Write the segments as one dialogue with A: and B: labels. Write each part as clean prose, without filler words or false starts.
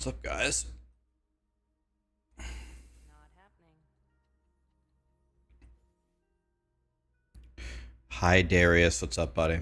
A: What's up, guys?
B: Not happening.
A: Hi, Darius. What's up, buddy?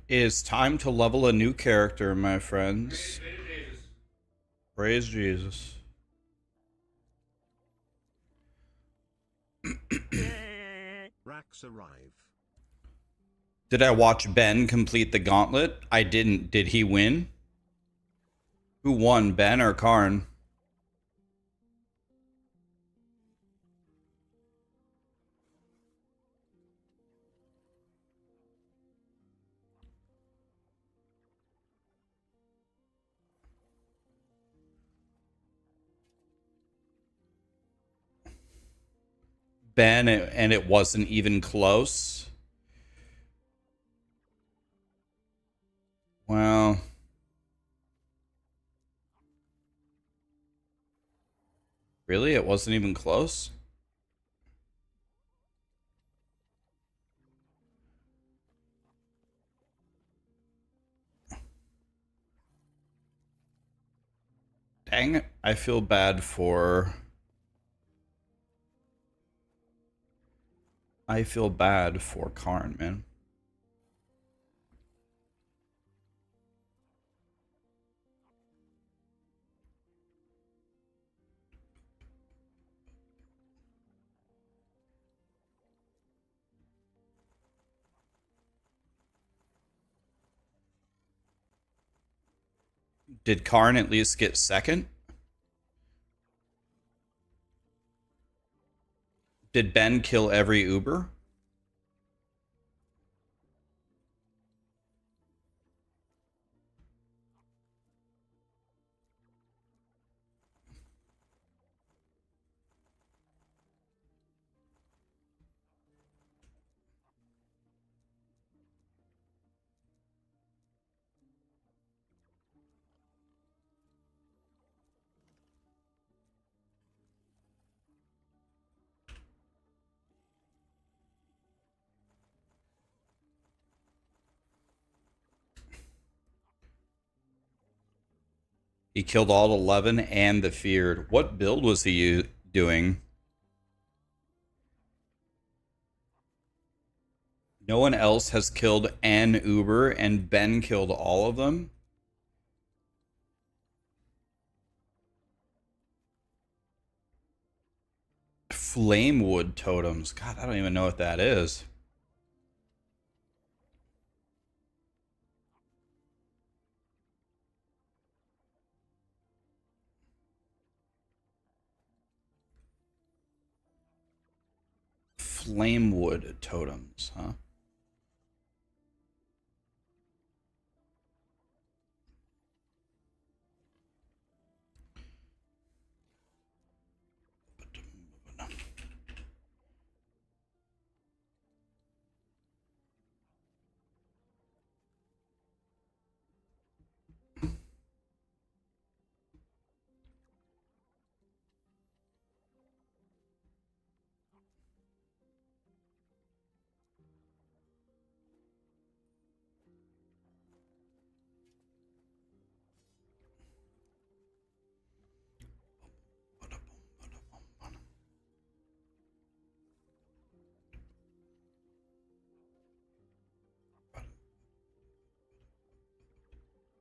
A: It is time to level a new character, my friends. Praise Jesus.
C: Rax arrive.
A: Did I watch Ben complete the Gauntlet? I didn't. Did he win? Who won, Ben or Karn? Ben, and it wasn't even close. Well, really? It wasn't even close? Dang it. I feel bad for... I feel bad for Karn, man. Did Karn at least get second? Did Ben kill every Uber? He killed all 11 and the feared. What build was he doing? No one else has killed an Uber, and Ben killed all of them? Flamewood totems. God, I don't even know what that is. Flamewood totems, huh?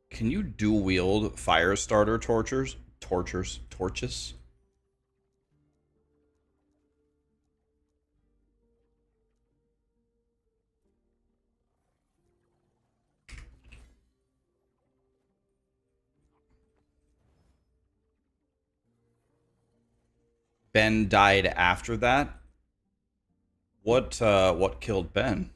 A: Can you dual wield fire starter torches? Ben died after that. What killed Ben?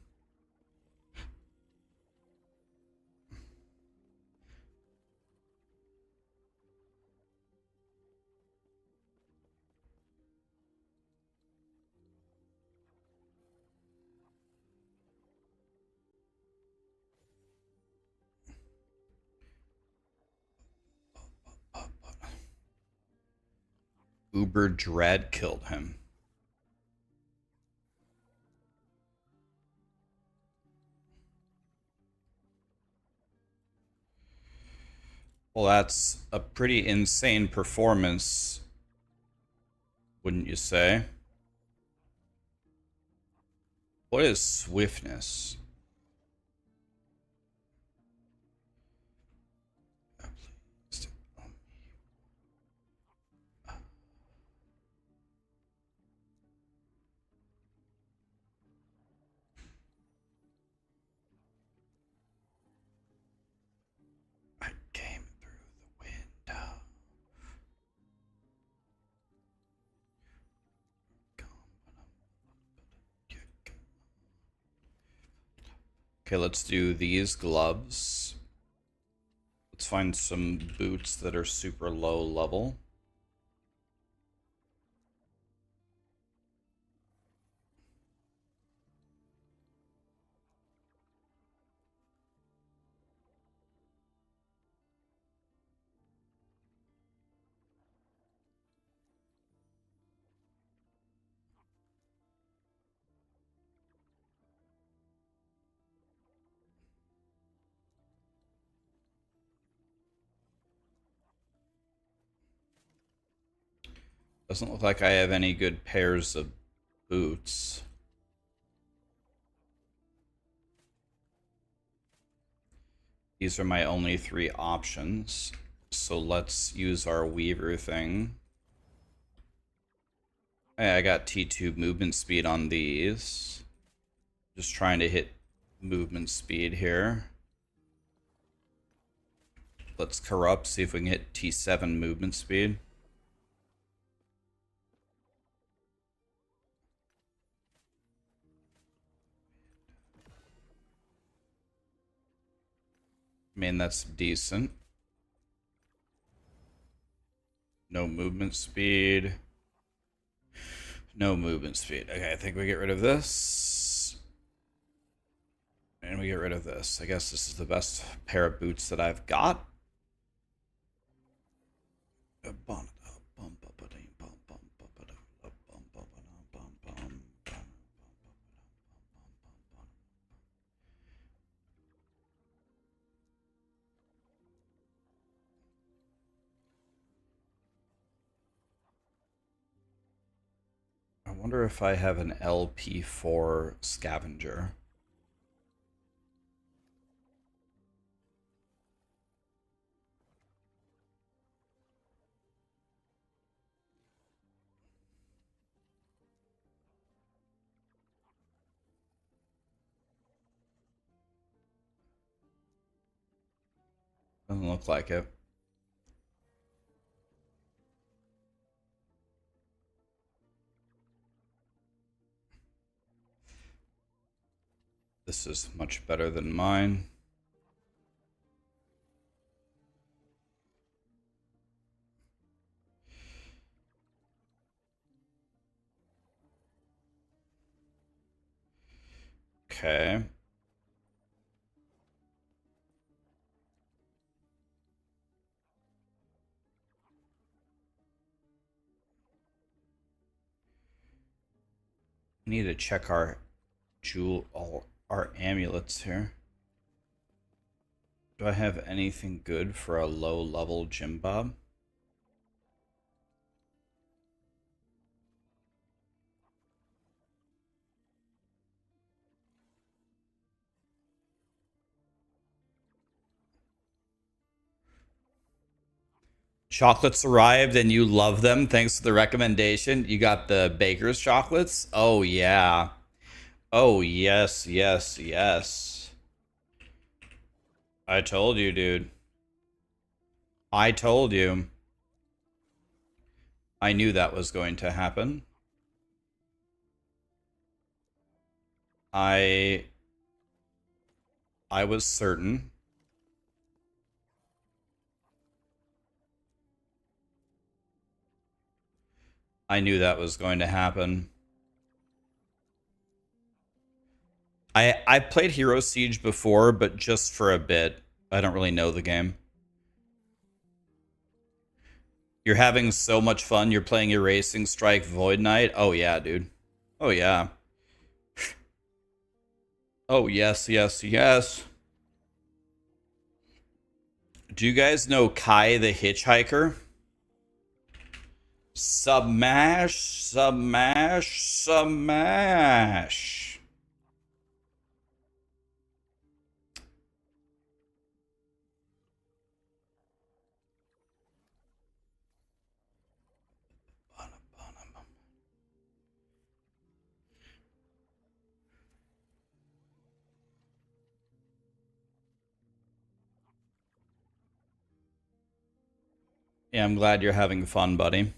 A: Uber Dread killed him. Well, that's a pretty insane performance, wouldn't you say? What is swiftness? I came through the window. Okay, let's do these gloves. Let's find some boots that are super low level. Doesn't look like I have any good pairs of boots. These are my only 3 options. So let's use our Weaver thing. Hey, I got T2 movement speed on these. Just trying to hit movement speed here. Let's corrupt, see if we can hit T7 movement speed. I mean, that's decent. No movement speed. No movement speed. Okay, I think we get rid of this. And we get rid of this. I guess this is the best pair of boots that I've got. I wonder if I have an LP4 scavenger. Doesn't look like it. This is much better than mine. Okay. We need to check our our amulets here. Do I have anything good for a low level Jim Bob? Chocolates arrived and you love them. Thanks for the recommendation. You got the baker's chocolates? Oh, yeah. Oh, yes, yes, yes. I told you, dude. I told you. I knew that was going to happen. I was certain. I knew that was going to happen. I played Hero Siege before, but just for a bit. I don't really know the game. You're having so much fun. You're playing your Racing Strike Void Knight. Oh yeah, dude. Oh yeah. Oh yes, yes, yes. Do you guys know Kai the Hitchhiker? Submash, submash, submash. Yeah, I'm glad you're having fun, buddy.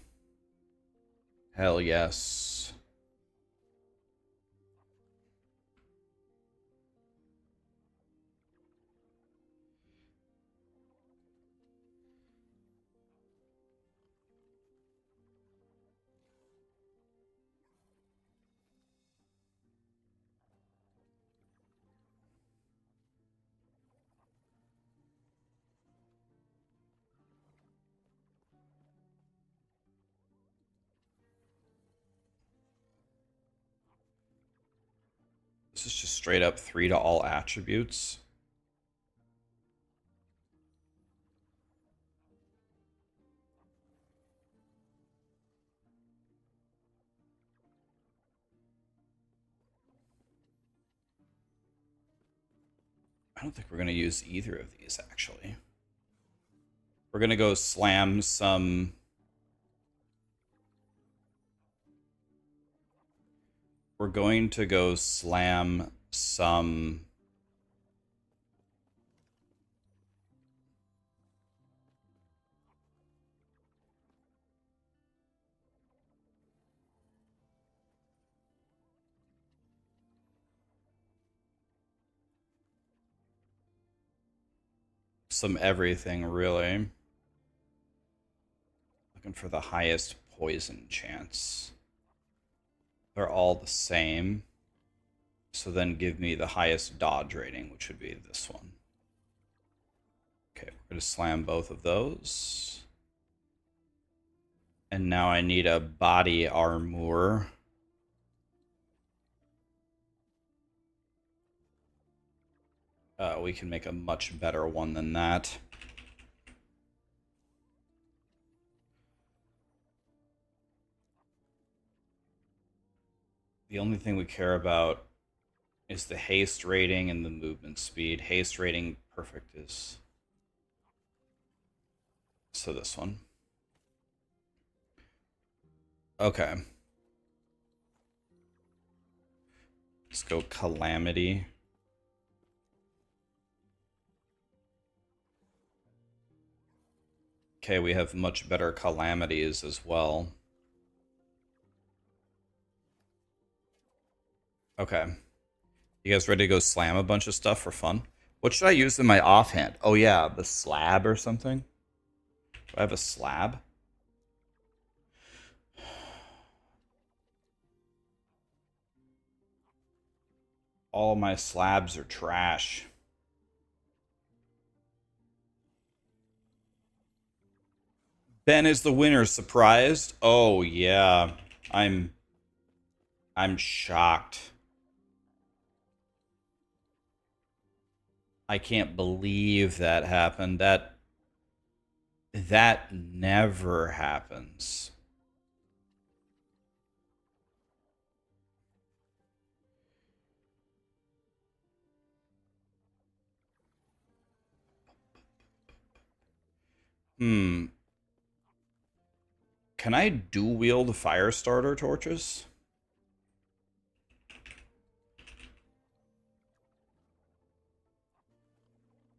A: Hell yes. This is just straight up 3 to all attributes. I don't think we're going to use either of these, actually. We're going to go slam some... We're going to go slam some... some everything, really. Looking for the highest poison chance. They're all the same. So then give me the highest dodge rating, which would be this one. Okay, we're going to slam both of those. And now I need a body armor. We can make a much better one than that. The only thing we care about is the haste rating and the movement speed. Haste rating, perfect is... So this one. Okay. Let's go Calamity. Okay, we have much better calamities as well. Okay. You guys ready to go slam a bunch of stuff for fun? What should I use in my offhand? Oh yeah, the slab or something? Do I have a slab? All my slabs are trash. Ben is the winner. Surprised? Oh yeah. I'm shocked. I can't believe that happened. That never happens. Hmm. Can I dual wield fire starter torches?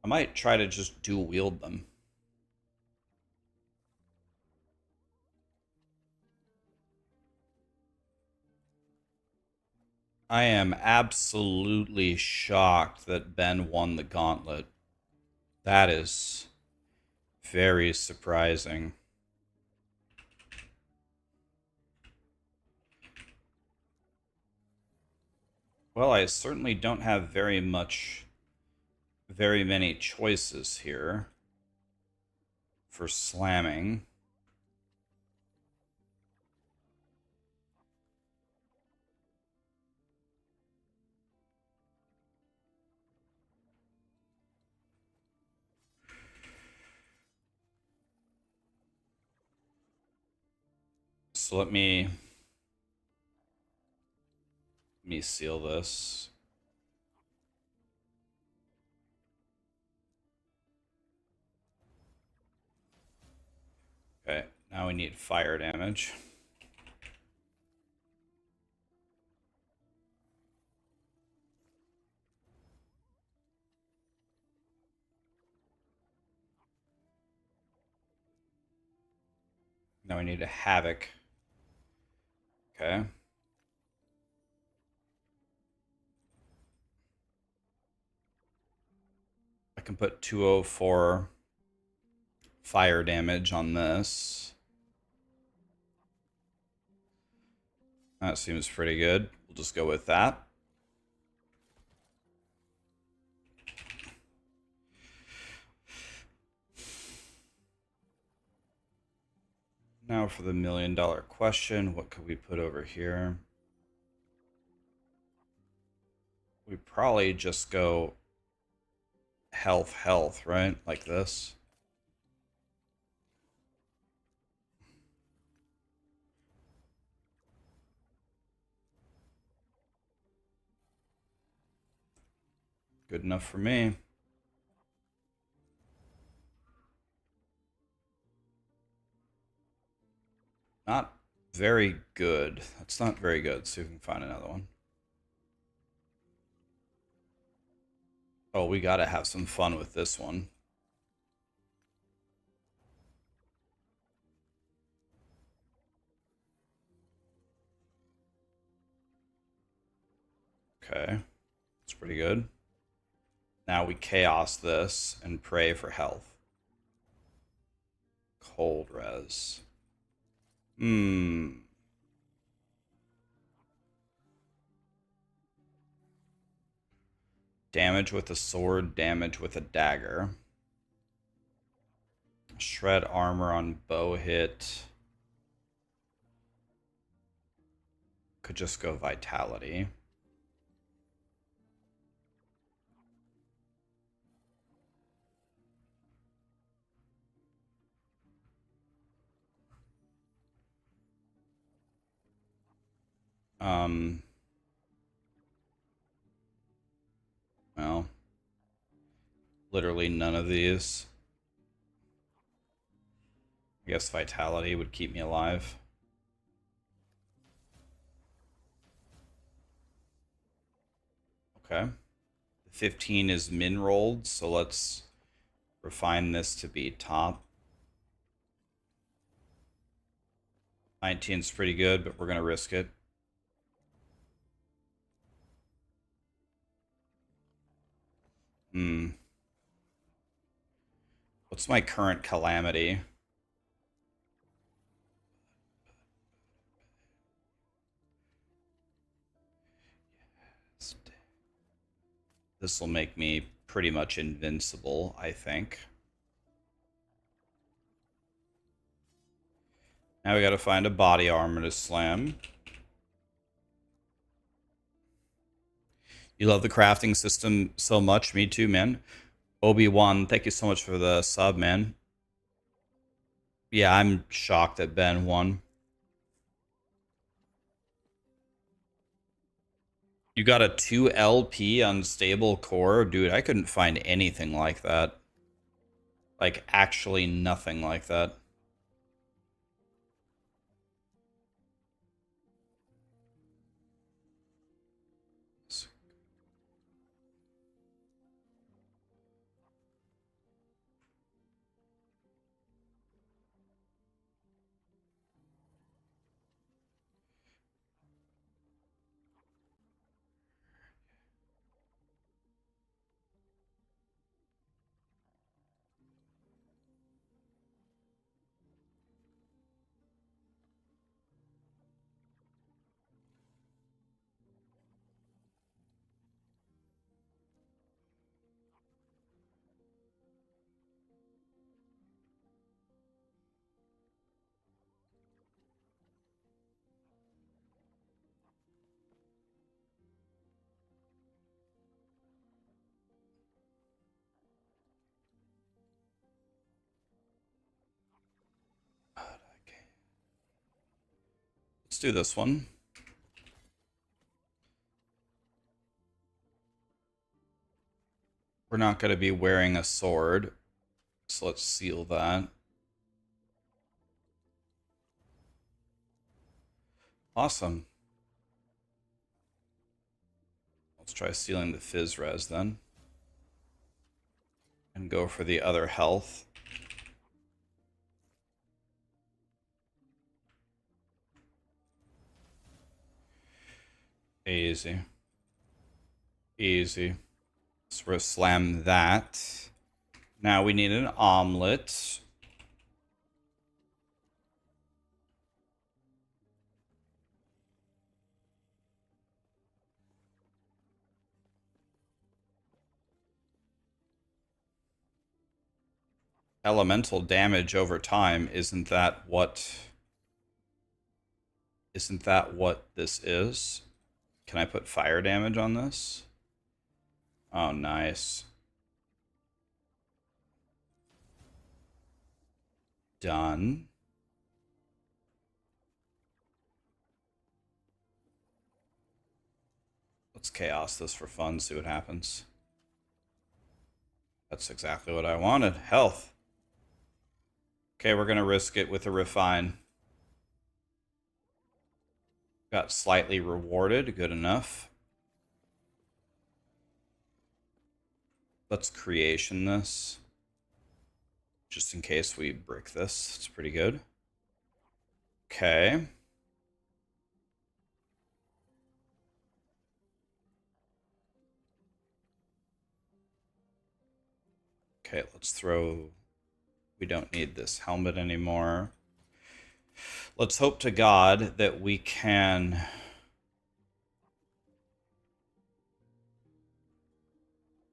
A: I might try to just dual wield them. I am absolutely shocked that Ben won the Gauntlet. That is very surprising. Well, I certainly don't have very many choices here for slamming. So let me seal this. Okay, now we need fire damage. Now we need a havoc. Okay. I can put 204 fire damage on this. That seems pretty good. We'll just go with that. Now for the $1 million question, what could we put over here? We probably just go health, right? Like this. Good enough for me. Not very good. That's not very good. See if we can find another one. Oh, we gotta have some fun with this one. Okay. That's pretty good. Now we chaos this and pray for health. Cold res. Damage with a sword, damage with a dagger. Shred armor on bow hit. Could just go vitality. Well, literally none of these. I guess vitality would keep me alive. Okay. 15 is min rolled, so let's refine this to be top. 19 is pretty good, but we're going to risk it. What's my current calamity? This will make me pretty much invincible, I think. Now we gotta find a body armor to slam. You love the crafting system so much. Me too, man. Obi-Wan, thank you so much for the sub, man. Yeah, I'm shocked that Ben won. You got a 2 LP unstable core? Dude, I couldn't find anything like that. Like, actually nothing like that. Let's do this one. We're not going to be wearing a sword, so let's seal that. Awesome. Let's try sealing the Fizz Res then. And go for the other health. Easy. Easy. So we're gonna slam that. Now we need an omelet. Elemental damage over time, isn't that what this is? Can I put fire damage on this? Oh, nice. Done. Let's chaos this for fun, see what happens. That's exactly what I wanted. Health. Okay, we're going to risk it with a refine. Got slightly rewarded. Good enough. Let's creation this. Just in case we brick this. It's pretty good. Okay. Okay, let's throw... We don't need this helmet anymore. Let's hope to God that we can...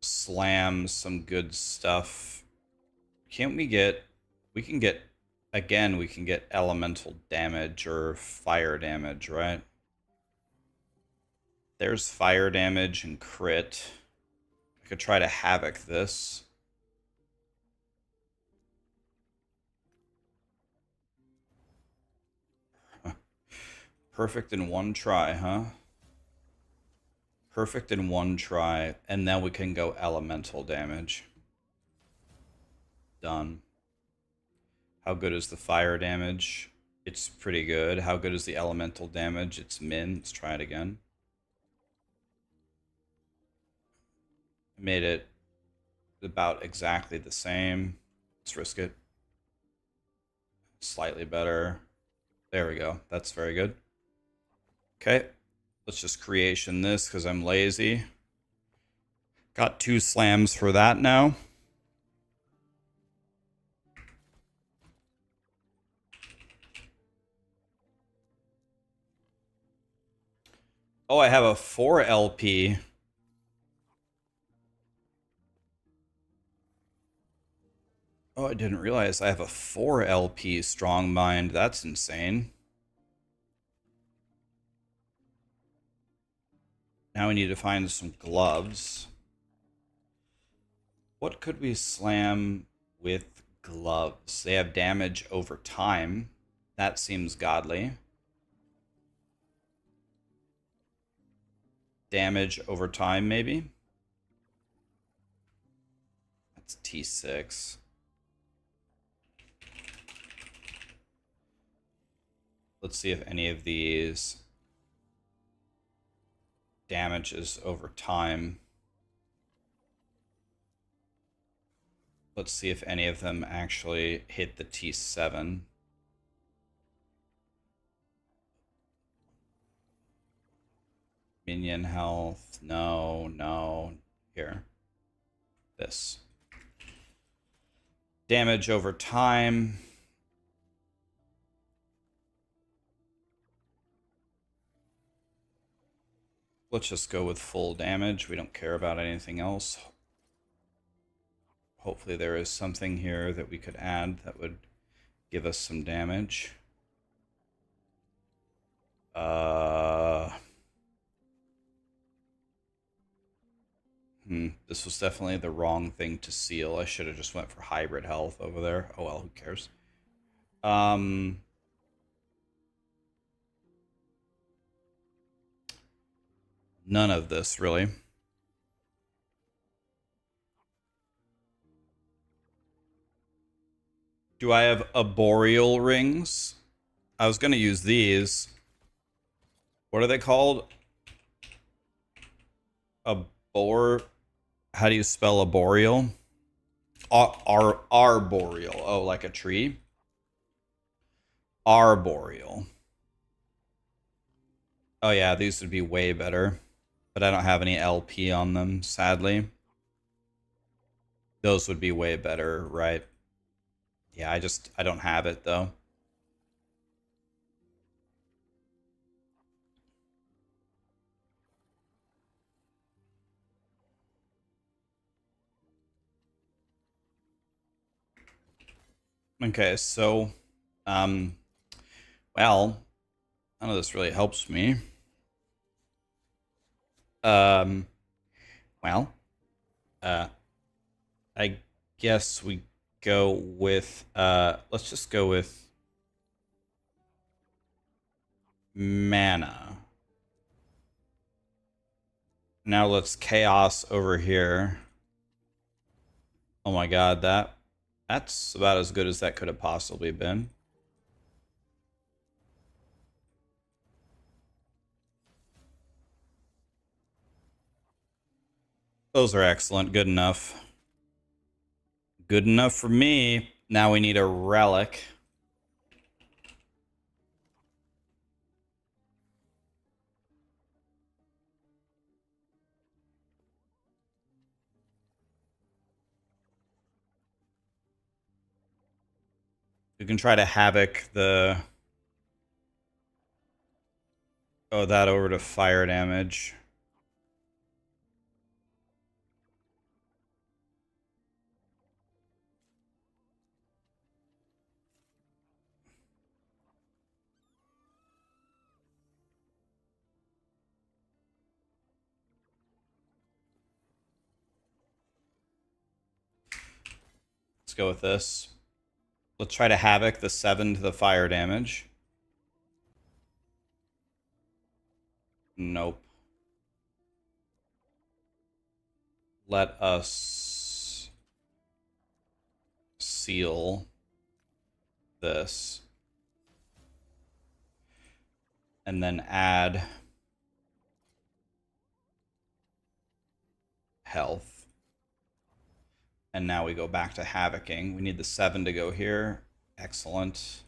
A: slam some good stuff. Can't we get... We can get... Again, we can get elemental damage or fire damage, right? There's fire damage and crit. I could try to havoc this. Perfect in one try, huh? Perfect in one try, and then we can go elemental damage. Done. How good is the fire damage? It's pretty good. How good is the elemental damage? It's min. Let's try it again. Made it about exactly the same. Let's risk it. Slightly better. There we go. That's very good. Okay. Let's just creation this because I'm lazy. Got 2 slams for that now. Oh, I have a 4 LP. Oh, I didn't realize I have a 4 LP Strong Mind. That's insane. Now we need to find some gloves. What could we slam with gloves? They have damage over time. That seems godly. Damage over time, maybe? That's T6. Let's see if any of these damages over time. Let's see if any of them actually hit the T7. Minion health. No, no. Here. This. Damage over time. Let's just go with full damage. We don't care about anything else. Hopefully there is something here that we could add that would give us some damage. This was definitely the wrong thing to seal. I should have just went for hybrid health over there. Oh well, who cares? none of this, really. Do I have arboreal rings? I was going to use these. What are they called? Arbor... How do you spell arboreal? Arboreal. Oh, like a tree? Arboreal. Oh yeah, these would be way better. But I don't have any LP on them, sadly. Those would be way better, right? Yeah, I don't have it though. Okay, so well, none of this really helps me. Um well, uh I guess we go with let's just go with mana. Now let's chaos over here. Oh my god, that's about as good as that could have possibly been. Those are excellent. Good enough. Good enough for me. Now we need a relic. We can try to havoc the... Oh, that over to fire damage. Let's go with this. Let's try to havoc the 7 to the fire damage. Nope. Let us seal this. And then add health. And now we go back to havocing. We need the 7 to go here. Excellent.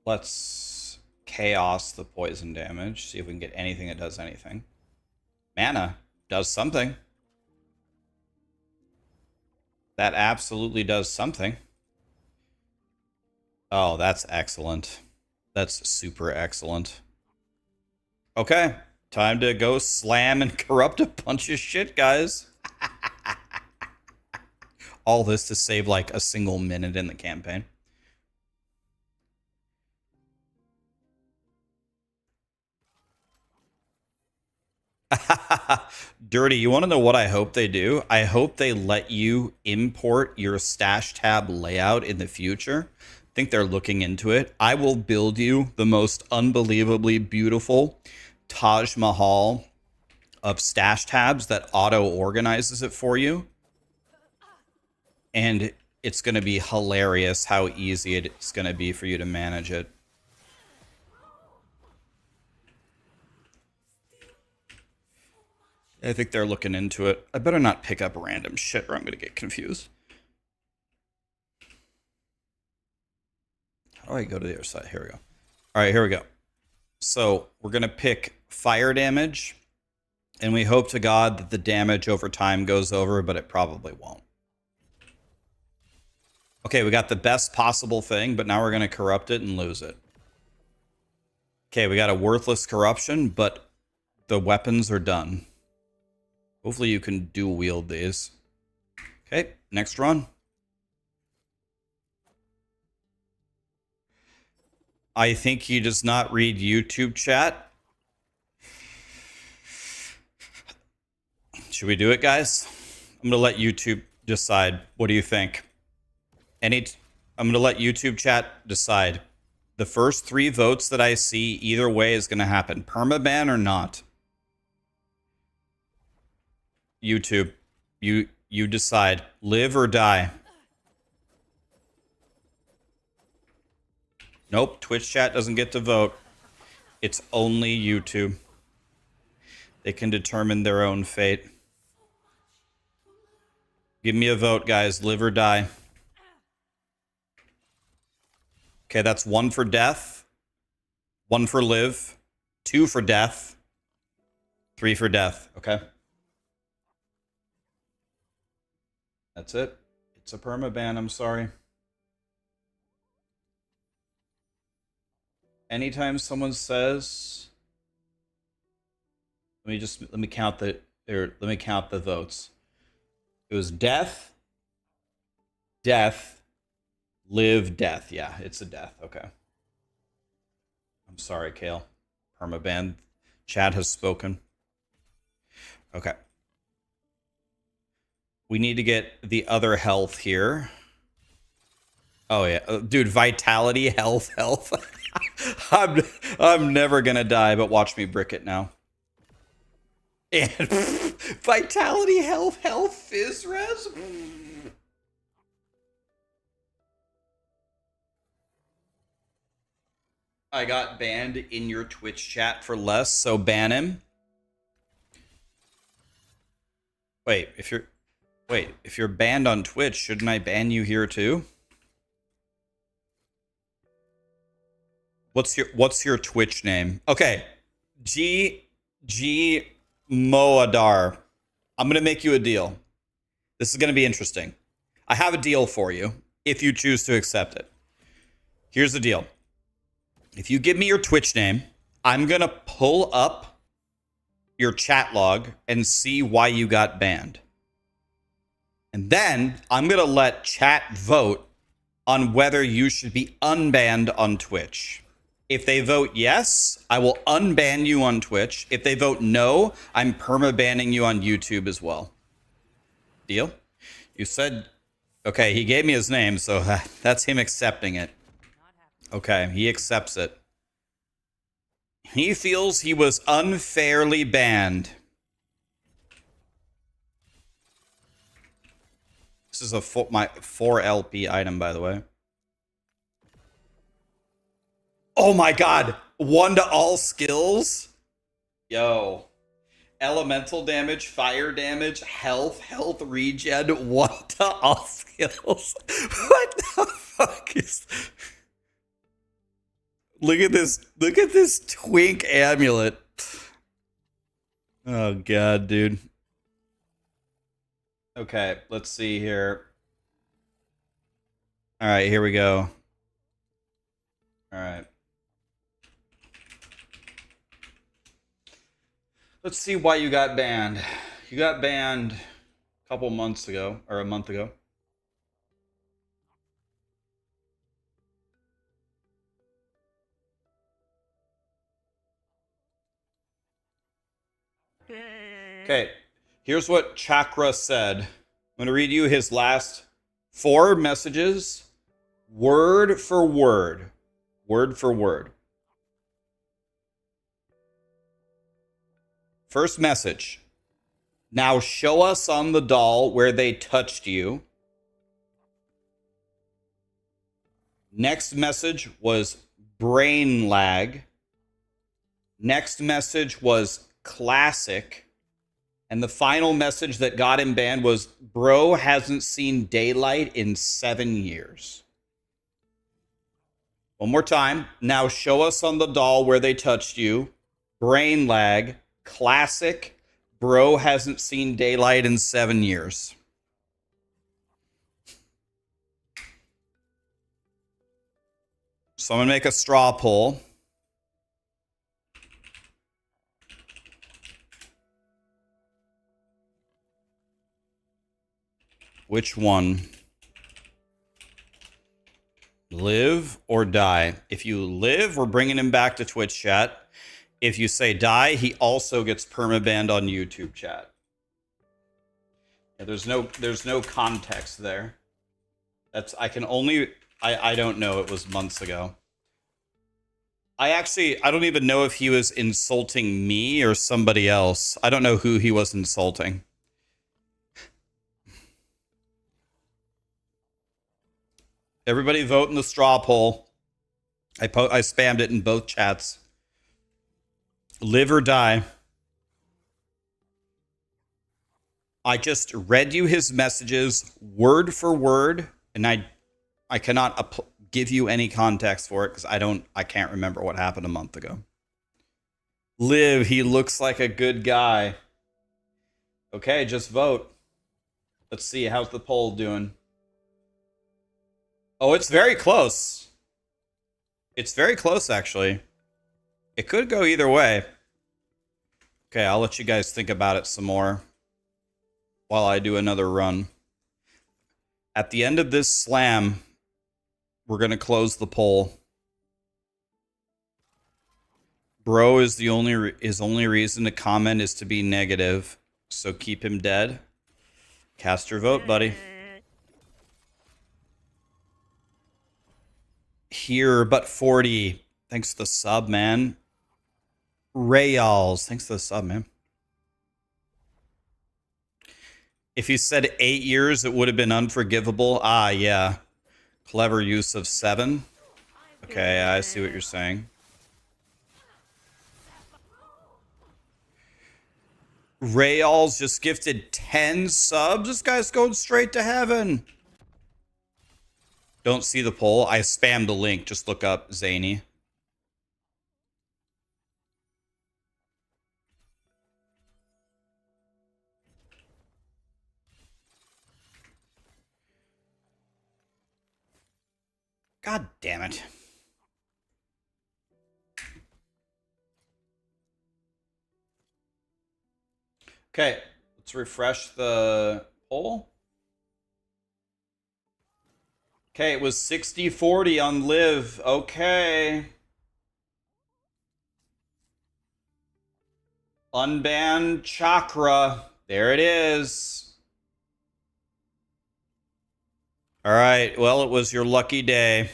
A: Let's chaos the poison damage. See if we can get anything that does anything. Mana does something. That absolutely does something. Oh, that's excellent. That's super excellent. Okay, time to go slam and corrupt a bunch of shit, guys. All this to save like a single minute in the campaign. Dirty, you want to know what I hope they do? I hope they let you import your stash tab layout in the future. I think they're looking into it. I will build you the most unbelievably beautiful Taj Mahal of stash tabs that auto organizes it for you. And it's going to be hilarious how easy it's going to be for you to manage it. I think they're looking into it. I better not pick up random shit or I'm going to get confused. How do I go to the other side? Here we go. All right, here we go. So we're going to pick fire damage. And we hope to God that the damage over time goes over, but it probably won't. Okay, we got the best possible thing, but now we're going to corrupt it and lose it. Okay, we got a worthless corruption, but the weapons are done. Hopefully you can dual wield these. Okay, next run. I think he does not read YouTube chat. Should we do it, guys? I'm going to let YouTube decide. What do you think? I'm going to let YouTube chat decide. The first 3 votes that I see, either way is going to happen. Permaban or not. YouTube, you decide. Live or die. Nope, Twitch chat doesn't get to vote. It's only YouTube. They can determine their own fate. Give me a vote, guys. Live or die. Okay, that's 1 for death, 1 for live, 2 for death, 3 for death. Okay. That's it. It's a permaban, I'm sorry. Anytime someone says, let me count the votes. It was death, death, live, death. Yeah, it's a death. Okay. I'm sorry, Kale. Permaban. Chad has spoken. Okay. We need to get the other health here. Oh yeah, dude, vitality, health. I'm never gonna die, but watch me brick it now. And vitality, health, fizz res. I got banned in your Twitch chat for less, so ban him. Wait, if you're banned on Twitch, shouldn't I ban you here too? What's your Twitch name? Okay. G Moadar. I'm going to make you a deal. This is going to be interesting. I have a deal for you if you choose to accept it. Here's the deal. If you give me your Twitch name, I'm going to pull up your chat log and see why you got banned. And then I'm going to let chat vote on whether you should be unbanned on Twitch. If they vote yes, I will unban you on Twitch. If they vote no, I'm perma-banning you on YouTube as well. Deal? You said... Okay, he gave me his name, so that's him accepting it. Okay, he accepts it. He feels he was unfairly banned. This is my 4 LP item, by the way. Oh my god! 1 to all skills? Yo. Elemental damage, fire damage, health regen, 1 to all skills. What the fuck is... Look at this twink amulet. Oh god, dude. Okay, let's see here. Alright, here we go. Alright. Let's see why you got banned. You got banned a couple months ago, or a month ago. Okay, here's what Chakra said. I'm going to read you his last 4 messages, word for word. Word for word. First message. Now show us on the doll where they touched you. Next message was brain lag. Next message was classic. And the final message that got him banned was, bro hasn't seen daylight in 7 years. One more time. Now show us on the doll where they touched you. Brain lag. Classic. Bro hasn't seen daylight in 7 years. So I'm going to make a straw poll. Which one? Live or die? If you live, we're bringing him back to Twitch chat. If you say die, he also gets permabanned on YouTube chat. Yeah, there's no context there. I don't know. It was months ago. I don't even know if he was insulting me or somebody else. I don't know who he was insulting. Everybody vote in the straw poll. I spammed it in both chats. Live or die. I just read you his messages word for word, and I cannot give you any context for it because I can't remember what happened a month ago. Live, he looks like a good guy. Okay, just vote. Let's see, how's the poll doing? Oh, it's very close. It's very close, actually. It could go either way. Okay, I'll let you guys think about it some more while I do another run. At the end of this slam, we're going to close the poll. Bro is the only reason to comment is to be negative, so keep him dead. Cast your vote, buddy. Here, but 40. Thanks for the sub, man. Rayals, thanks for the sub, man. If you said 8 years, it would have been unforgivable. Ah, yeah. Clever use of 7. Okay, I see what you're saying. Rayals just gifted 10 subs. This guy's going straight to heaven. Don't see the poll. I spammed the link. Just look up Zany. God damn it. Okay, let's refresh the poll. Okay, it was 60-40 on Live. Okay. Unban Chakra. There it is. All right, well, it was your lucky day.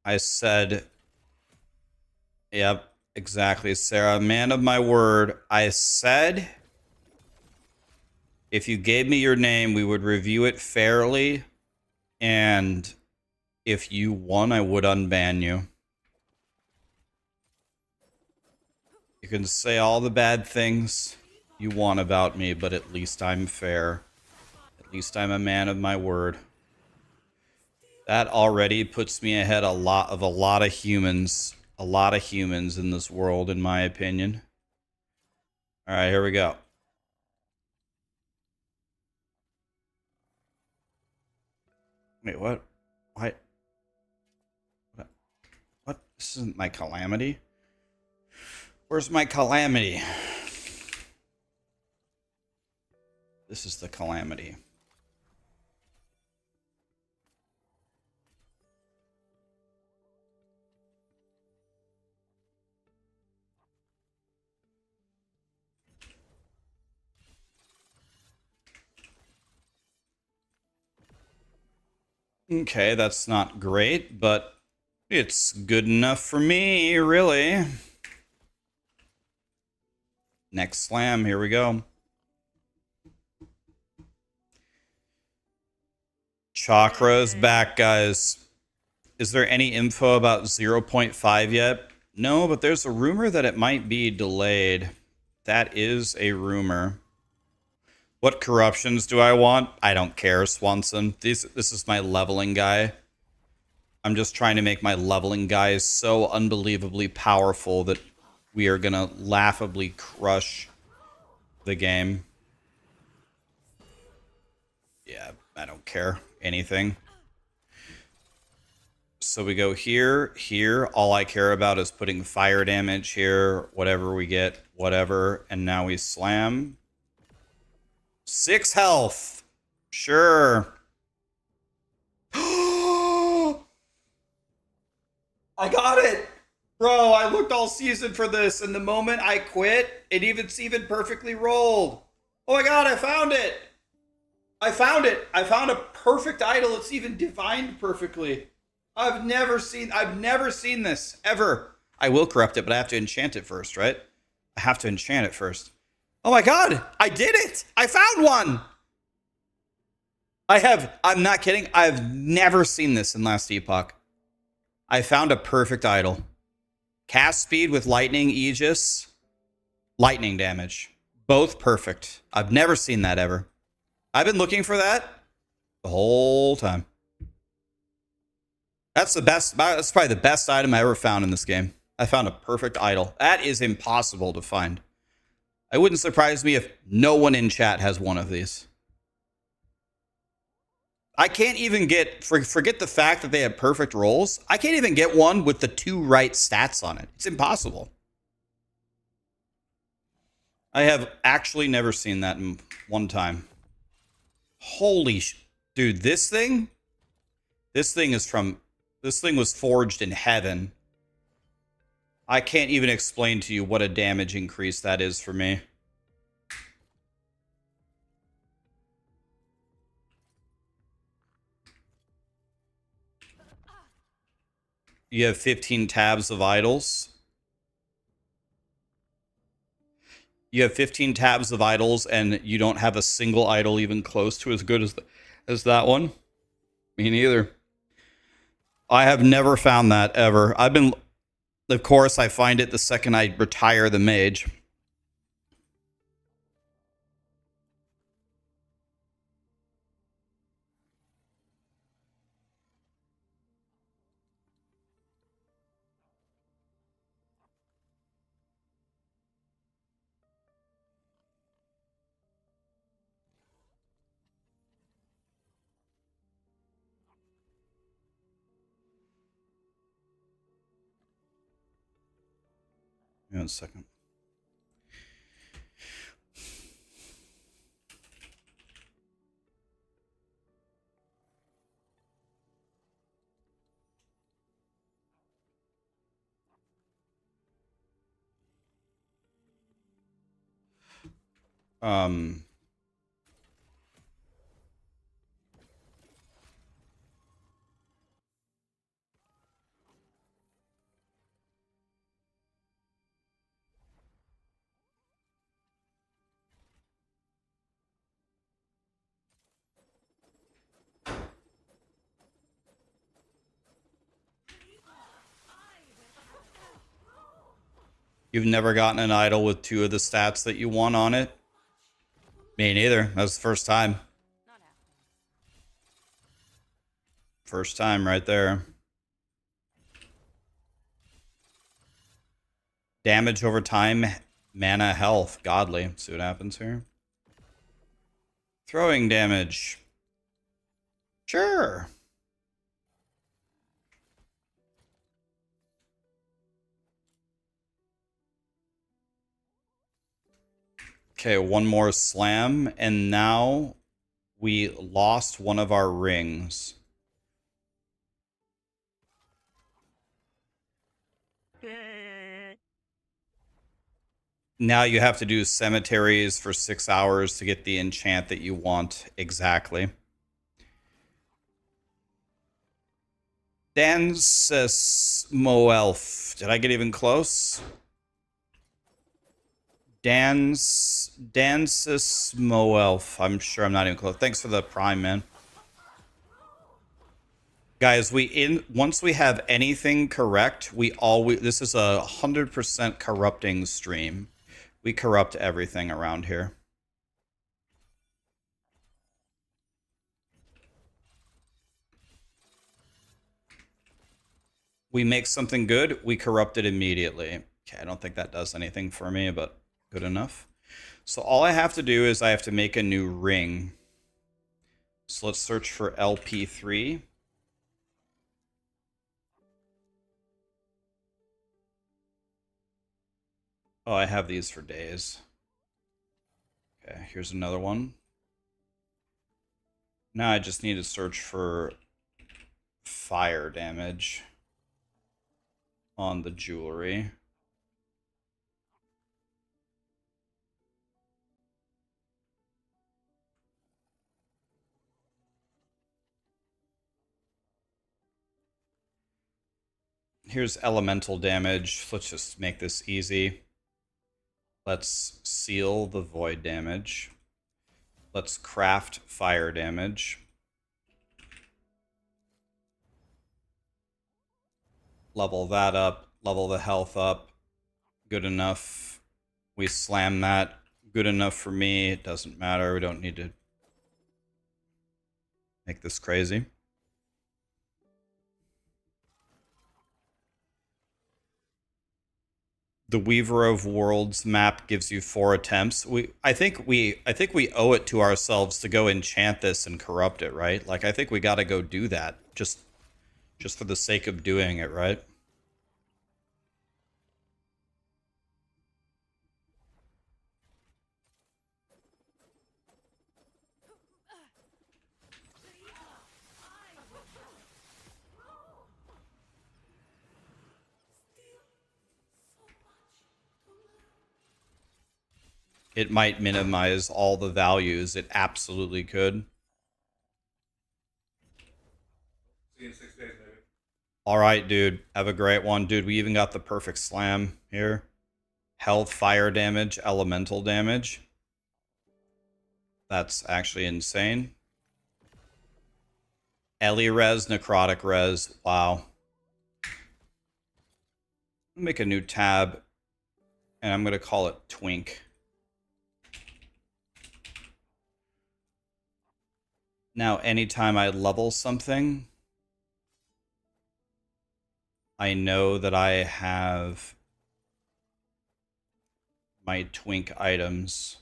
A: I said, yep, exactly, Sarah. Man of my word. I said, if you gave me your name, we would review it fairly. And if you won, I would unban you. You can say all the bad things you want about me, but at least I'm fair. At least I'm a man of my word. That already puts me ahead a lot of humans. A lot of humans in this world, in my opinion. All right, here we go. Wait, what? What? What? This isn't my calamity? Where's my calamity? This is the calamity. Okay, that's not great, but it's good enough for me, really. Next slam, here we go. Chakra's back, guys. Is there any info about 0.5 yet? No, but there's a rumor that it might be delayed. That is a rumor. What corruptions do I want? I don't care, Swanson. This is my leveling guy. I'm just trying to make my leveling guys so unbelievably powerful that we are going to laughably crush the game. Yeah, I don't care. Anything. So we go here, here. All I care about is putting fire damage here. Whatever we get, whatever. And now we slam. 6 health. Sure. I got it. Bro, I looked all season for this, and the moment I quit, it's even perfectly rolled. Oh my god, I found it. I found it. I found a perfect idol. It's even defined perfectly. I've never seen this ever. I will corrupt it, but I have to enchant it first, right? I have to enchant it first. Oh my god, I did it! I found one! I'm not kidding, I've never seen this in last Epoch. I found a perfect idol. Cast speed with lightning, Aegis, lightning damage. Both perfect. I've never seen that ever. I've been looking for that the whole time. That's the best. That's probably the best item I ever found in this game. I found a perfect idol. That is impossible to find. It wouldn't surprise me if no one in chat has one of these. I can't even get, forget the fact that they have perfect rolls. I can't even get one with the 2 right stats on it. It's impossible. I have actually never seen that in one time. Holy dude, this thing was forged in heaven. I can't even explain to you what a damage increase that is for me. You have 15 tabs of idols. You have 15 tabs of idols, and you don't have a single idol even close to as good as that one? Me neither. I have never found that ever. Of course, I find it the second I retire the mage. Hang on a second. You've never gotten an idol with 2 of the stats that you want on it? Me neither. That's the first time. First time right there. Damage over time, mana, health, godly. Let's see what happens here. Throwing damage. Sure. Okay, one more slam, and now we lost one of our rings. Now you have to do cemeteries for 6 hours to get the enchant that you want exactly. Dances Moelf. Did I get even close? Dances Moelf. I'm sure I'm not even close. Thanks for the prime, man. Guys, once we have anything correct, this is a 100% corrupting stream. We corrupt everything around here. We make something good, we corrupt it immediately. Okay, I don't think that does anything for me, but good enough. So all I have to do is I have to make a new ring. So let's search for LP3. Oh, I have these for days. Okay, here's another one. Now I just need to search for fire damage on the jewelry. Here's elemental damage. Let's just make this easy. Let's seal the void damage. Let's craft fire damage. Level that up. Level the health up. Good enough. We slam that. Good enough for me. It doesn't matter. We don't need to make this crazy. The Weaver of Worlds map gives you 4 attempts. I think we owe it to ourselves to go enchant this and corrupt it, right? Like I think we got to go do that just for the sake of doing it, right? It might minimize all the values. It absolutely could.
B: See you in 6 days, maybe.
A: All right, dude. Have a great one. Dude, we even got the perfect slam here. Health, fire damage, elemental damage. That's actually insane. Ellie res, necrotic res. Wow. Make a new tab, and I'm going to call it Twink. Now, anytime I level something, I know that I have my Twink items.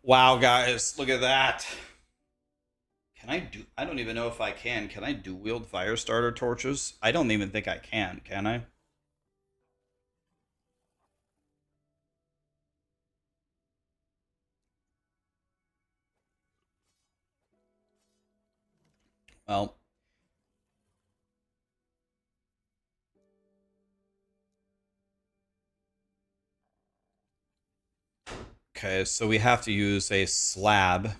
A: Wow, guys, look at that. Can I do... I don't even know if I can. Can I dual-wield Firestarter torches? I don't even think I can I? Well... Okay, so we have to use a slab.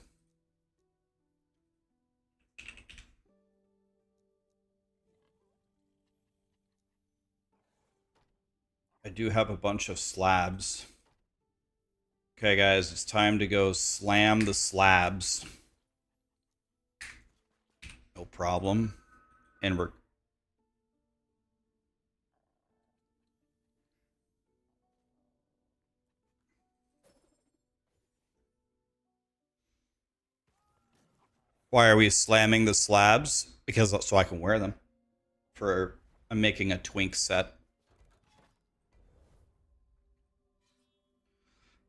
A: I do have a bunch of slabs. Okay, guys, it's time to go slam the slabs. No problem. And we're... Why are we slamming the slabs? Because so I can wear them. I'm making a Twink set.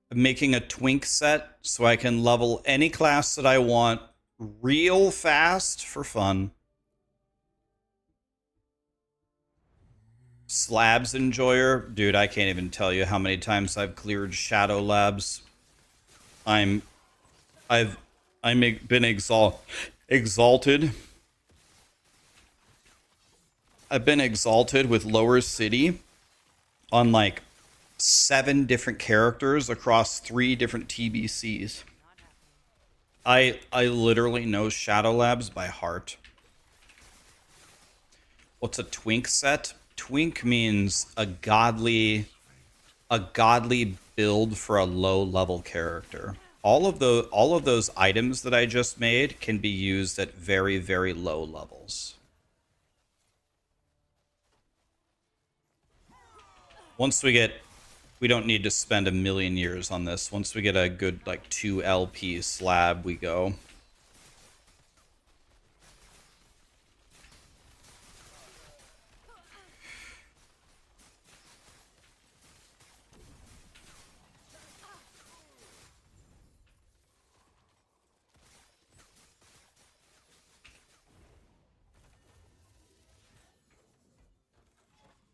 A: I'm making a Twink set so I can level any class that I want real fast for fun. Slabs enjoyer, dude, I can't even tell you how many times I've cleared Shadow Labs. I've been exalted. I've been exalted with Lower City on like 7 different characters across 3 different TBCs. I literally know Shadow Labs by heart. What's a Twink set? Twink means a godly build for a low level character. All of those items that I just made can be used at very, very low levels. We don't need to spend a million years on this. Once we get a good like 2 LP slab, we go.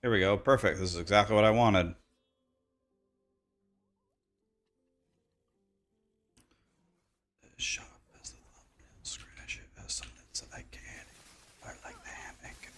A: Here we go. Perfect. This is exactly what I wanted. Sharp as the thumbnail, scratch it as something that I can. Or like the hammock.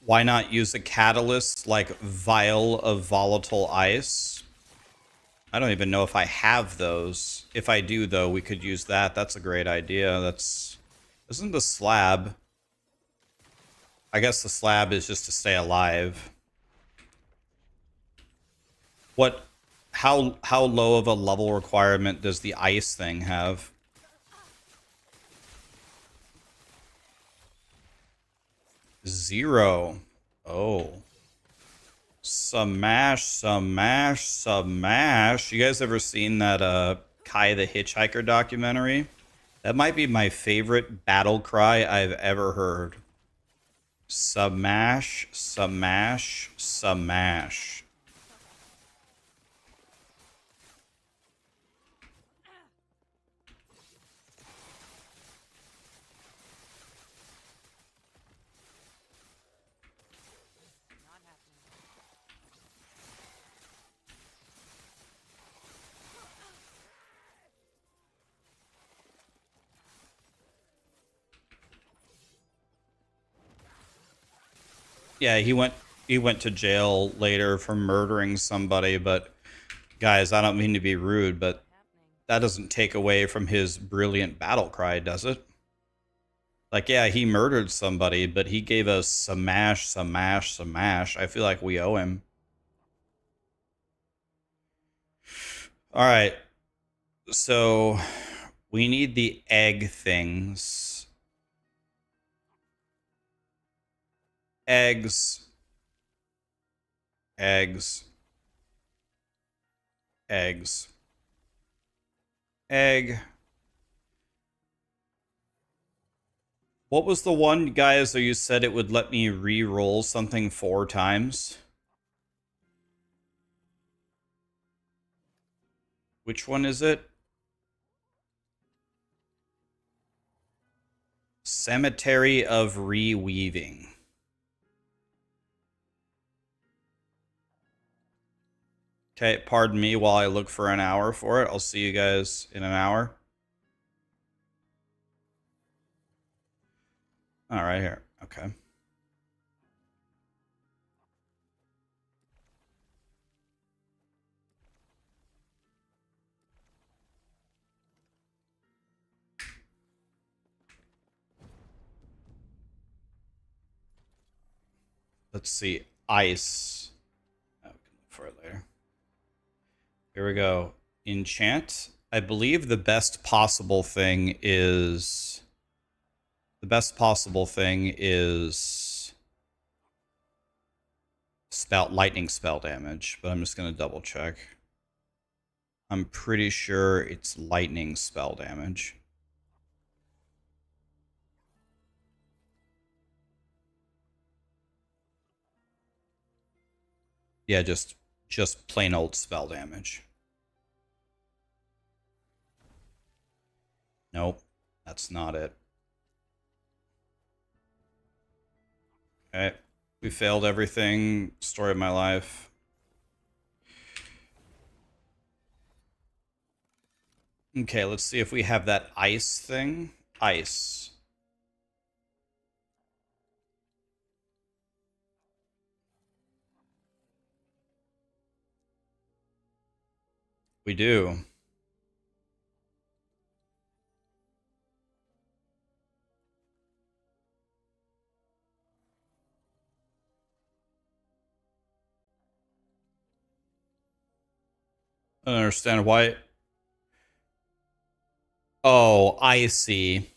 A: Why not use a catalyst like Vial of Volatile Ice? I don't even know if I have those. If I do, though, we could use that. That's a great idea. That's... Isn't the slab... I guess the slab is just to stay alive. What... How low of a level requirement does the ice thing have? Zero. Oh. Smash, smash, smash. You guys ever seen that Kai the Hitchhiker documentary? That might be my favorite battle cry I've ever heard. Smash, smash, smash. Yeah, he went to jail later for murdering somebody, but guys, I don't mean to be rude, but that doesn't take away from his brilliant battle cry, does it? Like, yeah, he murdered somebody, but he gave us smash, smash, smash. I feel like we owe him. All right. So we need the egg things. Eggs. Eggs. Eggs. Egg. What was the one, guys, that you said it would let me re-roll something 4 times? Which one is it? Cemetery of Reweaving. Okay, pardon me while I look for an hour for it. I'll see you guys in an hour. All right, here. Okay. Let's see. Ice. Oh, we can look for it later. Here we go. Enchant. I believe the best possible thing is... The best possible thing is... lightning spell damage, but I'm just going to double check. I'm pretty sure it's lightning spell damage. Yeah, just plain old spell damage. Nope, that's not it. Okay, we failed everything. Story of my life. Okay, let's see if we have that ice thing. Ice. We do. I don't understand why. Oh, I see.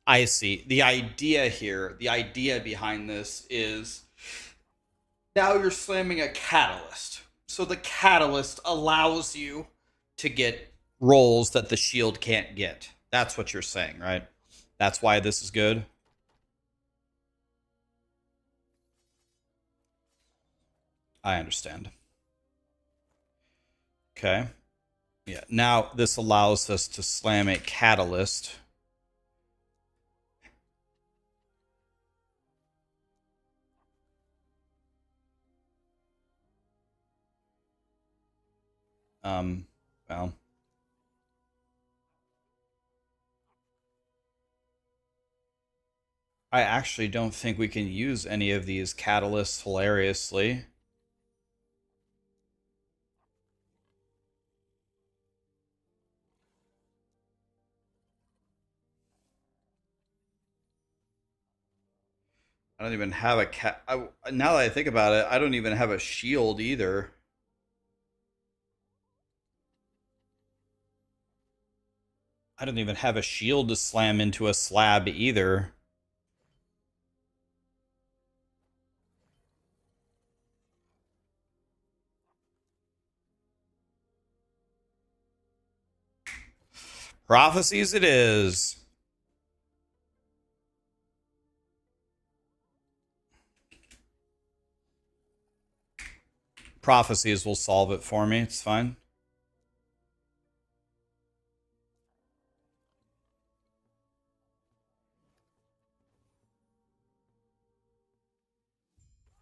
A: I see. The idea here, the idea behind this is now you're slamming a catalyst. So the catalyst allows you to get rolls that the shield can't get. That's what you're saying, right? That's why this is good. I understand. Okay. Yeah. Now this allows us to slam a catalyst. Well. I actually don't think we can use any of these catalysts hilariously. I don't even have a now that I think about it, I don't even have a shield either. I don't even have a shield to slam into a slab either. Prophecies it is. Prophecies will solve it for me. It's fine.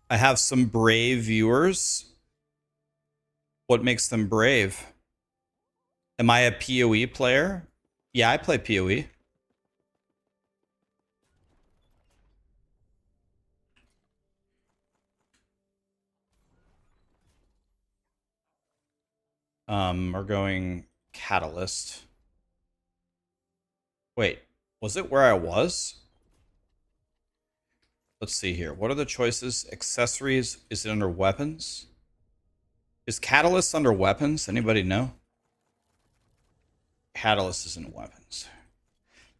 A: I have some brave viewers. What makes them brave? Am I a PoE player? Yeah, I play PoE. We're going Catalyst. Wait, was it where I was? Let's see here. What are the choices? Accessories. Is it under weapons? Is Catalyst under weapons? Anybody know? Catalyst is in weapons.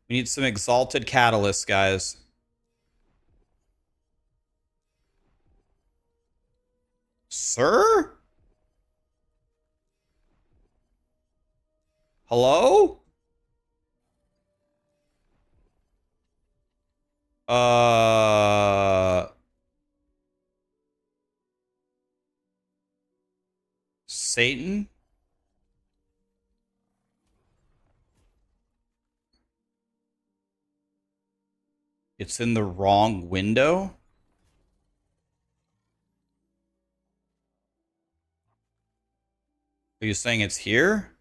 A: We need some exalted catalysts, guys. Sir? Hello? Satan? It's in the wrong window? Are you saying it's here?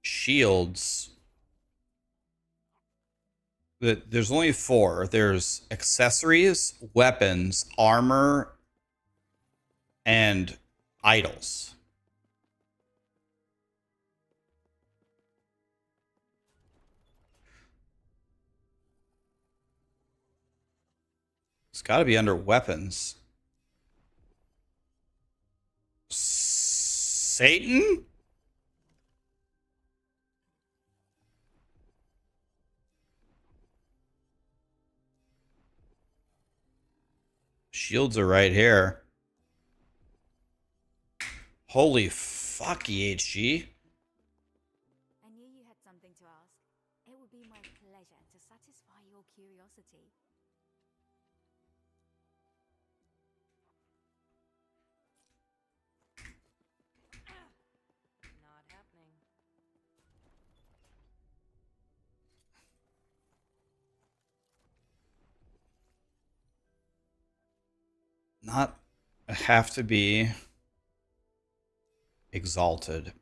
A: Shields. There's only 4. There's accessories, weapons, armor, and idols. It's got to be under weapons. Satan? Shields are right here. Holy fuck, EHG.
D: I knew you had something to ask. It would be my pleasure to satisfy your curiosity. Not happening.
A: Not have to be exalted.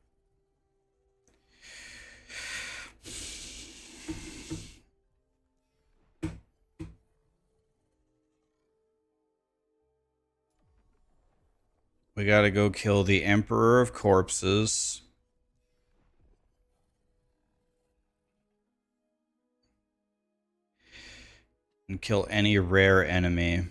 A: We gotta go kill the Emperor of Corpses. And kill any rare enemy.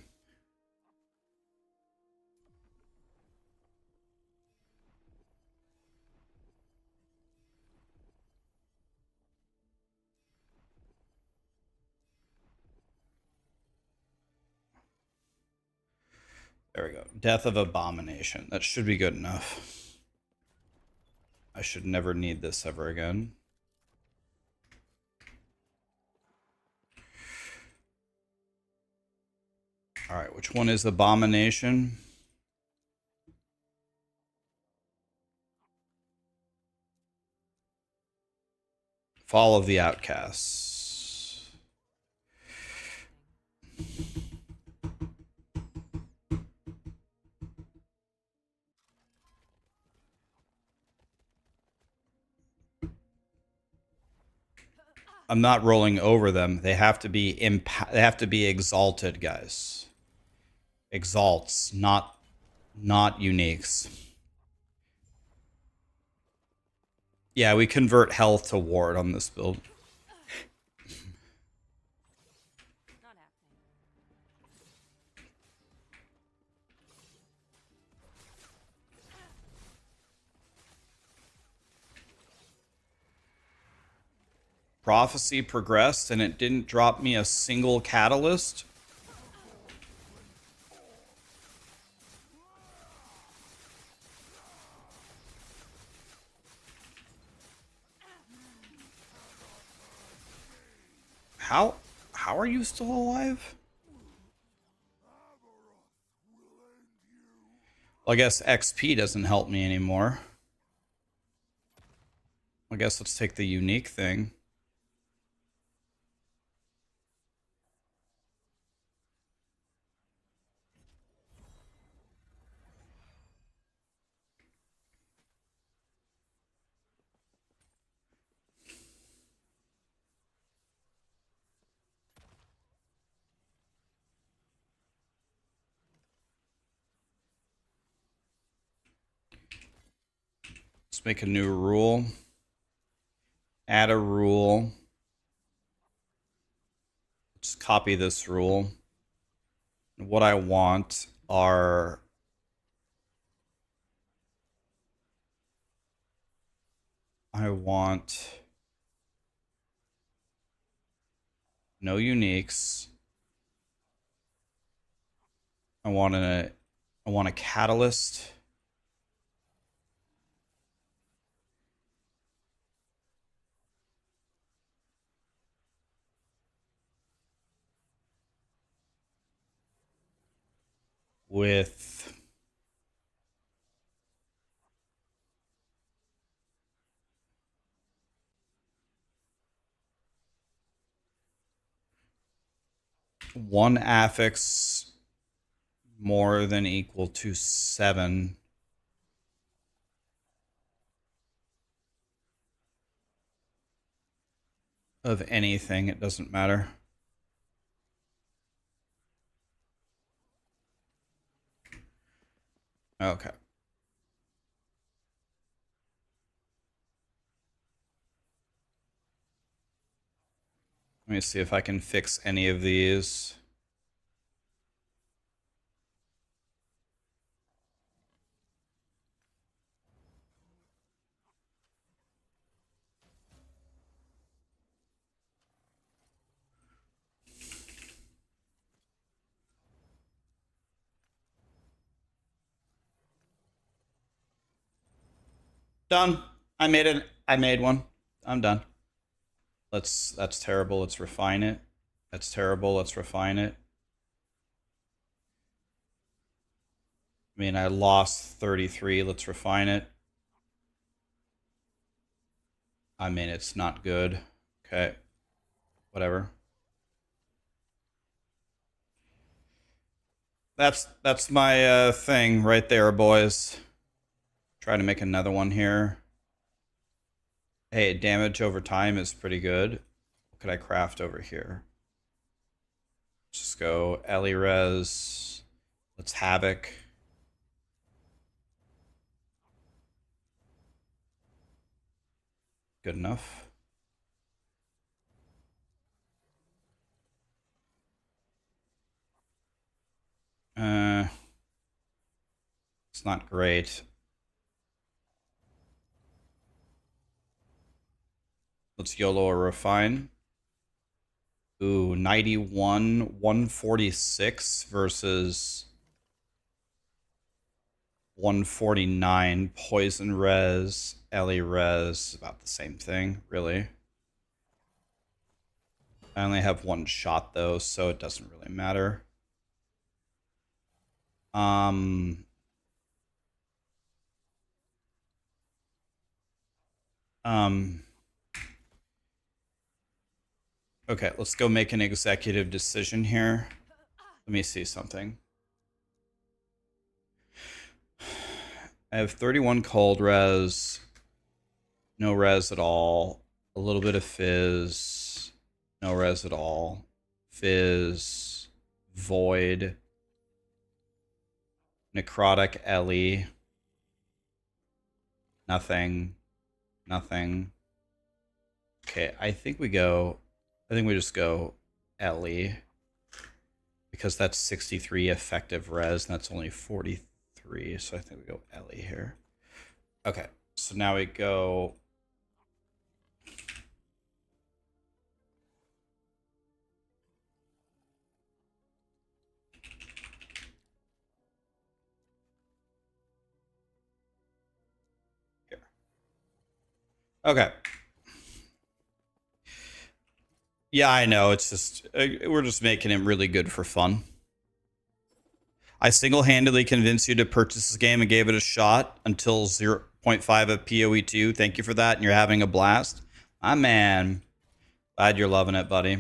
A: There we go. Death of Abomination. That should be good enough. I should never need this ever again. Alright, which one is Abomination? Fall of the Outcasts. not rolling over them. They have to be they have to be exalted, guys. Exalts, not uniques. Yeah, we convert health to ward on this build.
D: Not happening.
A: Prophecy progressed and it didn't drop me a single catalyst. How are you still alive? Well, I guess XP doesn't help me anymore. I guess let's take the unique thing. Let's make a new rule. Add a rule. Let's copy this rule. What I want are no uniques. I want a catalyst. With one affix more than equal to 7 of anything. It doesn't matter. Okay. Let me see if I can fix any of these. Done. I made it. I made one. I'm done. That's terrible. Let's refine it. That's terrible. Let's refine it. I mean, I lost 33. Let's refine it. I mean, it's not good. Okay. Whatever. That's my thing right there, boys. Try to make another one here. Hey, damage over time is pretty good. What could I craft over here? Just go Ellie Res. Let's Havoc. Good enough. It's not great. Let's YOLO or refine. Ooh, 91, 146 versus 149. Poison res, Ellie res, about the same thing, really. I only have one shot though, so it doesn't really matter. Okay, let's go make an executive decision here. Let me see something. I have 31 cold res, no res at all, a little bit of fizz. No res at all. Fizz. Void. Necrotic Ellie. Nothing. Nothing. Okay, I think we just go Ellie. Because that's 63 effective res, and that's only 43, so I think we go Ellie here. Okay, so now we go... Here. Okay. Yeah, I know, it's just... we're just making it really good for fun. I single-handedly convinced you to purchase this game and gave it a shot until 0.5 of PoE2. Thank you for that, and you're having a blast. My man. Glad you're loving it, buddy.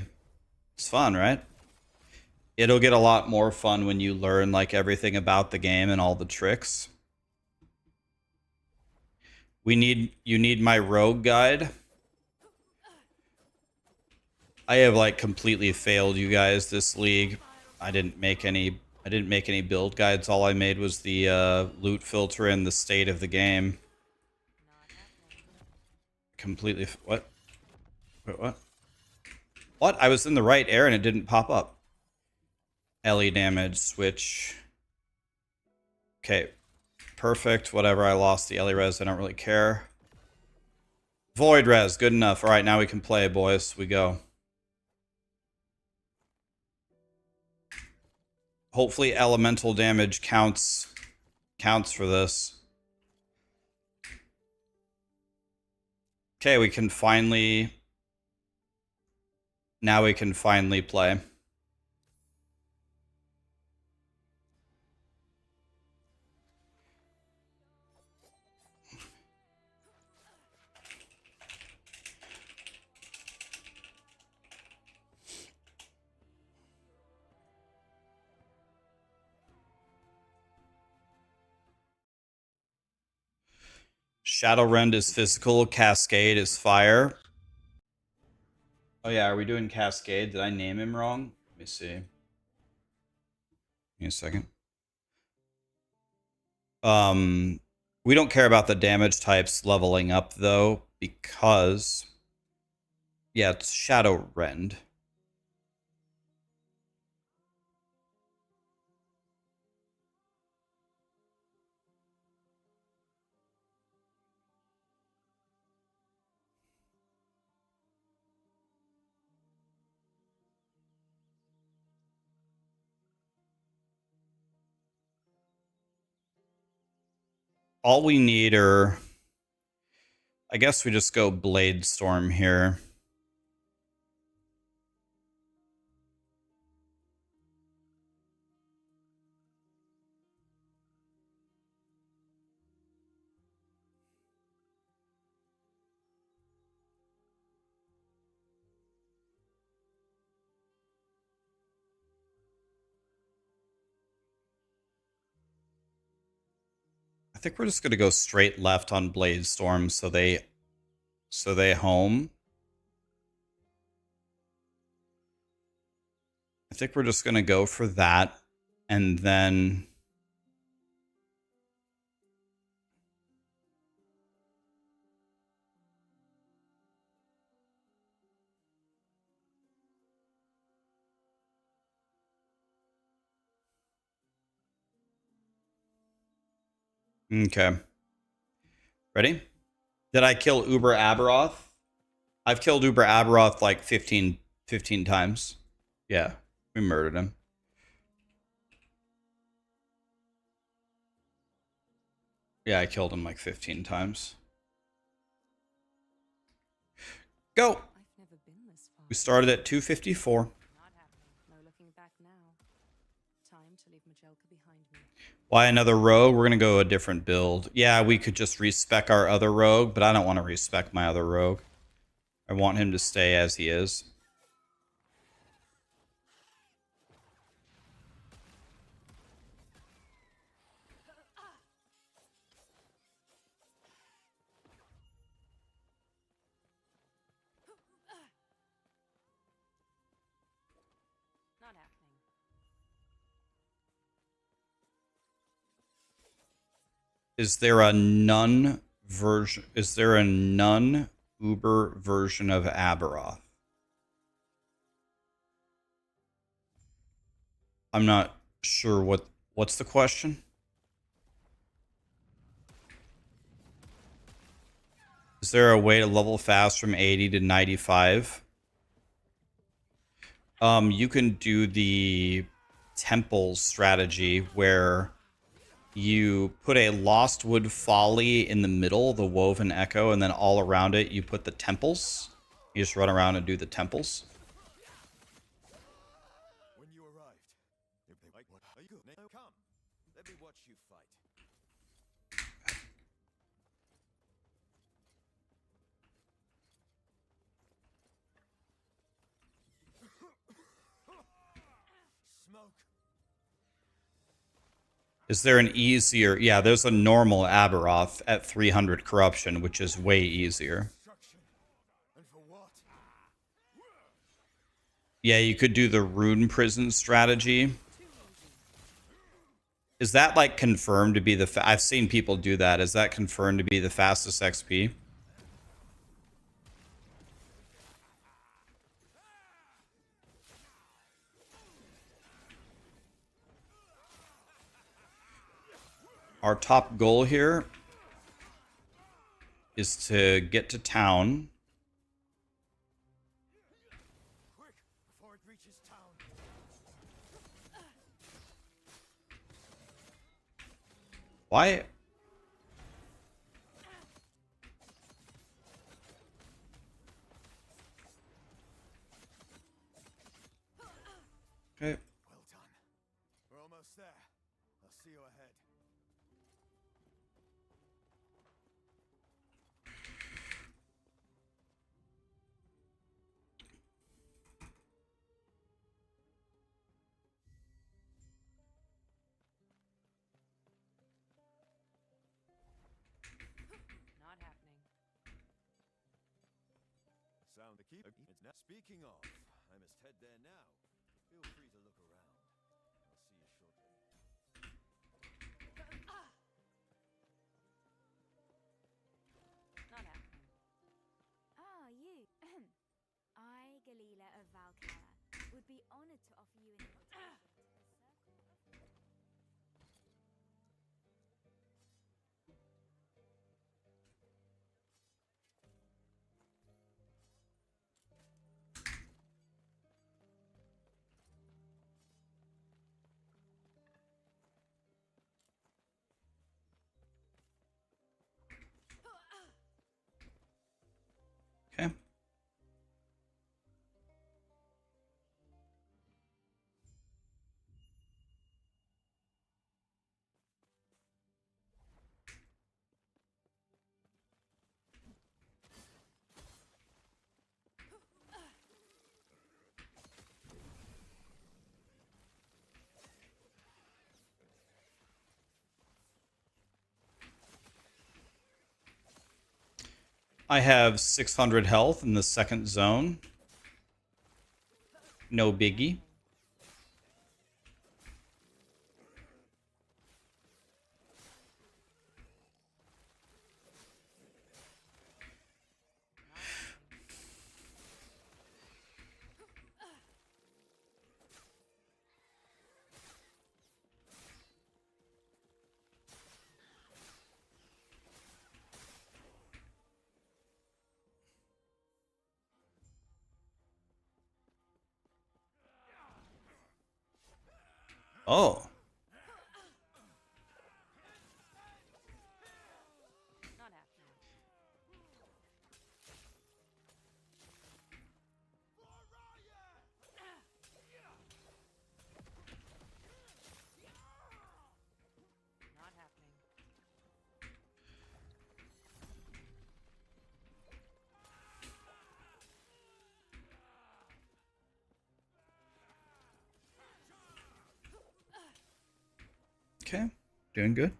A: It's fun, right? It'll get a lot more fun when you learn like everything about the game and all the tricks. You need my rogue guide. I have like completely failed you guys this league. I didn't make any build guides. All I made was the loot filter and the state of the game. Completely what? Wait, what? What? I was in the right air and it didn't pop up. Ellie damage switch. Okay. Perfect. Whatever. I lost the Ellie res. I don't really care. Void res. Good enough. All right, now we can play, boys. We go. Hopefully elemental damage counts for this. Okay, we can finally... Now we can finally play. Shadow Rend is physical. Cascade is fire. Oh yeah, are we doing Cascade? Did I name him wrong? Let me see. Give me a second. We don't care about the damage types leveling up though, because yeah, it's Shadow Rend. All we need are... I guess we just go Blade Storm here. I think we're just gonna go straight left on Blade Storm so they home. I think we're just gonna go for that, and then okay. Ready? Did I kill Uber Aberoth? I've killed Uber Aberoth like 15 times. Yeah, we murdered him. Yeah, I killed him like 15 times. Go! We started at 254. Why another rogue? We're going to go a different build. Yeah, we could just respec our other rogue, but I don't want to respec my other rogue. I want him to stay as he is. Is there a nun version? Is there a nun Uber version of Aberoth? I'm not sure what's the question. Is there a way to level fast from 80 to 95? You can do the temples strategy where you put a Lost Wood Folly in the middle, the Woven Echo, and then all around it you put the temples. You just run around and do the temples.
C: When you arrived, if they like what are you good? Now come. Let me watch you fight. Smoke.
A: Is there an easier... Yeah, there's a normal Aberoth at 300 corruption, which is way easier.
C: And for what?
A: Yeah, you could do the Rune Prison strategy. Is that, like, confirmed to be the... I've seen people do that. Is that confirmed to be the fastest XP? Our top goal here is to get to town.
C: Quick, before it reaches town.
A: Why? Okay.
C: Well done. We're almost there. I'll see you ahead.
E: Not happening.
C: Sound to keep. It's not. Speaking of, I must head there now. Feel free to look around. I'll see you shortly.
E: Not happening.
D: Ah, you. I, Galila of Valkara, would be honored to offer you an invitation to the circle.
A: Okay. I have 600 health in the second zone. No biggie. Oh.
E: Not happening. Not happening.
A: Okay. Doing good.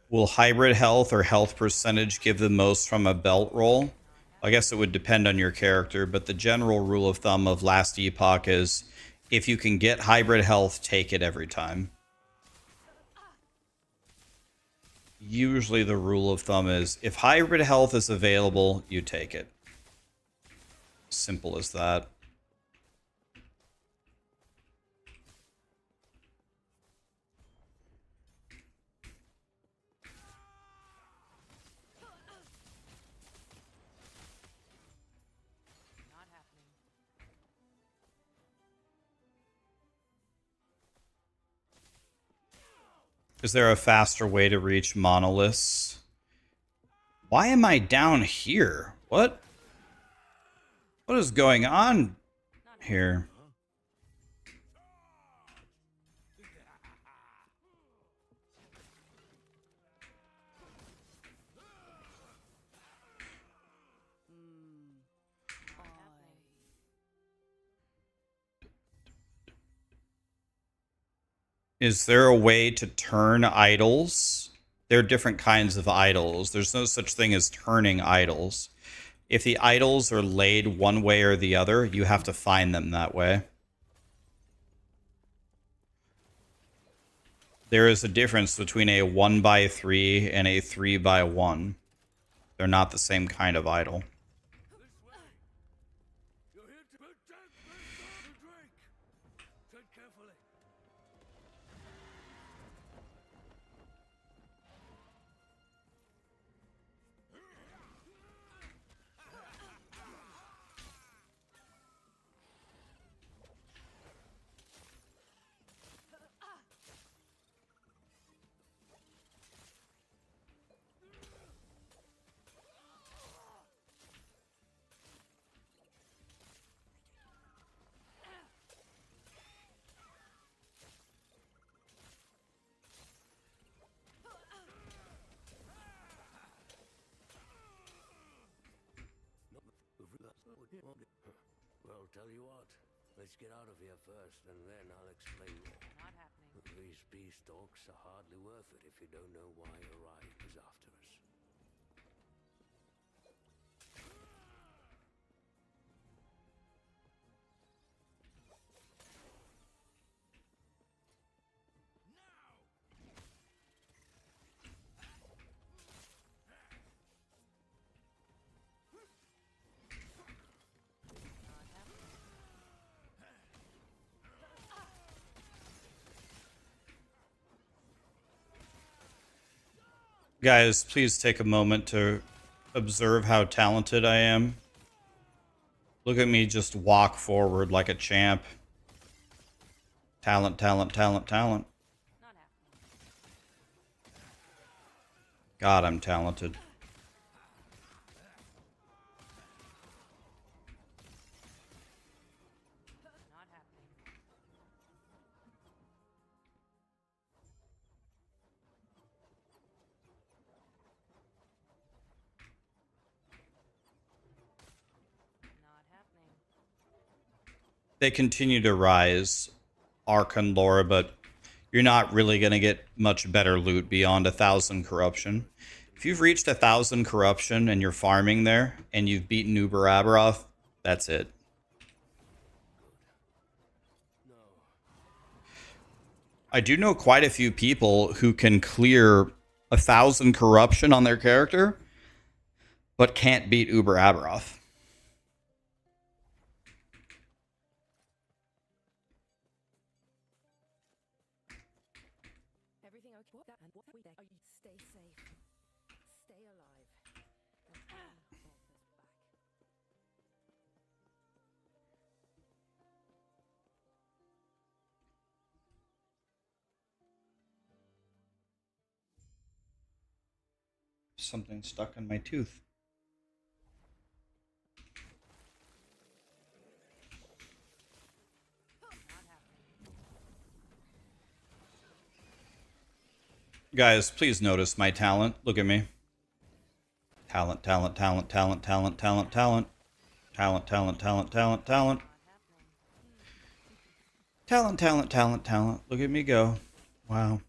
A: Will hybrid health or health percentage give the most from a belt roll? I guess it would depend on your character, but the general rule of thumb of last Epoch is If you can get hybrid health, take it every time. Usually the rule of thumb is if hybrid health is available, you take it. Simple as that.
E: Not happening.
A: Is there a faster way to reach monoliths? Why am I down here? What? What is going on here? Is there a way to turn idols? There are different kinds of idols. There's no such thing as turning idols. If the idols are laid one way or the other, you have to find them that way. There is a difference between a 1x3 and a 3x1. They're not the same kind of idol.
C: You're here to protect the drink. Tread carefully. Well, tell you what. Let's get out of here first, and then I'll explain more.
E: Not happening.
C: These beastalks are hardly worth it if you don't know why Orion is after us.
E: Not happening.
A: Guys, please take a moment to observe how talented I am. Look at me just walk forward like a champ. Talent, talent, talent, talent.
E: Not happening.
A: God, I'm talented.
E: Not happening. Not happening.
A: They continue to rise, Archon lore, but you're not really going to get much better loot beyond 1,000 corruption. If you've reached 1,000 corruption and you're farming there and you've beaten Uber Aberoth, that's it. I do know quite a few people who can clear 1,000 corruption on their character, but can't beat Uber Aberoth.
F: Everything okay? What that and what we are you stay safe. Stay alive. And bring Arthur's back.
A: Something stuck in my tooth.
E: Not happening.
A: Guys, please notice my talent. Look at me. Talent, talent, talent, talent, talent, talent, talent. Talent, talent, talent, talent, talent.
E: Not happening.
A: Talent, talent, talent, talent. Look at me go. Wow.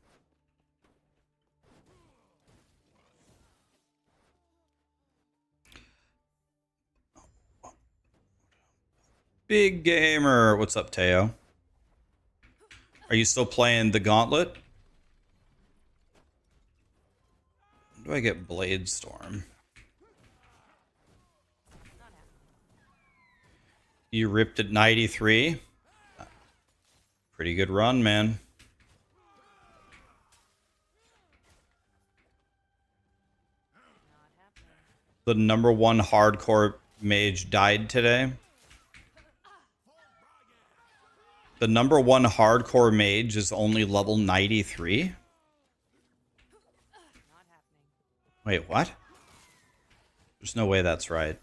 A: Big gamer. What's up, Teo? Are you still playing the Gauntlet? When do I get Blade Storm?
E: Not happening.
A: You ripped at 93. Pretty good run, man.
E: Not happening.
A: The number one hardcore mage died today. The number one hardcore mage is only level 93.
E: Not happening.
A: Wait, what? There's no way that's right.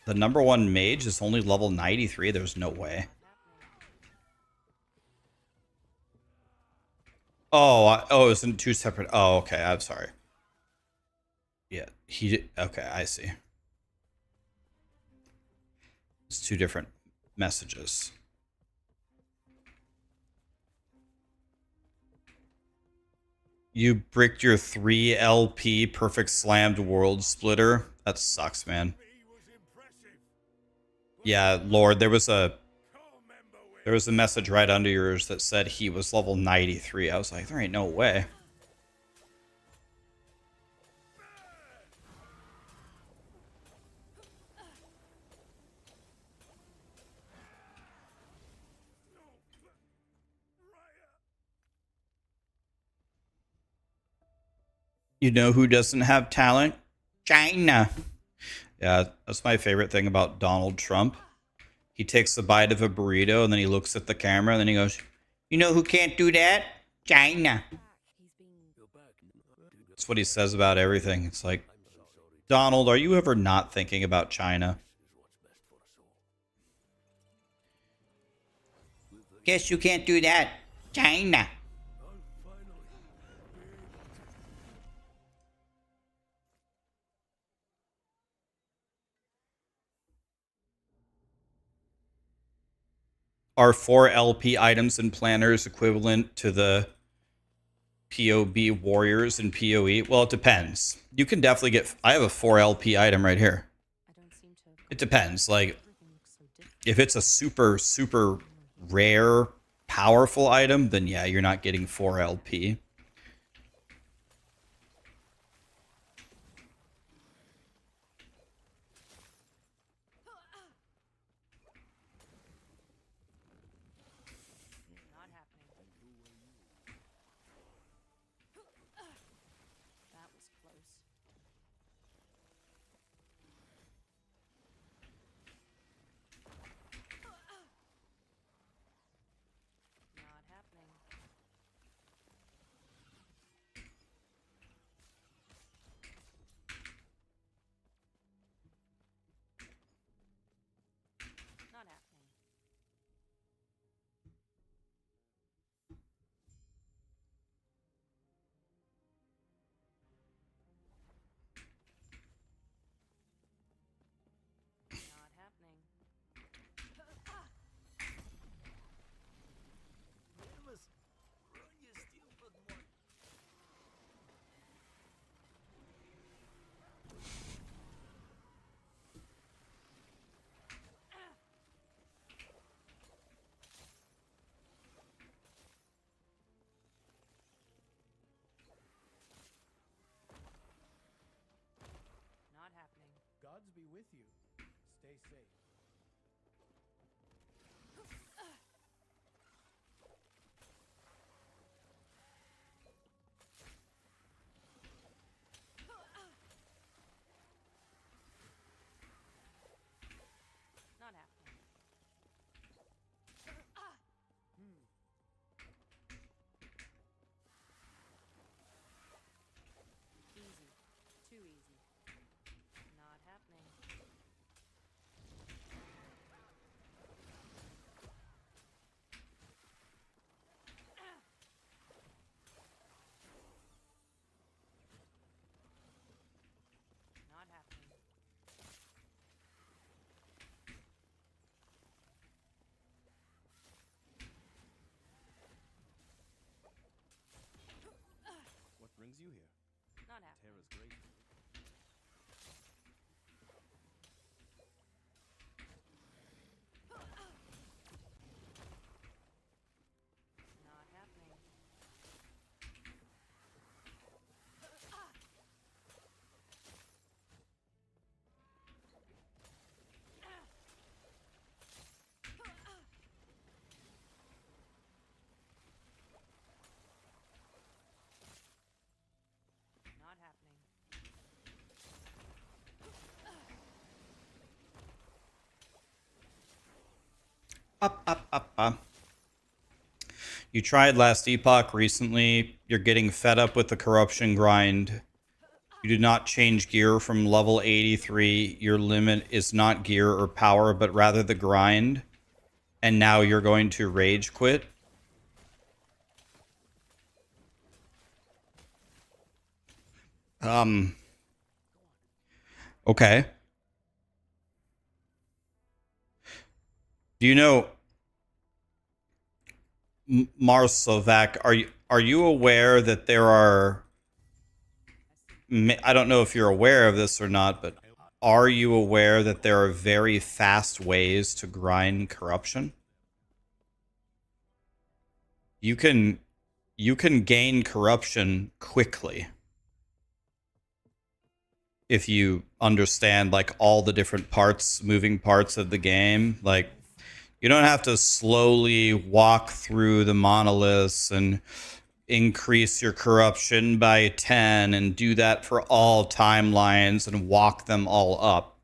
A: The number one mage is only level 93. There's no way.
E: Not happening.
A: Oh, it's in two separate. Oh, okay. I'm sorry. Yeah, okay, I see. It's two different messages. You bricked your 3 LP perfect slammed world splitter. That sucks, man. Yeah, Lord, there was a message right under yours that said he was level 93. I was like, there ain't no way. You know who doesn't have talent? China. Yeah, that's my favorite thing about Donald Trump. He takes a bite of a burrito and then he looks at the camera and then he goes, you know who can't do that? China.
F: He's been
A: That's what he says about everything. It's like, Donald, are you ever not thinking about China? Guess you can't do that. China. Are 4 LP items and planners equivalent to the POB warriors and PoE? Well, it depends. You can definitely get... I have a 4 LP item right here.
E: I don't seem to.
A: It depends. Like,
E: Everything looks so different.
A: if it's a super, super rare, powerful item, then yeah, you're not getting 4 LP.
E: Not happening. That was close. Not happening. Not happening. Not happening. Not happening.
G: Gods be with you. Stay safe.
E: Not happening. Easy. Too easy. Not happening. Not happening.
C: What brings you here?
E: Not happening.
C: Terra's great.
A: You tried last Epoch recently. You're getting fed up with the corruption grind. You do not change gear from level 83. Your limit is not gear or power, but rather the grind. And now you're going to rage quit. Okay. Do you know, Marsovac, are you aware that there are, I don't know if you're aware of this or not, but are you aware that there are very fast ways to grind corruption? You can gain corruption quickly if you understand like all the different parts, moving parts of the game. Like, you don't have to slowly walk through the monoliths and increase your corruption by 10 and do that for all timelines and walk them all up.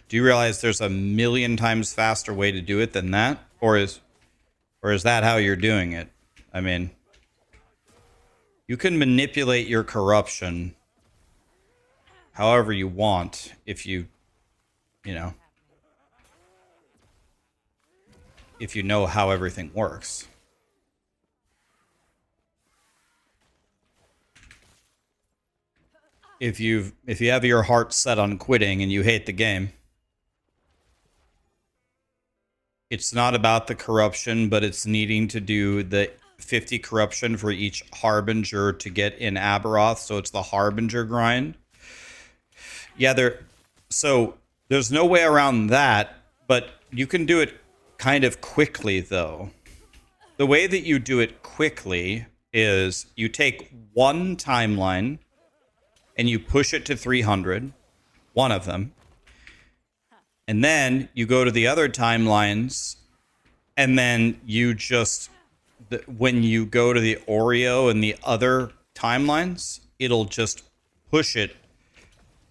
A: Do you realize there's a million times faster way to do it than that? Or is that how you're doing it? I mean, you can manipulate your corruption however you want if you know, if you know how everything works. If you have your heart set on quitting and you hate the game, it's not about the corruption, but it's needing to do the 50 corruption for each Harbinger to get in Aberoth, so it's the Harbinger grind. Yeah, so there's no way around that, but you can do it kind of quickly, though. The way that you do it quickly is you take one timeline and you push it to 300, one of them, and then you go to the other timelines, and then you just, when you go to the Oreo and the other timelines, it'll just push it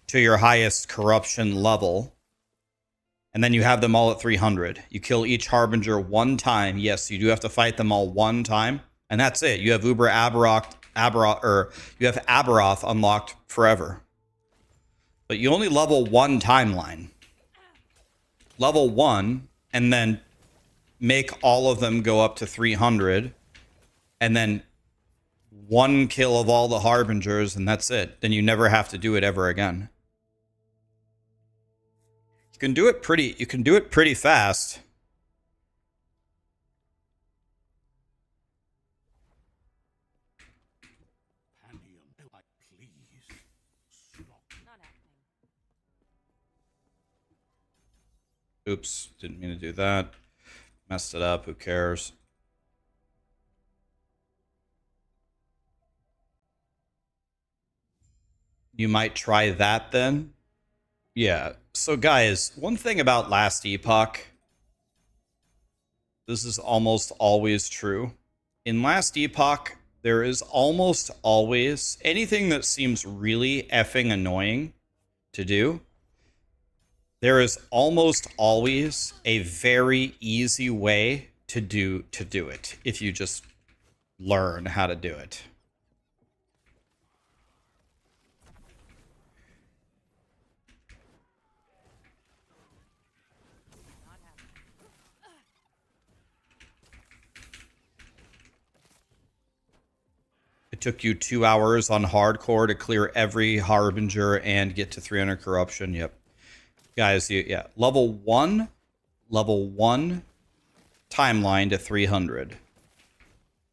A: to your highest corruption level, and then you have them all at 300. You kill each Harbinger one time. Yes, you do have to fight them all one time, and that's it. You have you have Aberoth unlocked forever. But you only level one timeline. Level 1, and then make all of them go up to 300, and then one kill of all the Harbingers, and that's it. Then you never have to do it ever again. You can do it pretty fast.
E: Not happening.
A: Oops, didn't mean to do that. Messed it up, who cares? You might try that then. Yeah. So guys, one thing about last Epoch, this is almost always true. In last Epoch, there is almost always anything that seems really effing annoying to do. There is almost always a very easy way to do it if you just learn how to do it. It took you 2 hours on hardcore to clear every Harbinger and get to 300 corruption. Yep. Guys, yeah. Level 1 timeline to 300.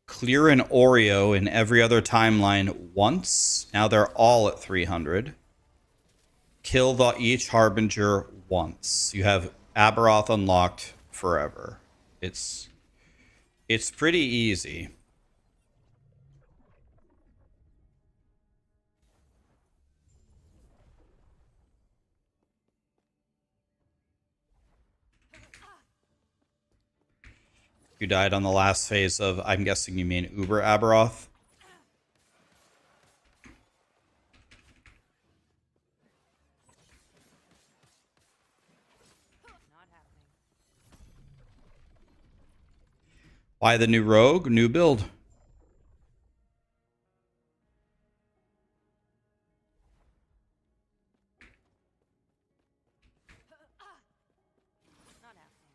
A: Clear an Oreo in every other timeline once. Now they're all at 300. Kill each Harbinger once. You have Aberoth unlocked forever. It's pretty easy. You died on the last phase of, I'm guessing you mean Uber Aberoth.
E: Not happening.
A: Why the new rogue? New build.
E: Not happening.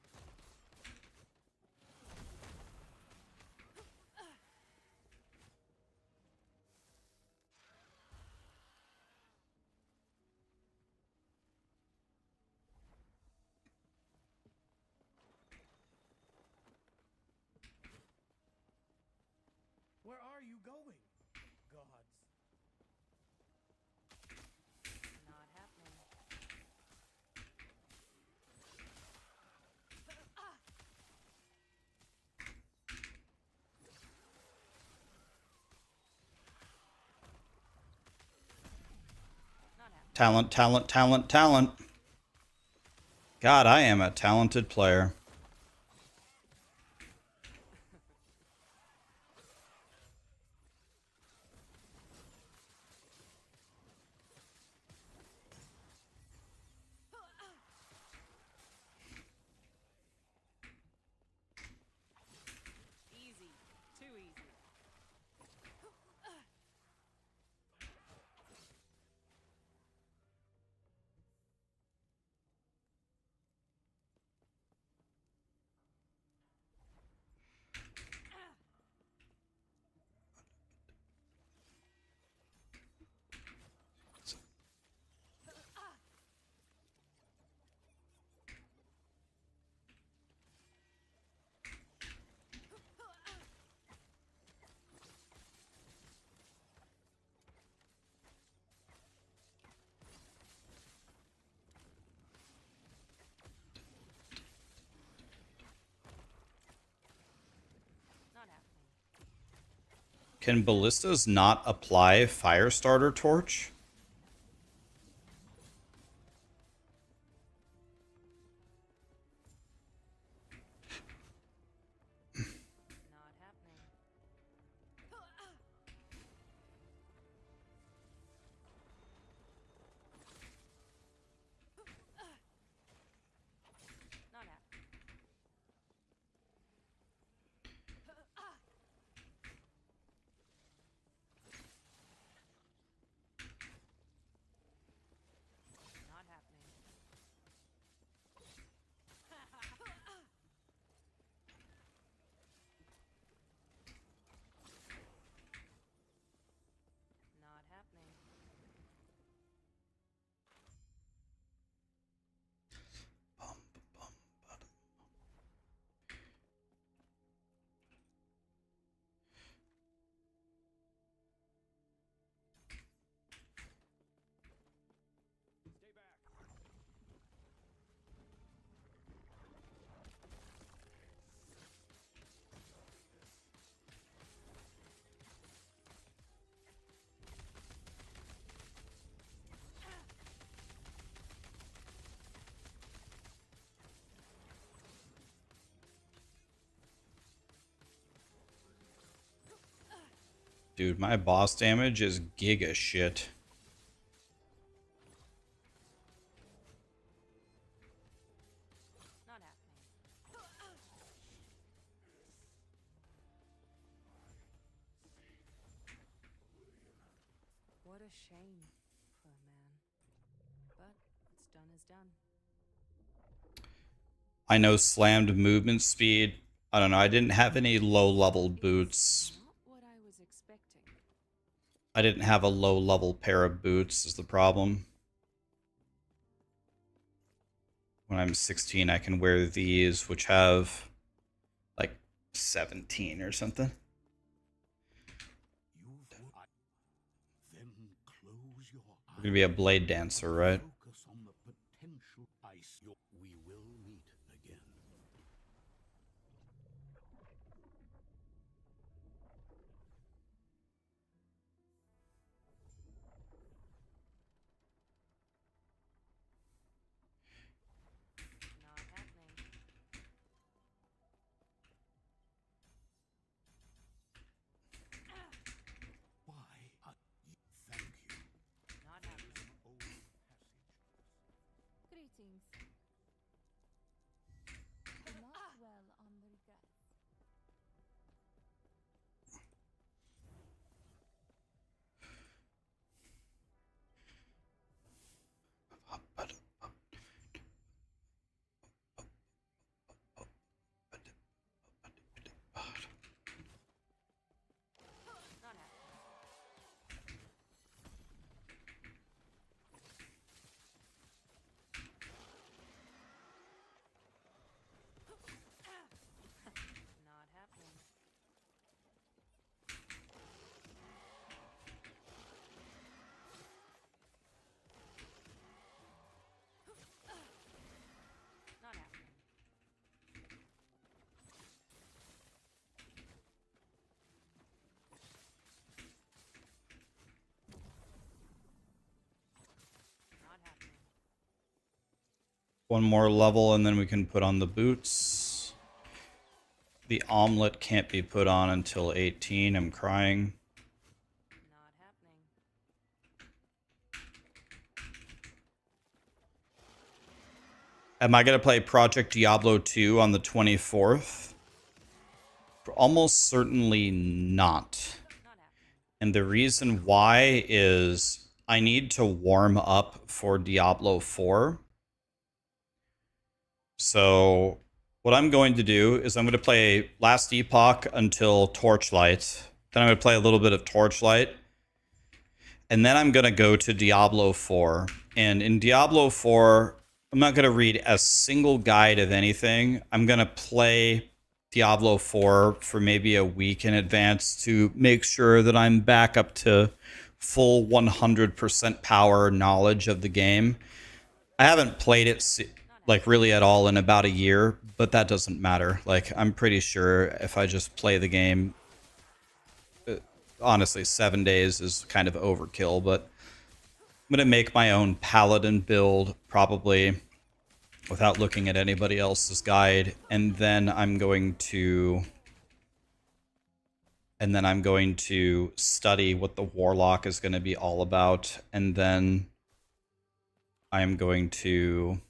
G: Where are you going? Gods.
E: Not happening. Not happening.
A: Talent, talent, talent, talent. God, I am a talented player.
E: Easy. Too easy. Not happening.
A: Can ballistas not apply Firestarter Torch?
E: Not happening. Not happening. Not happening. Not happening.
A: Dude, my boss damage is giga shit.
E: Not happening. What a shame, poor man. But what's done is done.
A: I know slammed movement speed. I don't know. I didn't have any low-level boots.
E: Not what I was expecting.
A: I didn't have a low-level pair of boots is the problem. When I'm 16, I can wear these, which have like 17 or something.
H: Then close your eyes.
A: We're gonna be a blade dancer, right?
H: Focus on the potential ice. We will meet again.
E: Not happening.
H: Why? Thank you.
E: Not happening.
H: Old passage.
A: one more level and then we can put on the boots. The omelet can't be put on until 18. I'm crying.
E: Not happening.
A: Am I going to play Project Diablo 2 on the 24th? Almost certainly not.
E: Not happening.
A: And the reason why is I need to warm up for Diablo 4. So what I'm going to do is I'm going to play Last Epoch until Torchlight. Then I'm going to play a little bit of Torchlight. And then I'm going to go to Diablo 4. And in Diablo 4, I'm not going to read a single guide of anything. I'm going to play Diablo 4 for maybe a week in advance to make sure that I'm back up to full 100% power knowledge of the game. I haven't played it like really at all in about a year, but that doesn't matter. Like, I'm pretty sure if I just play the game, honestly, 7 days is kind of overkill, but I'm going to make my own paladin build probably without looking at anybody else's guide, and then I'm going to study what the warlock is going to be all about, and then I'm going to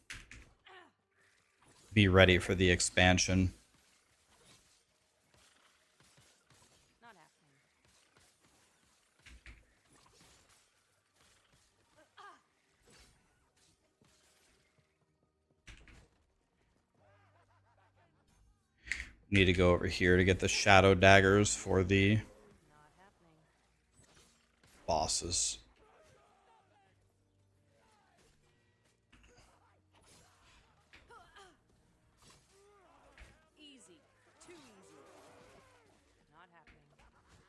A: be ready for the expansion.
E: Not happening.
A: Need to go over here to get the shadow daggers for the
E: Not happening.
A: bosses.
E: Easy. Too easy. Not happening. Not happening.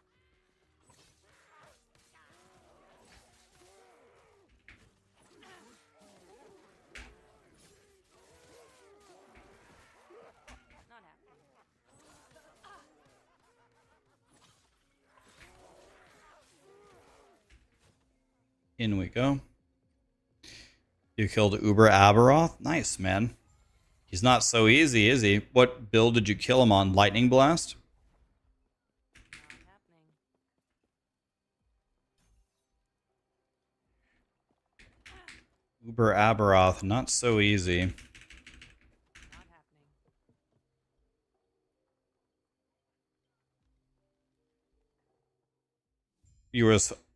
A: In we go. You killed Uber Aberoth? Nice, man. He's not so easy, is he? What build did you kill him on? Lightning Blast?
E: Not happening.
A: Uber Aberoth, not so easy.
E: Not happening.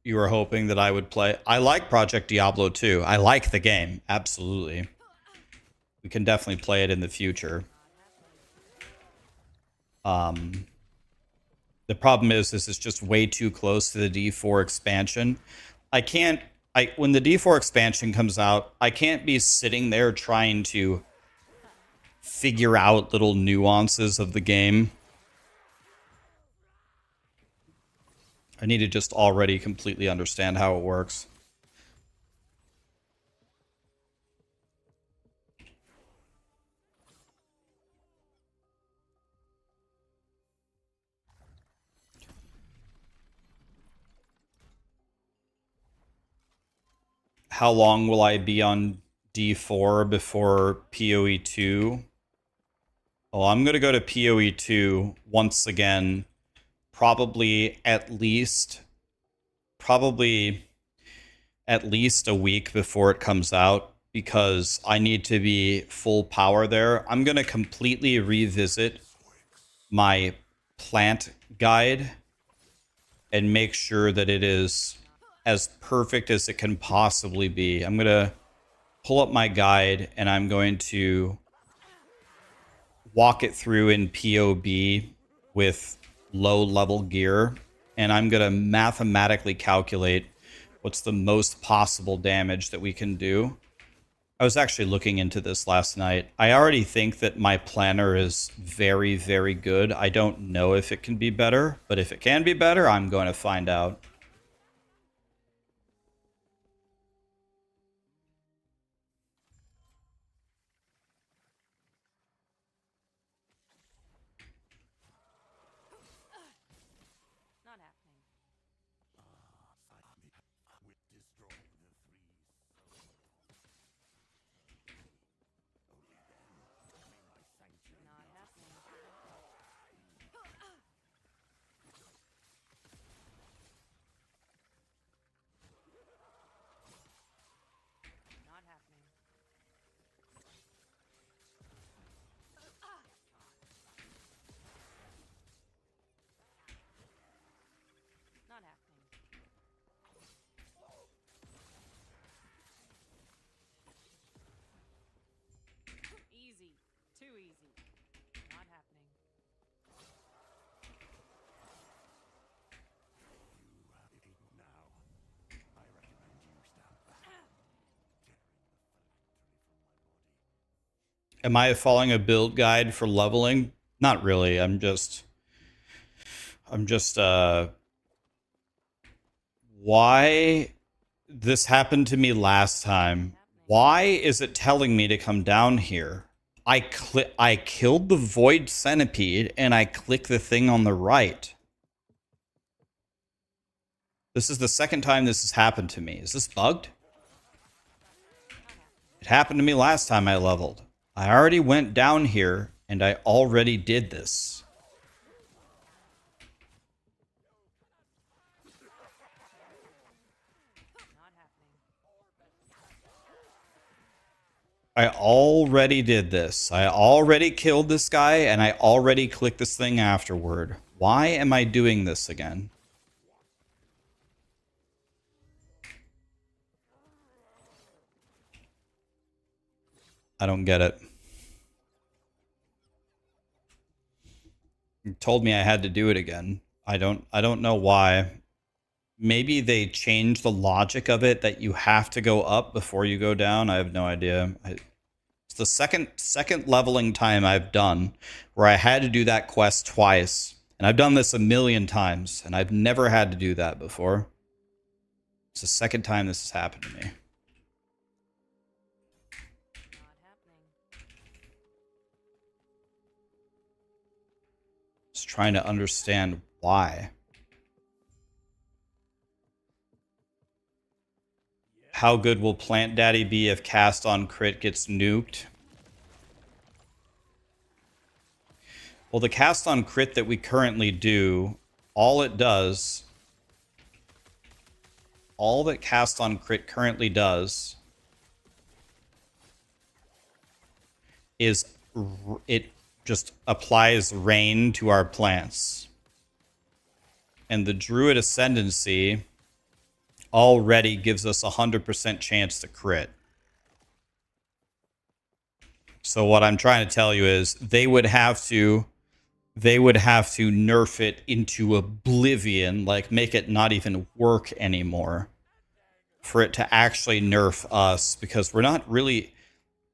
A: You were hoping that I would play. I like Project Diablo 2. I like the game, absolutely. We can definitely play it in the future. The problem is this is just way too close to the D4 expansion. When the D4 expansion comes out, I can't be sitting there trying to figure out little nuances of the game. I need to just already completely understand how it works. How long will I be on D4 before PoE 2? Oh, I'm going to go to PoE 2 once again, probably at least a week before it comes out, because I need to be full power there. I'm going to completely revisit my plant guide and make sure that it is as perfect as it can possibly be. I'm going to pull up my guide and I'm going to walk it through in POB with low level gear, and I'm going to mathematically calculate what's the most possible damage that we can do. I was actually looking into this last night. I already think that my planner is very, very good. I don't know if it can be better, but if it can be better, I'm going to find out.
E: Not happening.
C: With destroying the three.
A: Am I following a build guide for leveling? Not really. I'm just why this happened to me last time. Why is it telling me to come down here? I killed the void centipede and I click the thing on the right. This is the second time this has happened to me. Is this bugged? It happened to me last time I leveled. I already went down here and I already did this. I already did this. I already killed this guy and I already clicked this thing afterward. Why am I doing this again? I don't get it. You told me I had to do it again. I don't know why. Maybe they changed the logic of it that you have to go up before you go down. I have no idea. It's the second leveling time I've done where I had to do that quest twice. And I've done this a million times, and I've never had to do that before. It's the second time this has happened to me. Just trying to understand why. How good will Plant Daddy be if Cast on Crit gets nuked? Well, the Cast on Crit that we currently do, all that Cast on Crit currently does is it just applies rain to our plants. And the Druid Ascendancy already gives us a 100% chance to crit. So what I'm trying to tell you is they would have to nerf it into oblivion, like make it not even work anymore for it to actually nerf us, because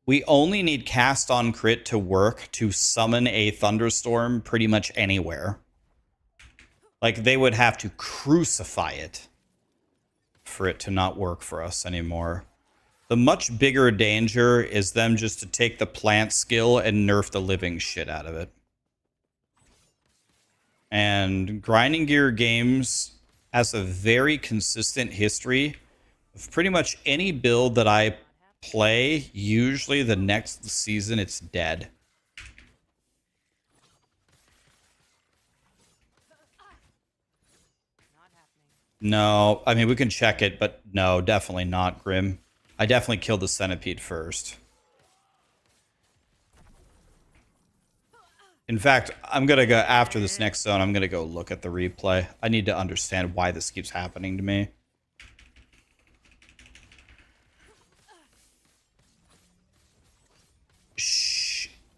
A: we only need Cast on Crit to work to summon a thunderstorm pretty much anywhere. Like, they would have to crucify it for it to not work for us anymore. The much bigger danger is them just to take the plant skill and nerf the living shit out of it. And Grinding Gear Games has a very consistent history of pretty much any build that I play, usually the next season it's dead. No, I mean, we can check it, but no, definitely not, Grim. I definitely killed the centipede first. In fact, I'm going to go, after this next zone, I'm going to go look at the replay. I need to understand why this keeps happening to me.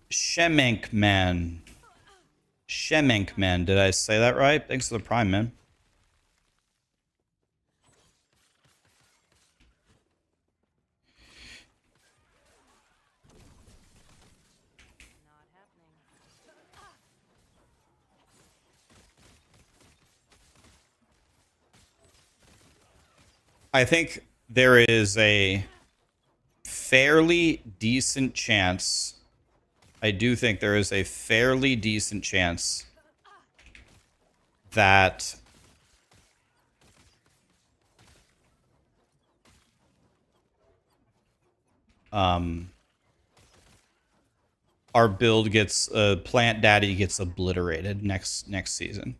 A: Shemenkman. Shemenkman, did I say that right? Thanks for the prime, man. I think there is a fairly decent chance. I do think there is a fairly decent chance that our build gets Plant Daddy gets obliterated next season.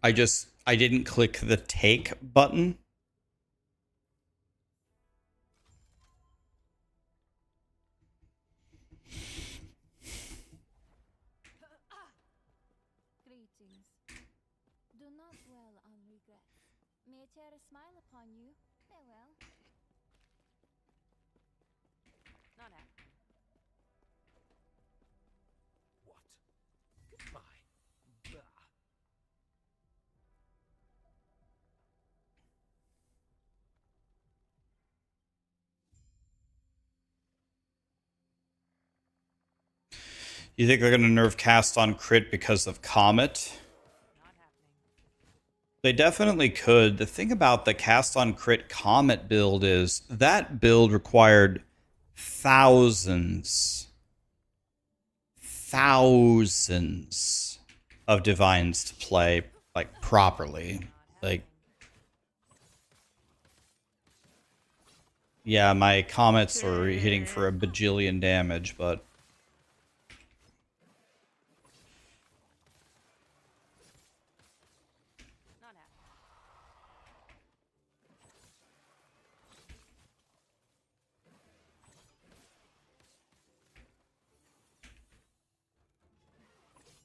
A: I didn't click the take button.
D: Greetings. Do not dwell on regrets. May it tear a smile upon you. Farewell.
F: Not happening.
H: What? Goodbye. Bah.
A: You think they're going to nerf cast on crit because of Comet?
F: Not happening.
A: They definitely could. The thing about the cast on crit Comet build is that build required thousands of divines to play like properly. Like, yeah, my comets are hitting for a bajillion damage, but
F: Not happening.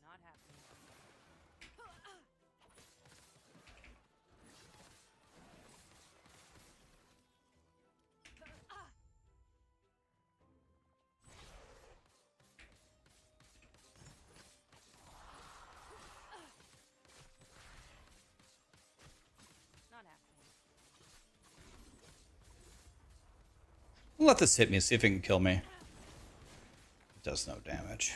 F: Not happening. Not happening.
A: let this hit me, see if it can kill me. It does no damage.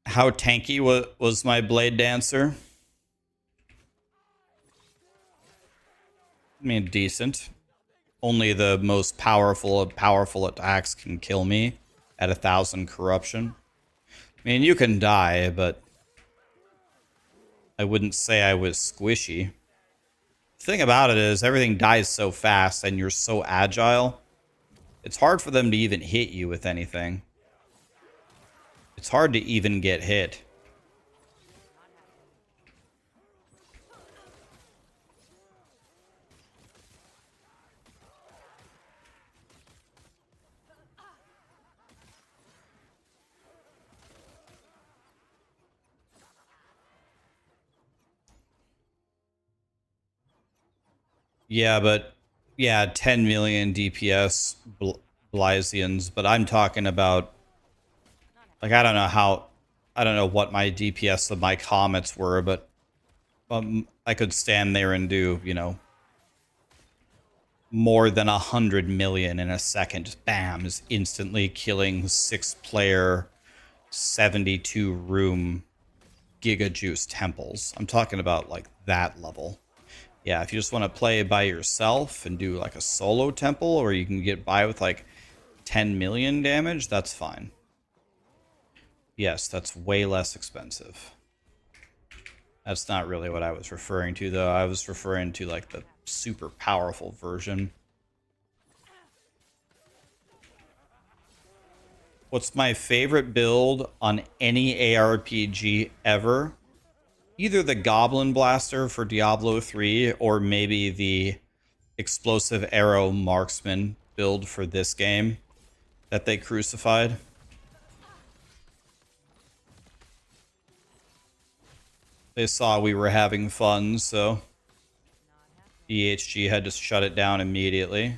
A: How tanky was my Blade Dancer? I mean, decent. Only the most powerful of powerful attacks can kill me at 1,000 corruption. I mean, you can die, but I wouldn't say I was squishy. The thing about it is everything dies so fast and you're so agile. It's hard for them to even hit you with anything. It's hard to even get hit. Yeah, but yeah, 10 million DPS Blysians, but I'm talking about like I don't know what my DPS of my comets were, but I could stand there and do, you know, more than 100 million in a second. Just bam, is instantly killing 6-player 72 room Giga Juice temples. I'm talking about like that level. Yeah, if you just want to play by yourself and do like a solo temple, or you can get by with like 10 million damage, that's fine. Yes, that's way less expensive. That's not really what I was referring to, though. I was referring to like the super powerful version. What's my favorite build on any ARPG ever? Either the Goblin Blaster for Diablo 3 or maybe the Explosive Arrow Marksman build for this game that they crucified. They saw we were having fun, so EHG had to shut it down immediately.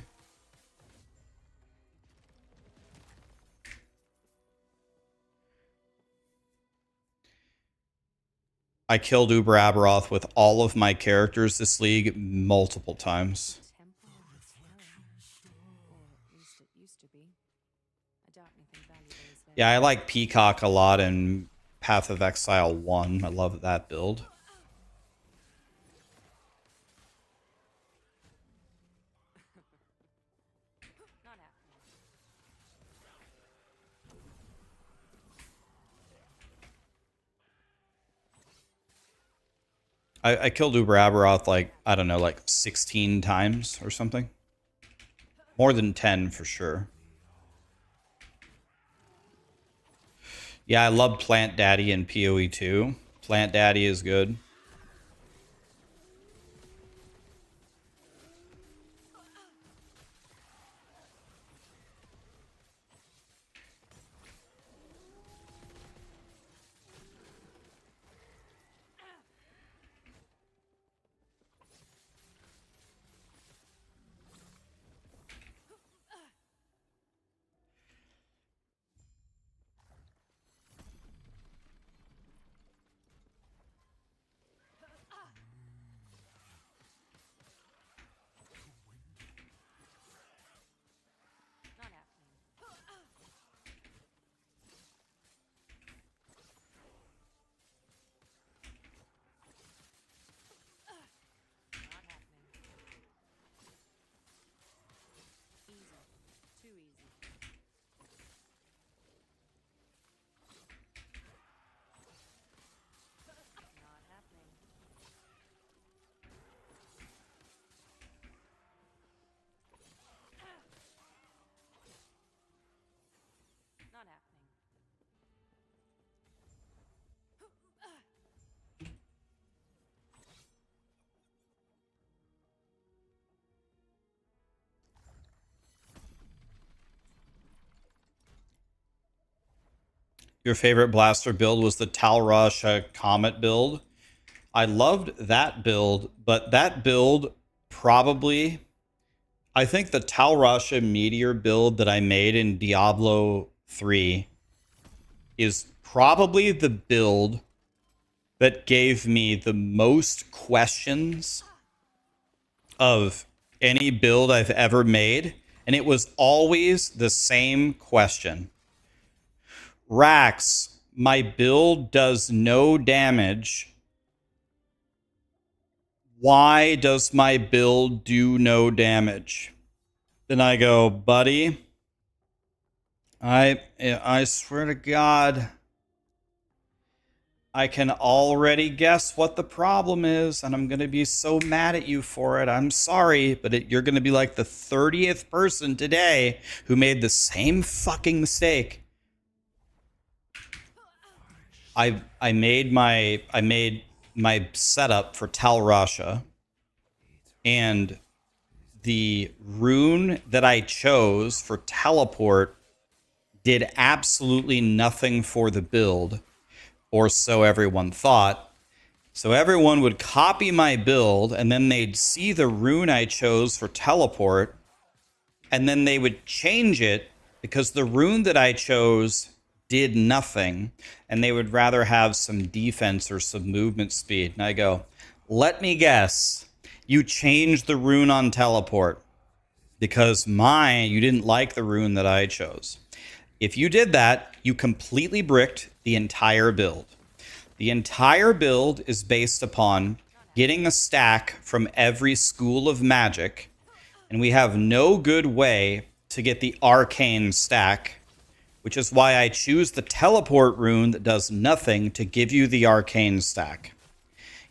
A: I killed Uber Aberoth with all of my characters this league multiple times.
E: Temple of terror. Or at least it used to be. I doubt anything valuable is there.
A: Yeah, I like Peacock a lot in Path of Exile 1. I love that build.
F: Not happening.
A: I killed Uber Aberoth like, I don't know, like 16 times or something. More than 10 for sure. Yeah, I love Plant Daddy and PoE 2. Plant Daddy is good.
E: Not happening. Not happening. Easy. Too easy. Not happening. Not happening.
A: Your favorite blaster build was the Talrasha Comet build. I loved that build, but that build probably... I think the Talrasha Meteor build that I made in Diablo 3 is probably the build that gave me the most questions of any build I've ever made. And it was always the same question. Rax, my build does no damage. Why does my build do no damage? Then I go, buddy, I swear to God, I can already guess what the problem is, and I'm going to be so mad at you for it. I'm sorry, but you're going to be like the 30th person today who made the same fucking mistake. I made my setup for Talrasha, and the rune that I chose for teleport did absolutely nothing for the build, or so everyone thought. So everyone would copy my build, and then they'd see the rune I chose for teleport, and then they would change it because the rune that I chose did nothing, and they would rather have some defense or some movement speed. And I go, let me guess, you changed the rune on teleport because you didn't like the rune that I chose. If you did that, you completely bricked the entire build. The entire build is based upon getting a stack from every school of magic, and we have no good way to get the arcane stack, which is why I choose the teleport rune that does nothing to give you the arcane stack.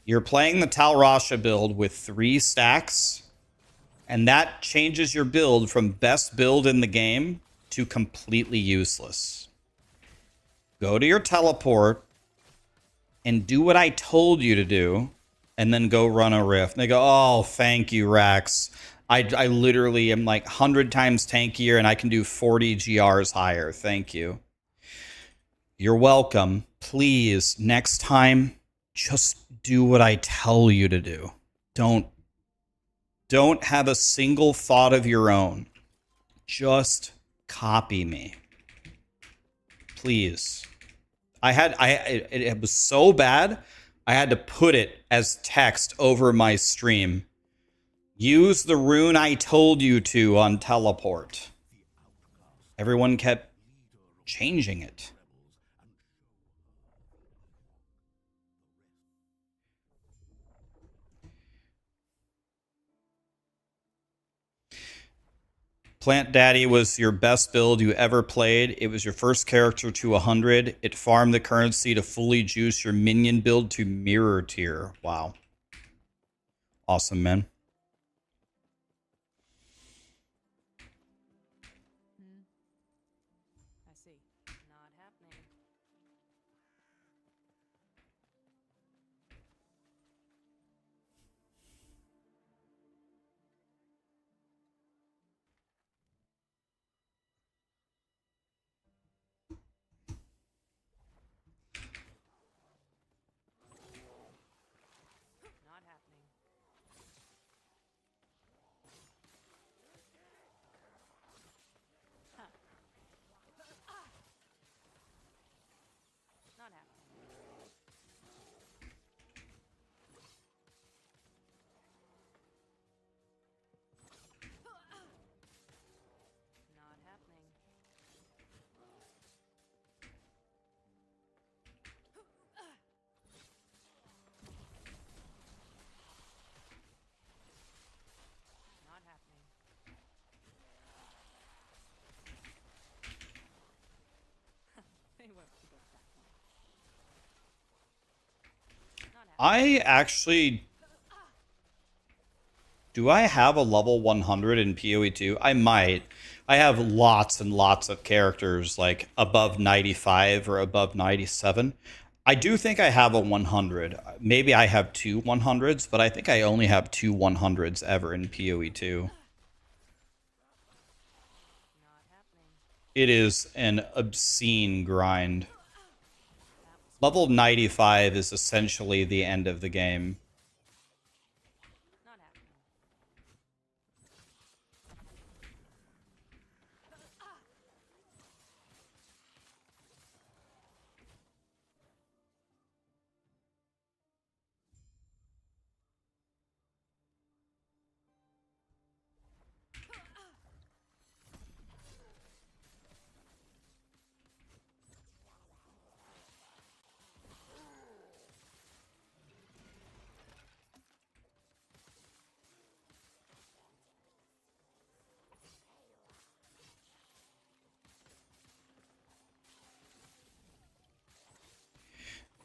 A: You're playing the Talrasha build with 3 stacks, and that changes your build from best build in the game to completely useless. Go to your teleport and do what I told you to do, and then go run a rift. And they go, oh, thank you, Rax. I literally am like 100 times tankier, and I can do 40 GRs higher. Thank you. You're welcome. Please, next time, just do what I tell you to do. Don't have a single thought of your own. Just copy me. Please. It was so bad, I had to put it as text over my stream. Use the rune I told you to on teleport. Everyone kept changing it. Plant Daddy was your best build you ever played. It was your first character to 100. It farmed the currency to fully juice your minion build to mirror tier. Wow. Awesome, man.
E: I see. Not happening. Not happening. Huh. Not happening. Not happening. Not happening. They won't forget that one. Not happening.
A: I actually... Do I have a level 100 in PoE 2? I might. I have lots and lots of characters like above 95 or above 97. I do think I have a 100. Maybe I have two 100s, but I think I only have two 100s ever in PoE 2.
E: Not happening.
A: It is an obscene grind. Level 95 is essentially the end of the game.
E: Not happening.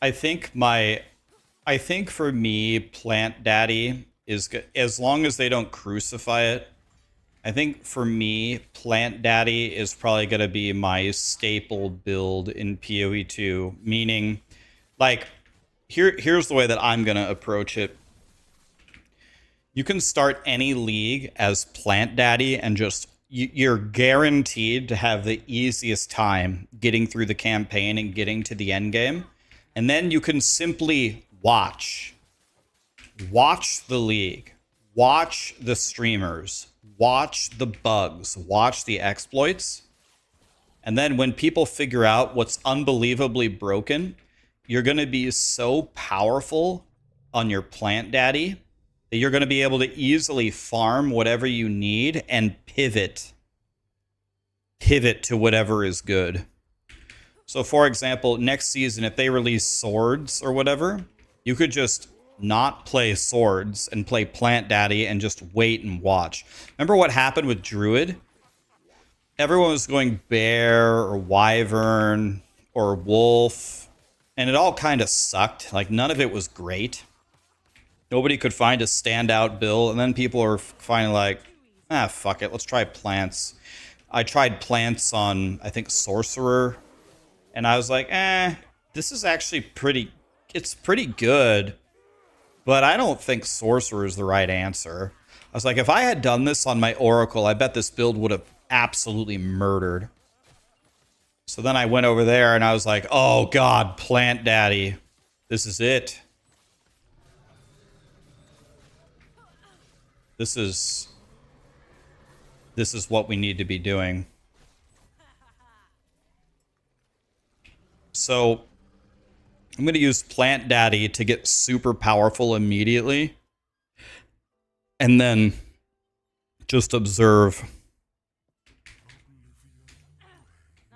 A: I think for me, Plant Daddy is good as long as they don't crucify it. I think for me, Plant Daddy is probably gonna be my staple build in PoE 2. Meaning, like, here's the way that I'm gonna approach it. You can start any league as Plant Daddy and just you're guaranteed to have the easiest time getting through the campaign and getting to the end game. And then you can simply watch the league, watch the streamers, watch the bugs, watch the exploits. And then when people figure out what's unbelievably broken, you're going to be so powerful on your Plant Daddy that you're going to be able to easily farm whatever you need and pivot to whatever is good. So for example, next season, if they release swords or whatever, you could just not play swords and play Plant Daddy and just wait and watch. Remember what happened with Druid? Everyone was going bear or wyvern or wolf, and it all kind of sucked. Like, none of it was great. Nobody could find a standout build, and then people are finally like, ah, fuck it, let's try plants. I tried plants on, I think, Sorcerer, and I was like, this is actually it's pretty good, but I don't think Sorcerer is the right answer. I was like, if I had done this on my Oracle, I bet this build would have absolutely murdered. So then I went over there and I was like, oh god, Plant Daddy. This is it. This is what we need to be doing. So I'm going to use Plant Daddy to get super powerful immediately. And then just observe.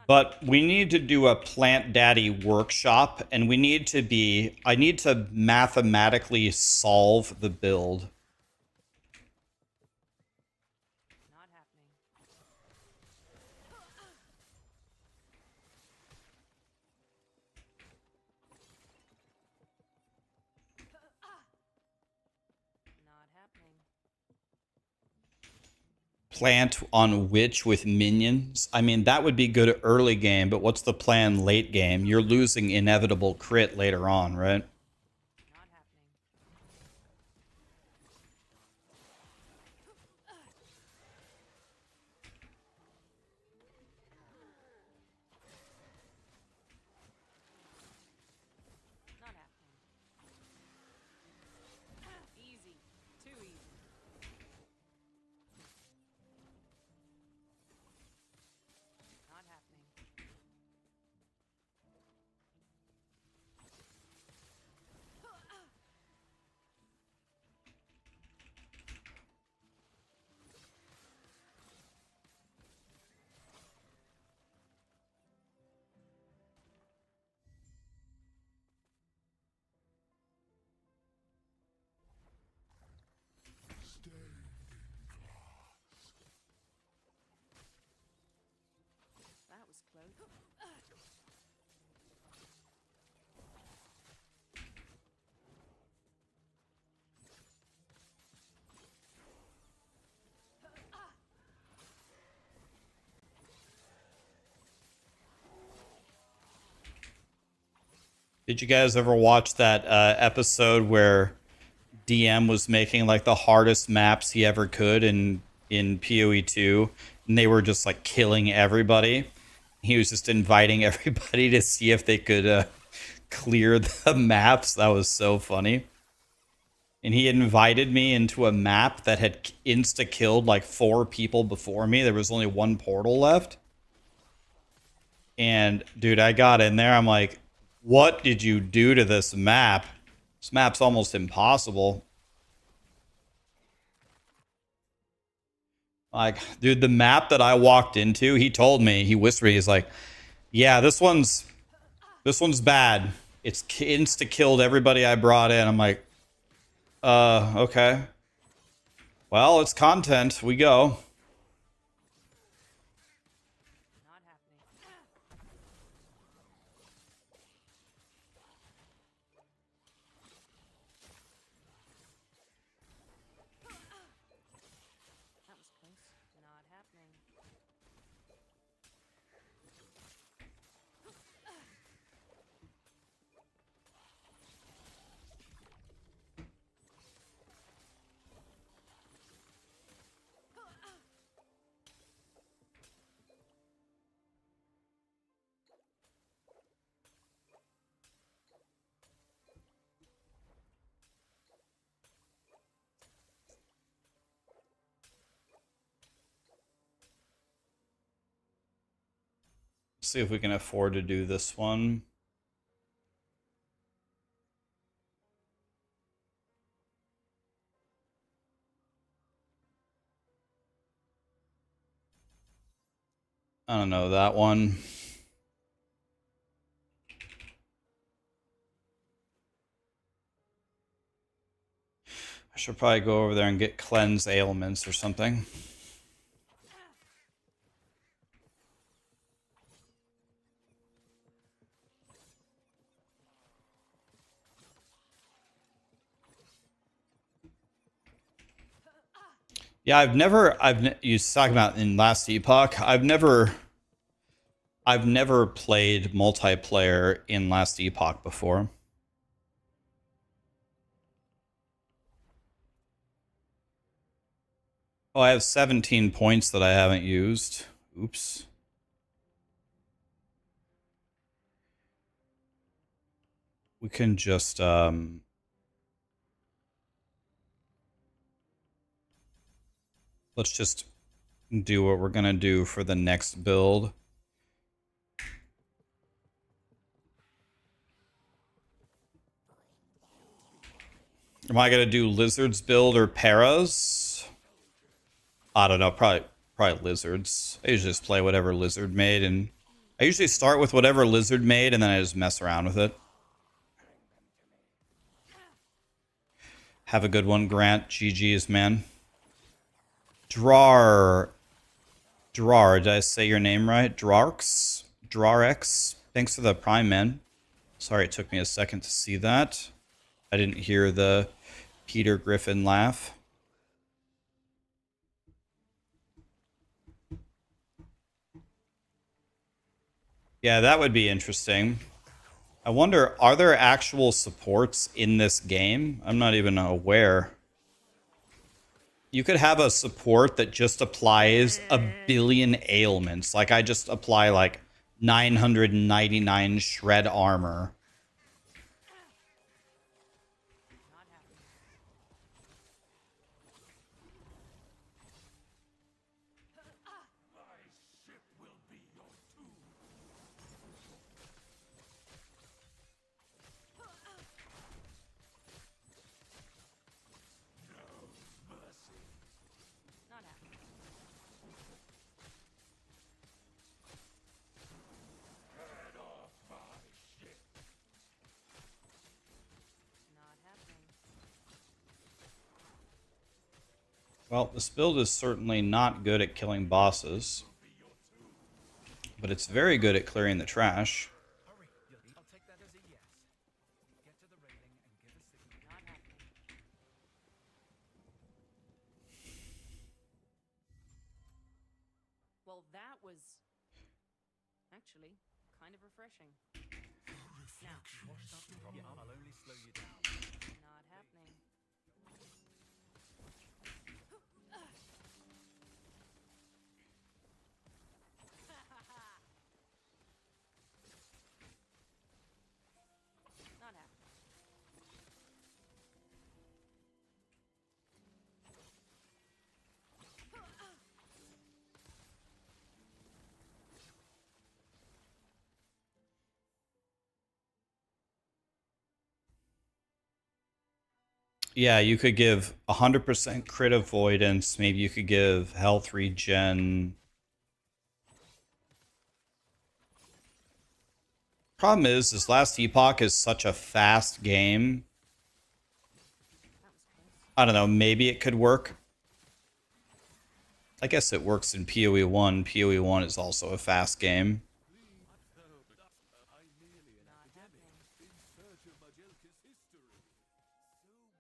A: But we need to do a Plant Daddy workshop, and I need to mathematically solve the build.
E: Not happening. Not
A: plant on witch with minions. I mean, that would be good early game, but what's the plan late game? You're losing inevitable crit later on, right?
E: Not happening. Not happening. Easy. Too easy. Not happening. That was close.
A: Did you guys ever watch that episode where DM was making like the hardest maps he ever could in PoE 2, and they were just like killing everybody? He was just inviting everybody to see if they could clear the maps. That was so funny. And he invited me into a map that had insta killed like 4 people before me. There was only 1 portal left. And dude, I got in there. I'm like, what did you do to this map? This map's almost impossible. Like, dude, the map that I walked into, he told me, he whispered, he's like, yeah, this one's bad. It's insta killed everybody I brought in. I'm like, okay. Well, it's content. We go.
E: Not happening. That was close. Not happening.
A: See if we can afford to do this one. I don't know, that one. I should probably go over there and get cleanse ailments or something. Yeah, you was talking about in last Epoch. I've never played multiplayer in last Epoch before. Oh, I have 17 points that I haven't used. Oops. We can just let's just do what we're gonna do for the next build. Am I gonna do lizards build or paras? I don't know, probably lizards. I usually just play whatever lizard made, and I usually start with whatever lizard made and then I just mess around with it. Have a good one, Grant. GG's, man. Did I say your name right? Drarex. Thanks for the prime, man. Sorry it took me a second to see that. I didn't hear the Peter Griffin laugh. Yeah, that would be interesting. I wonder, are there actual supports in this game? I'm not even aware. You could have a support that just applies a billion ailments. Like I just apply like 999 shred armor.
E: Not happening. Not happening. Not happening.
A: Well, this build is certainly not good at killing bosses, but it's very good at clearing the trash.
G: Hurry. I'll take that as a yes. Get to the railing and give a signal.
E: Not happening. Well, that was actually kind of refreshing. Now,
C: Yeah, I'll only slow you down.
E: not happening. Not happening.
A: Yeah, you could give 100% crit avoidance. Maybe you could give health regen. Problem is, this last Epoch is such a fast game.
E: That was close.
A: I don't know, maybe it could work. I guess it works in PoE 1. PoE 1 is also a fast game.
E: Not happening.
C: In search of Majelka's history. So much knowledge.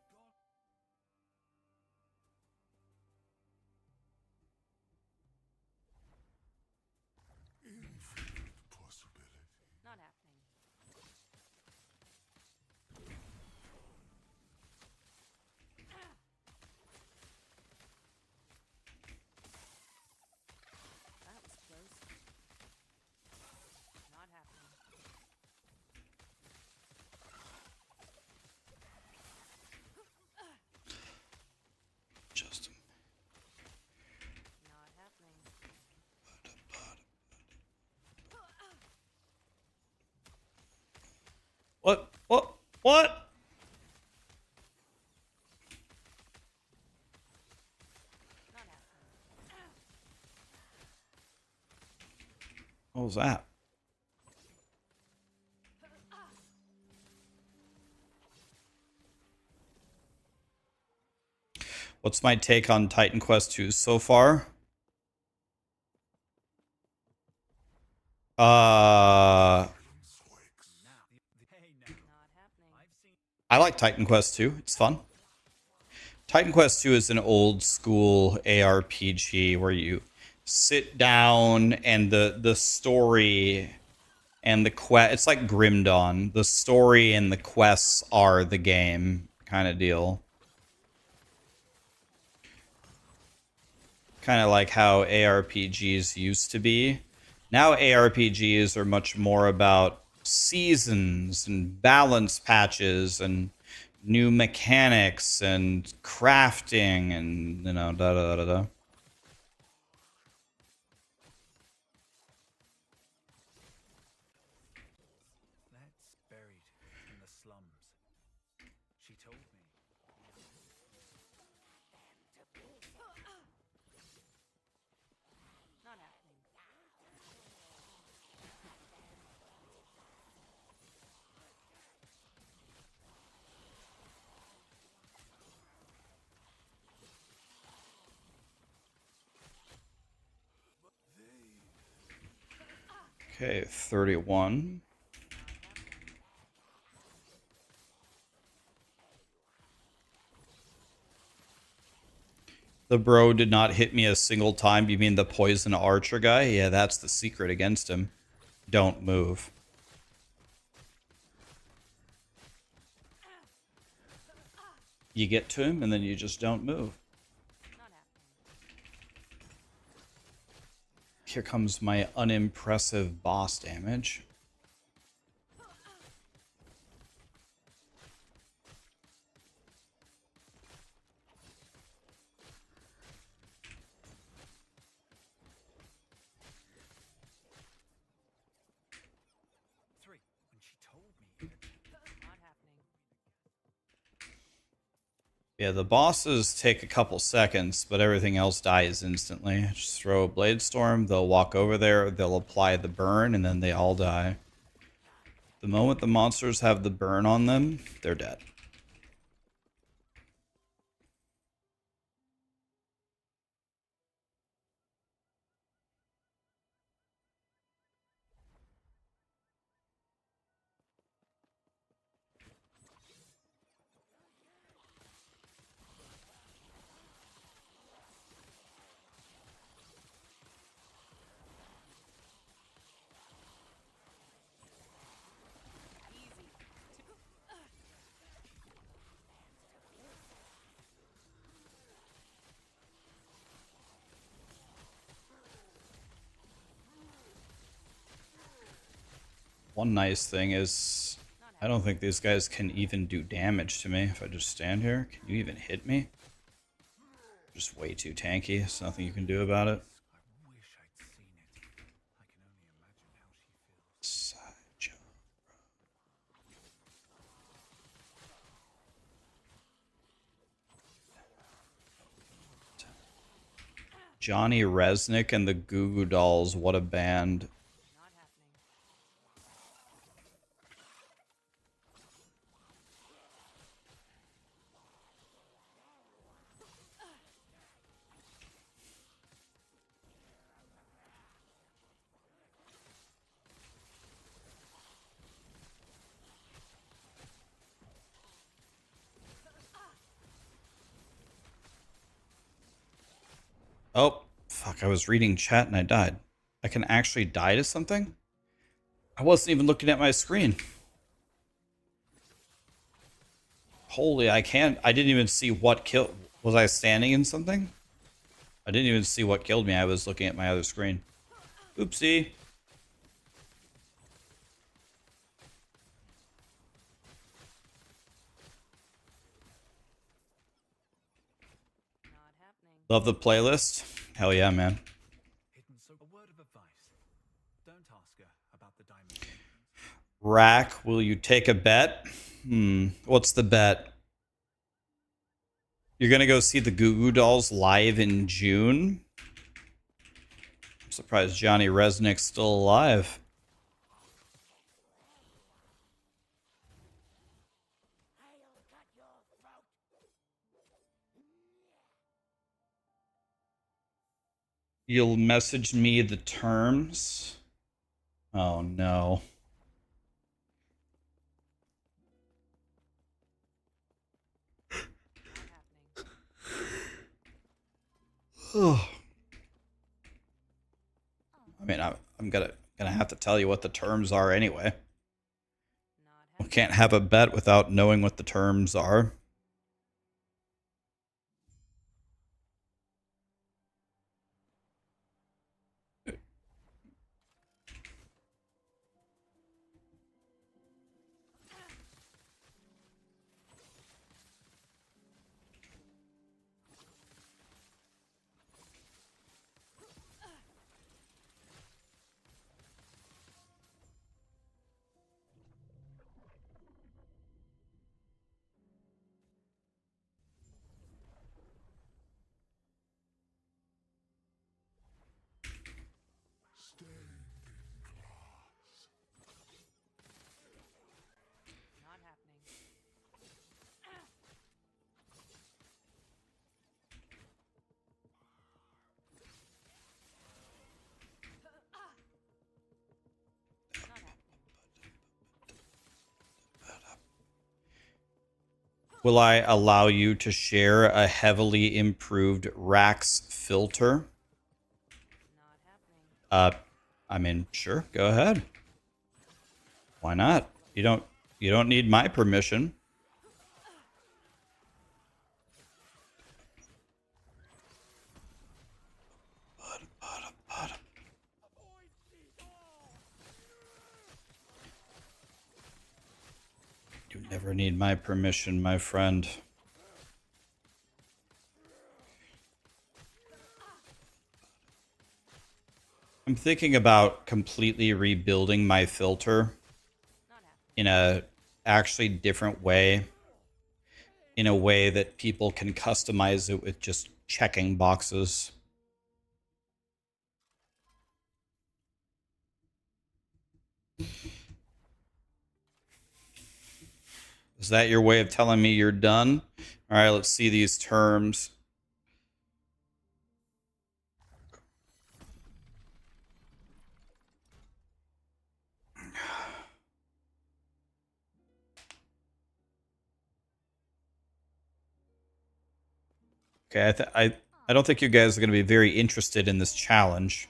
C: God.
E: Not happening. That was close. Not happening.
A: Just
E: Not happening.
A: what? What? What?
E: Not happening.
A: What was that? What's my take on Titan Quest 2 so far?
C: Hey, now.
E: Not happening.
C: I've seen.
A: I like Titan Quest 2. It's fun. Titan Quest 2 is an old school ARPG where you sit down and the story and the quest, it's like Grim Dawn. The story and the quests are the game kind of deal. Kind of like how ARPGs used to be. Now ARPGs are much more about seasons and balance patches and new mechanics and crafting and, you know, da da da da.
C: That's buried in the slums. She told me.
E: Not happening.
A: Okay, 31. The bro did not hit me a single time. You mean the poison archer guy? Yeah, that's the secret against him. Don't move. You get to him and then you just don't move.
E: Not happening.
A: Here comes my unimpressive boss damage.
G: Three. When she told me that.
E: Not happening.
A: Yeah, the bosses take a couple seconds, but everything else dies instantly. Just throw a blade storm, they'll walk over there, they'll apply the burn, and then they all die. The moment the monsters have the burn on them, they're dead. One nice thing is, I don't think these guys can even do damage to me if I just stand here. Can you even hit me? Just way too tanky. There's nothing you can do about it.
G: I wish I'd seen it. I can only imagine how she feels.
A: Sideshow. Johnny Resnick and the Goo Goo Dolls, what a band.
E: Not happening.
A: Oh, fuck, I was reading chat and I died. I can actually die to something? I wasn't even looking at my screen. Holy, I didn't even see what killed. Was I standing in something? I didn't even see what killed me. I was looking at my other screen. Oopsie.
E: Not happening.
A: Love the playlist. Hell yeah, man.
G: Hidden so. A word of advice. Don't ask her about the diamond paintings.
A: Rack, will you take a bet? What's the bet? You're gonna go see the Goo Goo Dolls live in June? I'm surprised Johnny Resnick's still alive. You'll message me the terms? Oh no.
E: Not happening.
A: I mean, I'm gonna have to tell you what the terms are anyway.
E: Not
A: We
E: happening.
A: can't have a bet without knowing what the terms are. will I allow you to share a heavily improved Rax filter?
E: Not happening.
A: I mean, sure, go ahead. Why not? You don't need my permission. You never need my permission, my friend. I'm thinking about completely rebuilding my filter
E: Not happening.
A: in a actually different way. In a way that people can customize it with just checking boxes. Is that your way of telling me you're done? All right, let's see these terms. Okay, I don't think you guys are going to be very interested in this challenge.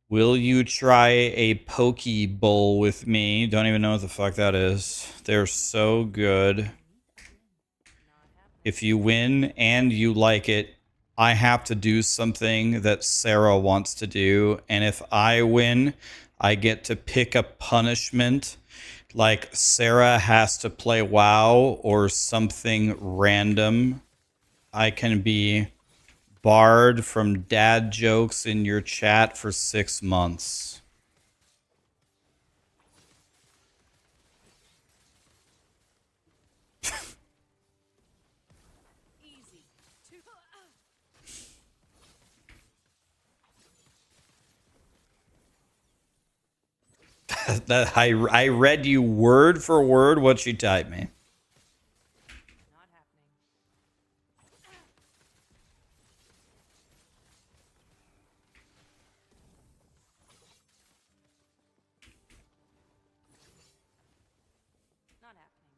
A: Will you try a Poke Bowl with me? Don't even know what the fuck that is. They're so good.
E: Not happening.
A: If you win and you like it, I have to do something that Sarah wants to do. And if I win, I get to pick a punishment. Like Sarah has to play WoW or something random. I can be barred from dad jokes in your chat for 6 months.
E: Easy. Two.
A: That I read you word for word what you typed me.
E: Not happening. Not happening.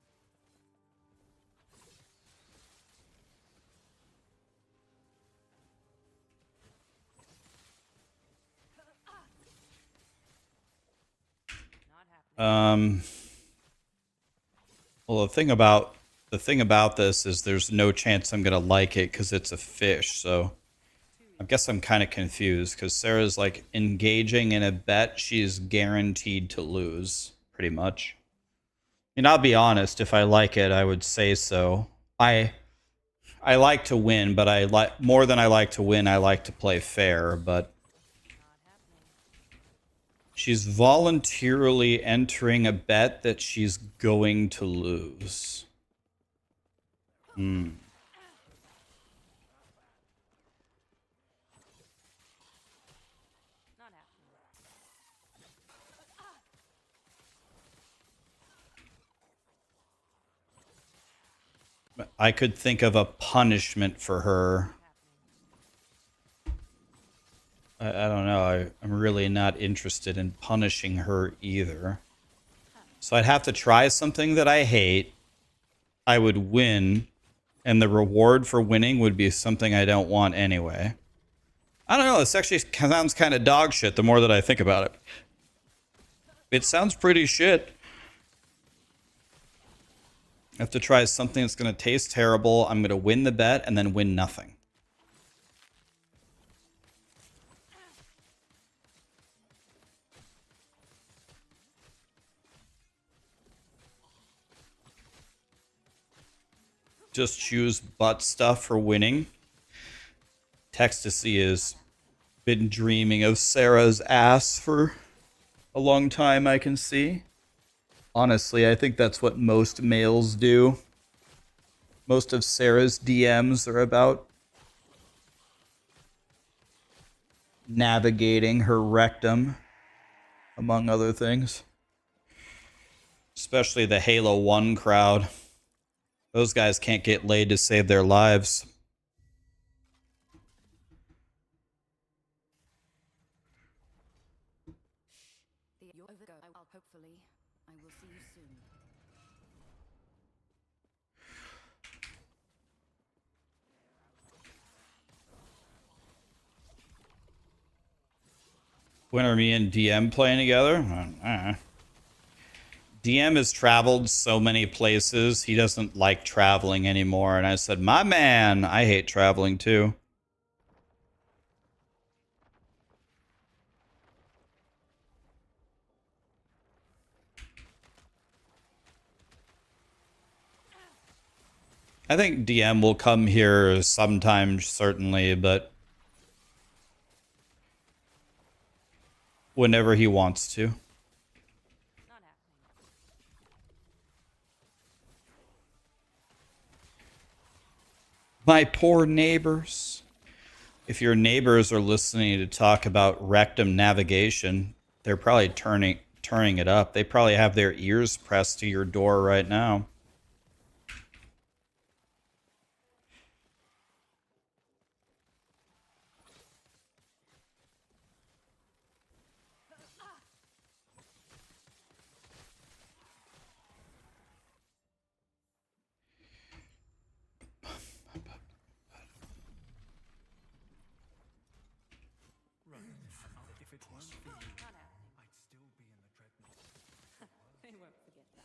E: Not happening.
A: Well, the thing about this is there's no chance I'm gonna like it because it's a fish. So I guess I'm kind of confused because Sarah's like engaging in a bet she's guaranteed to lose, pretty much. I mean, I'll be honest. If I like it, I would say so. I like to win, but I like more than I like to win. I like to play fair, but
E: Not happening.
A: she's voluntarily entering a bet that she's going to lose. Hmm.
E: Not happening.
A: I could think of a punishment for her. I don't know. I'm really not interested in punishing her either. So I'd have to try something that I hate. I would win, and the reward for winning would be something I don't want anyway. I don't know. This actually sounds kind of dog shit the more that I think about it. It sounds pretty shit. I have to try something that's going to taste terrible. I'm going to win the bet and then win nothing. Just choose butt stuff for winning. Textasy has been dreaming of Sarah's ass for a long time, I can see. Honestly, I think that's what most males do. Most of Sarah's DMs are about navigating her rectum, among other things. Especially the Halo 1 crowd. Those guys can't get laid to save their lives.
F: You're overgo. Hopefully, I will see you soon.
A: When are me and DM playing together? DM has traveled so many places, he doesn't like traveling anymore. And I said, my man, I hate traveling too. I think DM will come here sometime, certainly, but whenever he wants to.
E: Not happening.
A: My poor neighbors. If your neighbors are listening to talk about rectum navigation, they're probably turning it up. They probably have their ears pressed to your door right now.
G: If it weren't for you, I'd still be in the dreadnought.
E: They won't forget that.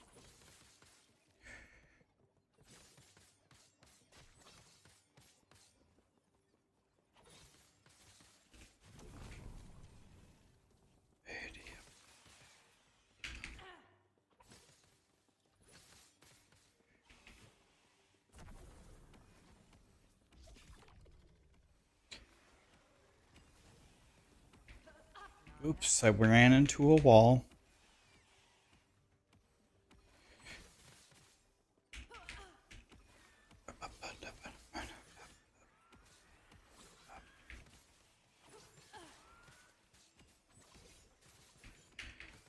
A: Oops, I ran into a wall.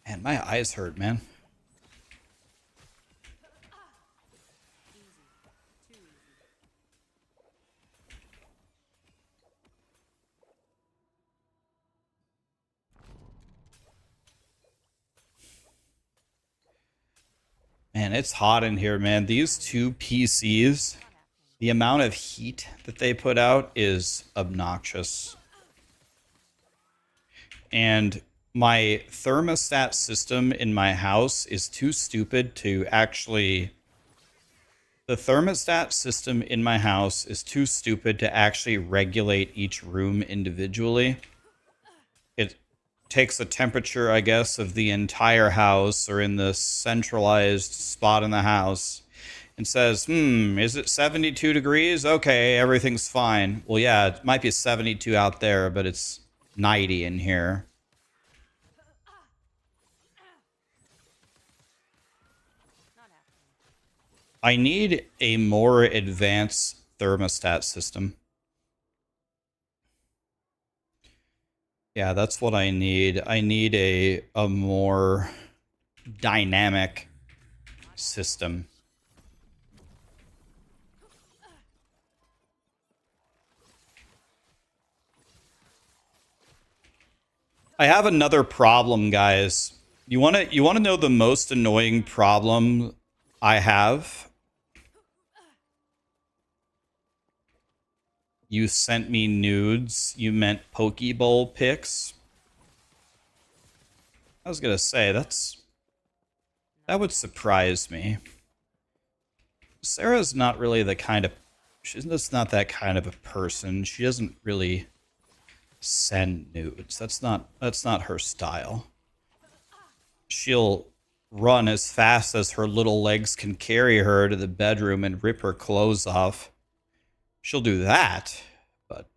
A: Man, my eyes hurt, man. Man, it's hot in here, man. These two PCs, the amount of heat that they put out is obnoxious. And my thermostat system in my house is too stupid to actually... The thermostat system in my house is too stupid to actually regulate each room individually. It takes a temperature, I guess, of the entire house or in the centralized spot in the house and says, is it 72 degrees? Okay, everything's fine. Well, yeah, it might be 72 out there, but it's 90 in here. I need a more advanced thermostat system. Yeah, that's what I need. I need a more dynamic system. I have another problem, guys. You want to know the most annoying problem I have? You sent me nudes. You meant Pokeball pics. I was gonna say that would surprise me. Sarah's not really the kind of she's just not that kind of a person. She doesn't really send nudes. That's not her style. She'll run as fast as her little legs can carry her to the bedroom and rip her clothes off. She'll do that, but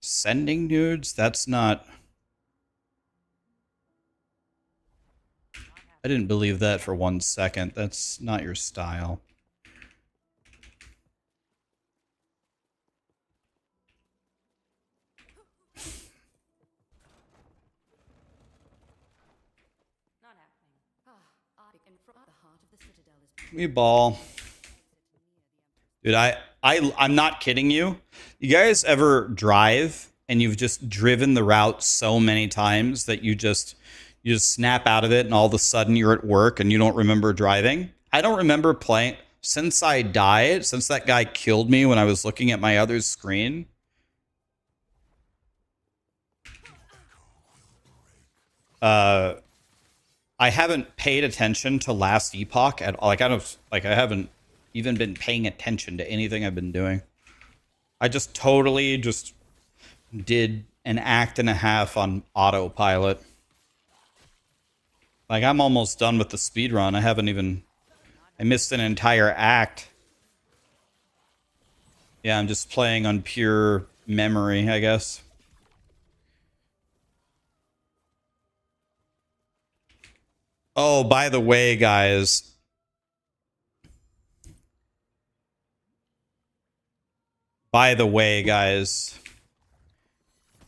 A: sending nudes, that's not... I didn't believe that for 1 second. That's not your style.
E: Not happening.
A: We ball. Dude, I'm not kidding you. You guys ever drive and you've just driven the route so many times that you just snap out of it and all of a sudden you're at work and you don't remember driving? I don't remember playing since I died, since that guy killed me when I was looking at my other screen. I haven't paid attention to last Epoch at all. Like I haven't even been paying attention to anything I've been doing. I just totally just did an act and a half on autopilot. Like I'm almost done with the speedrun. I missed an entire act. Yeah, I'm just playing on pure memory, I guess. Oh, by the way, guys.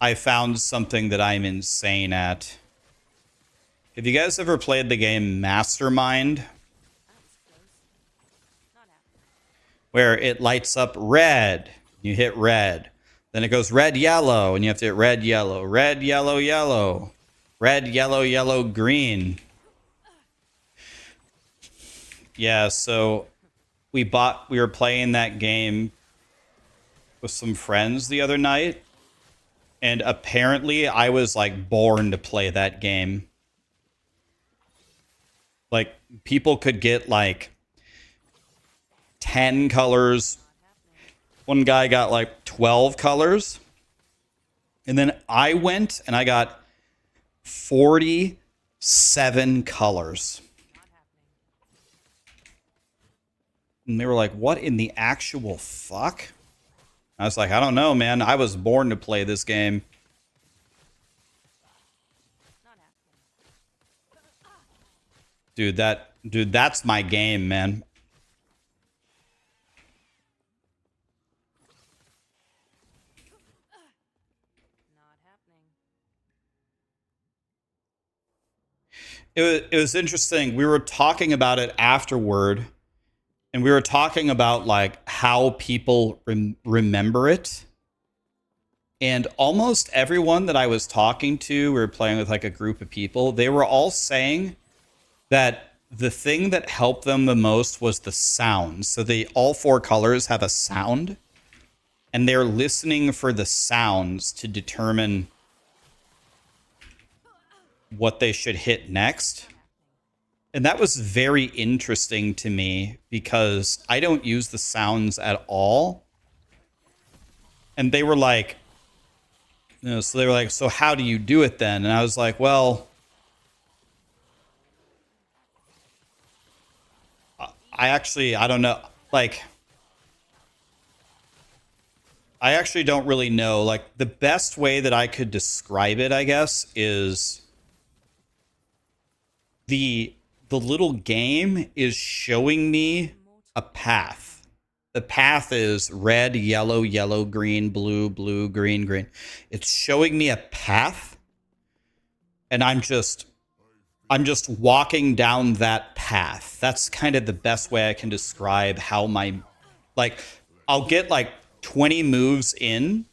A: I found something that I'm insane at. Have you guys ever played the game Mastermind? Where it lights up red. You hit red. Then it goes red, yellow, and you have to hit red, yellow, red, yellow, yellow, red, yellow, yellow, green. Yeah, so we were playing that game with some friends the other night, and apparently I was like born to play that game. Like people could get like 10 colors. One guy got like 12 colors. And then I went and I got 47 colors. And they were like, what in the actual fuck? I was like, I don't know, man. I was born to play this game. Dude, that's my game, man. It was interesting. We were talking about it afterward, and we were talking about like how people remember it. And almost everyone that I was talking to, we were playing with like a group of people, they were all saying that the thing that helped them the most was the sound. So all 4 colors have a sound, and they're listening for the sounds to determine what they should hit next. And that was very interesting to me because I don't use the sounds at all. And they were like, so they were like, so how do you do it then? And I was like, well, I don't know. Like, I actually don't really know. Like, the best way that I could describe it, I guess, is the little game is showing me a path. The path is red, yellow, yellow, green, blue, blue, green, green. It's showing me a path, and I'm just walking down that path. That's kind of the best way I can describe how like, I'll get like 20 moves in,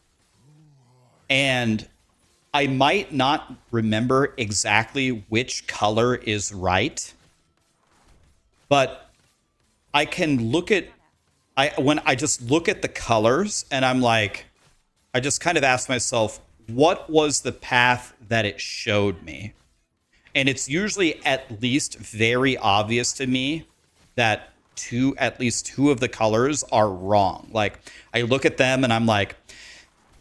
A: and I might not remember exactly which color is right, but I can look at, when I just look at the colors, and I'm like, I just kind of ask myself, what was the path that it showed me? And it's usually at least very obvious to me that at least two of the colors are wrong. Like, I look at them and I'm like,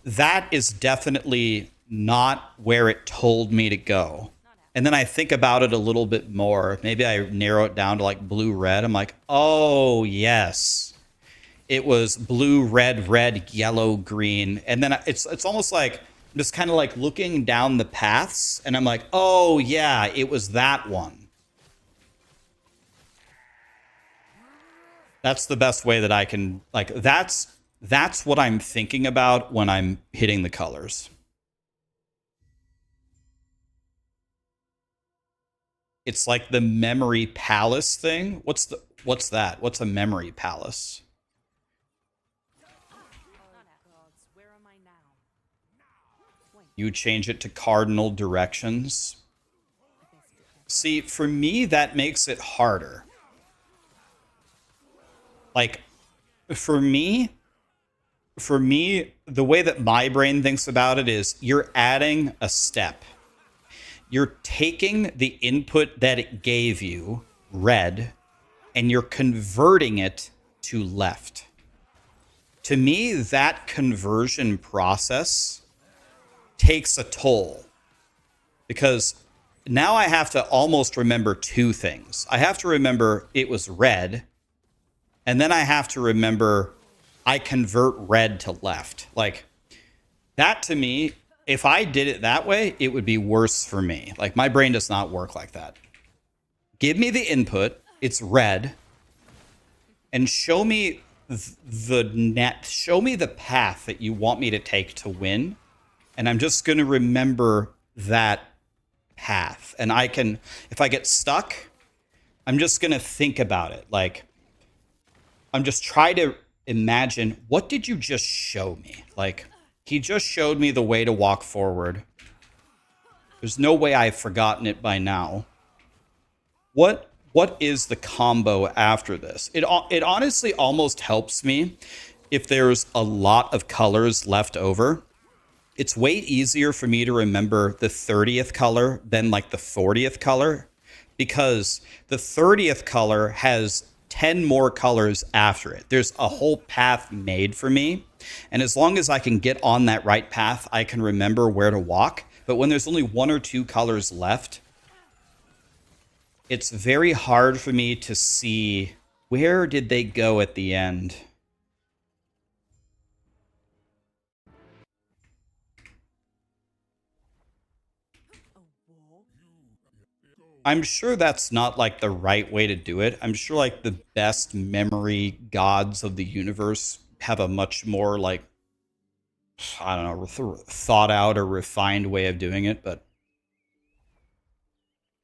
A: that is definitely not where it told me to go. And then I think about it a little bit more. Maybe I narrow it down to like blue, red. I'm like, oh, yes. It was blue, red, red, yellow, green. And then it's almost like I'm just kind of like looking down the paths, and I'm like, oh, yeah, it was that one. That's the best way that I can, like, that's what I'm thinking about when I'm hitting the colors. It's like the memory palace thing. What's that? What's a memory palace? You change it to cardinal directions. See, for me, that makes it harder. Like, for me, the way that my brain thinks about it is you're adding a step. you're taking the input that it gave you, red, and you're converting it to left. To me, that conversion process takes a toll because now I have to almost remember two things. I have to remember it was red, and then I have to remember I convert red to left. Like, that to me, if I did it that way, it would be worse for me. Like, my brain does not work like that. Give me the input, it's red, and show me show me the path that you want me to take to win, and I'm just going to remember that path. And I can, if I get stuck, I'm just going to think about it. Like, I'm just trying to imagine, what did you just show me? Like, he just showed me the way to walk forward. There's no way I've forgotten it by now. What is the combo after this? It honestly almost helps me if there's a lot of colors left over. It's way easier for me to remember the 30th color than like the 40th color, because the 30th color has 10 more colors after it. There's a whole path made for me. And as long as I can get on that right path, I can remember where to walk. But when there's only 1 or 2 colors left, it's very hard for me to see where did they go at the end. I'm sure that's not like the right way to do it. I'm sure like the best memory gods of the universe have a much more like, I don't know, thought out or refined way of doing it. But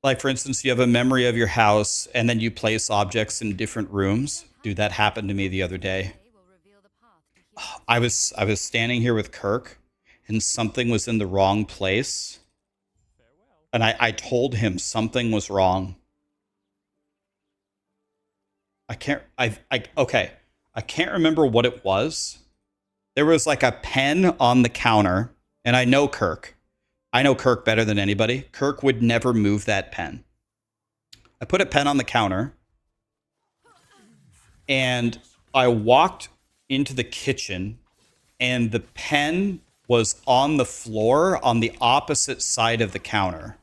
A: like, for instance, you have a memory of your house and then you place objects in different rooms. Dude, that happened to me the other day. I was standing here with Kirk and something was in the wrong place. And I told him something was wrong. I can't remember what it was. There was like a pen on the counter, and I know Kirk. I know Kirk better than anybody. Kirk would never move that pen. I put a pen on the counter, and I walked into the kitchen, and the pen was on the floor on the opposite side of the counter.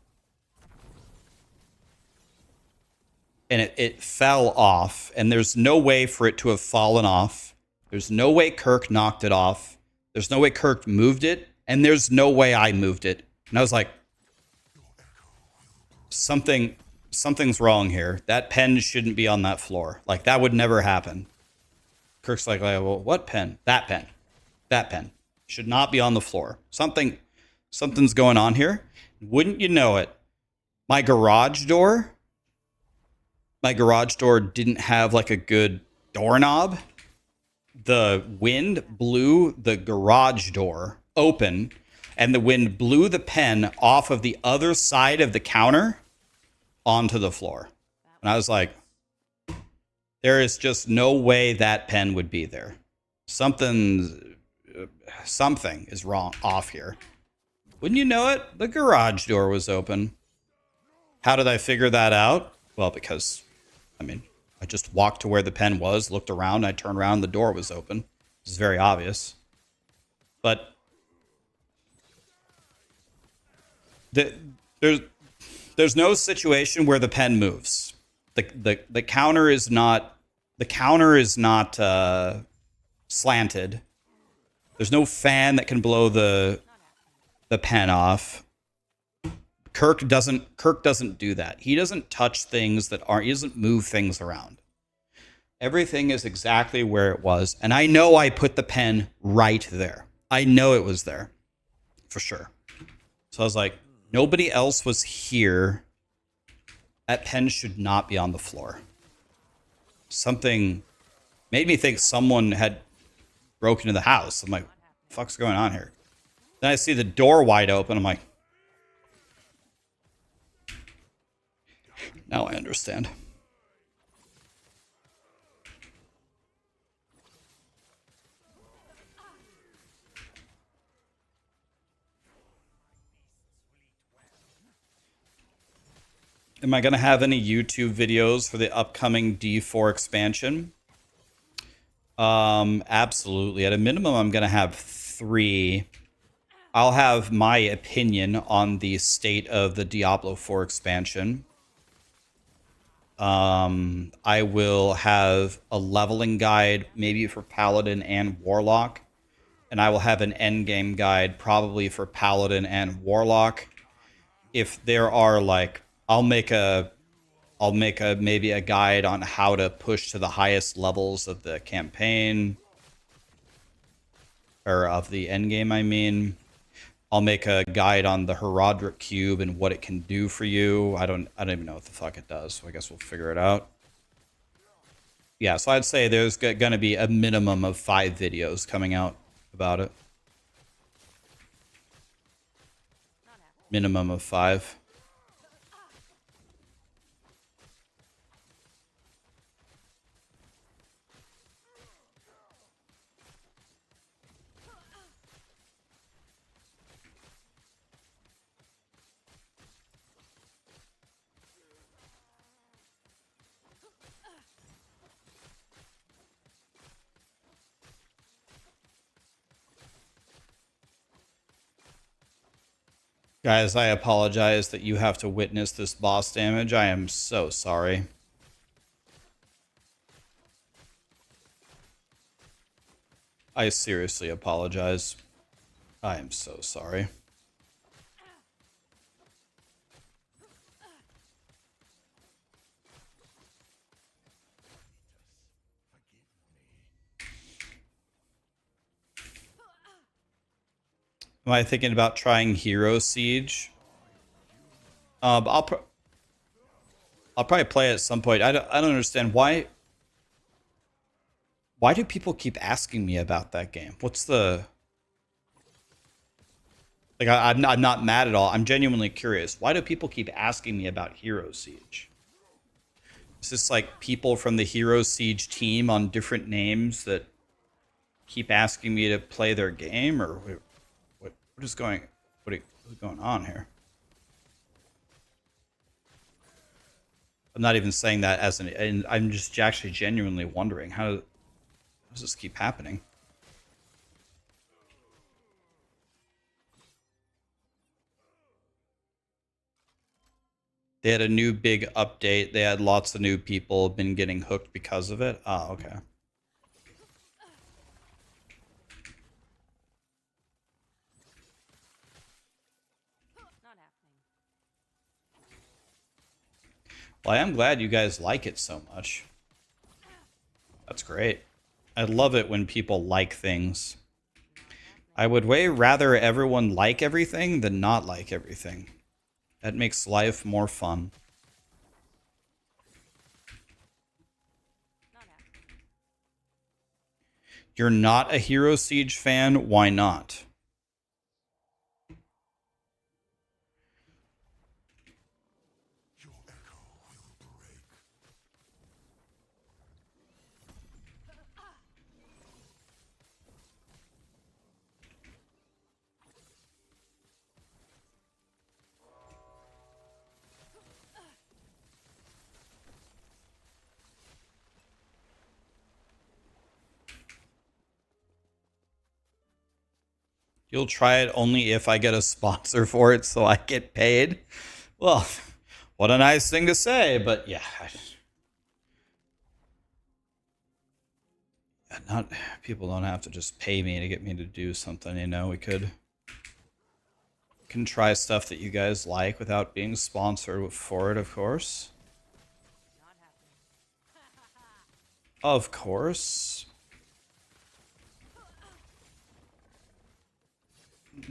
A: And it fell off, and there's no way for it to have fallen off. There's no way Kirk knocked it off. There's no way Kirk moved it, and there's no way I moved it. And I was like, something's wrong here. That pen shouldn't be on that floor. Like, that would never happen. Kirk's like, well, what pen? That pen. That pen. Should not be on the floor. Something's going on here. Wouldn't you know it? My garage door didn't have like a good doorknob. The wind blew the garage door open, and the wind blew the pen off of the other side of the counter onto the floor. And I was like, there is just no way that pen would be there. Something is wrong off here. Wouldn't you know it? The garage door was open. How did I figure that out? Well, because, I mean, I just walked to where the pen was, looked around, I turned around, the door was open. This is very obvious. But there's no situation where the pen moves. The counter is not slanted. There's no fan that can blow the pen off. Kirk doesn't do that. He doesn't touch things that aren't. He doesn't move things around. Everything is exactly where it was, and I know I put the pen right there. I know it was there, for sure. So I was like, nobody else was here. That pen should not be on the floor. Something made me think someone had broken into the house. I'm like, what the fuck's going on here? Then I see the door wide open. I'm like, now I understand. Am I going to have any YouTube videos for the upcoming D4 expansion? Absolutely. At a minimum, I'm going to have 3. I'll have my opinion on the state of the Diablo 4 expansion. I will have a leveling guide, maybe for Paladin and Warlock. And I will have an endgame guide, probably for Paladin and Warlock. If there are, like, I'll make maybe a guide on how to push to the highest levels of the campaign. Or of the endgame, I mean. I'll make a guide on the Herodric Cube and what it can do for you. I don't even know what the fuck it does, so I guess we'll figure it out. Yeah, so I'd say there's going to be a minimum of 5 videos coming out about it. Minimum of 5. Guys, I apologize that you have to witness this boss damage. I am so sorry. I seriously apologize. I am so sorry. Am I thinking about trying Hero Siege? I'll probably play it at some point. I don't understand why do people keep asking me about that game? What's the... Like, I'm not mad at all. I'm genuinely curious. Why do people keep asking me about Hero Siege? Is this like people from the Hero Siege team on different names that keep asking me to play their game? Or what is going on here? I'm not even saying that as and I'm just actually genuinely wondering how does this keep happening? They had a new big update. They had lots of new people been getting hooked because of it. Ah, okay. Well, I am glad you guys like it so much. That's great. I love it when people like things. I would way rather everyone like everything than not like everything. That makes life more fun. You're not a Hero Siege fan? Why not? You'll try it only if I get a sponsor for it so I get paid? Well, what a nice thing to say, but yeah. Not people don't have to just pay me to get me to do something, you know. We can try stuff that you guys like without being sponsored for it, of course. Of course.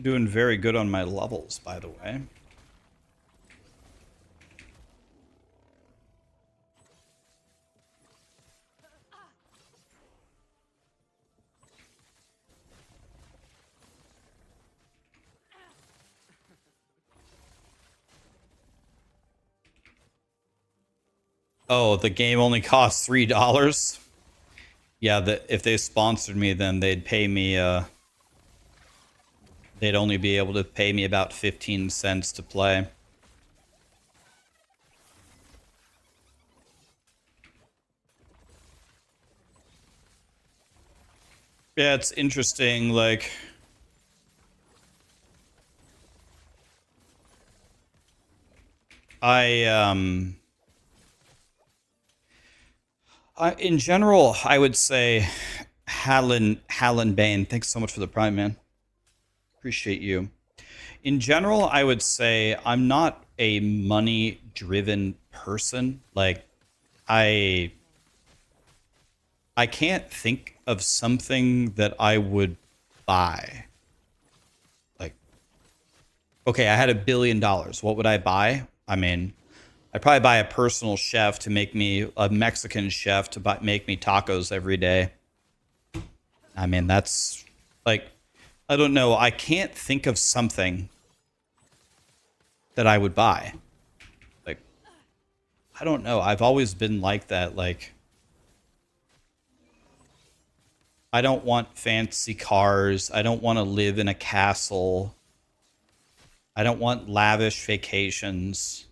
A: Doing very good on my levels, by the way. Oh, the game only costs $3? Yeah, if they sponsored me, then they'd pay me, they'd only be able to pay me about 15 cents to play. Yeah, it's interesting. Like, I in general, I would say Hallen Bane. Thanks so much for the prime, man. Appreciate you. In general, I would say I'm not a money-driven person. Like, I I can't think of something that I would buy. Like, okay, I had $1 billion. What would I buy? I mean, I'd probably buy a personal chef to make me a Mexican chef to make me tacos every day. I mean, that's like, I don't know. I can't think of something that I would buy. Like, I don't know. I've always been like that. Like, I don't want fancy cars. I don't want to live in a castle. I don't want lavish vacations.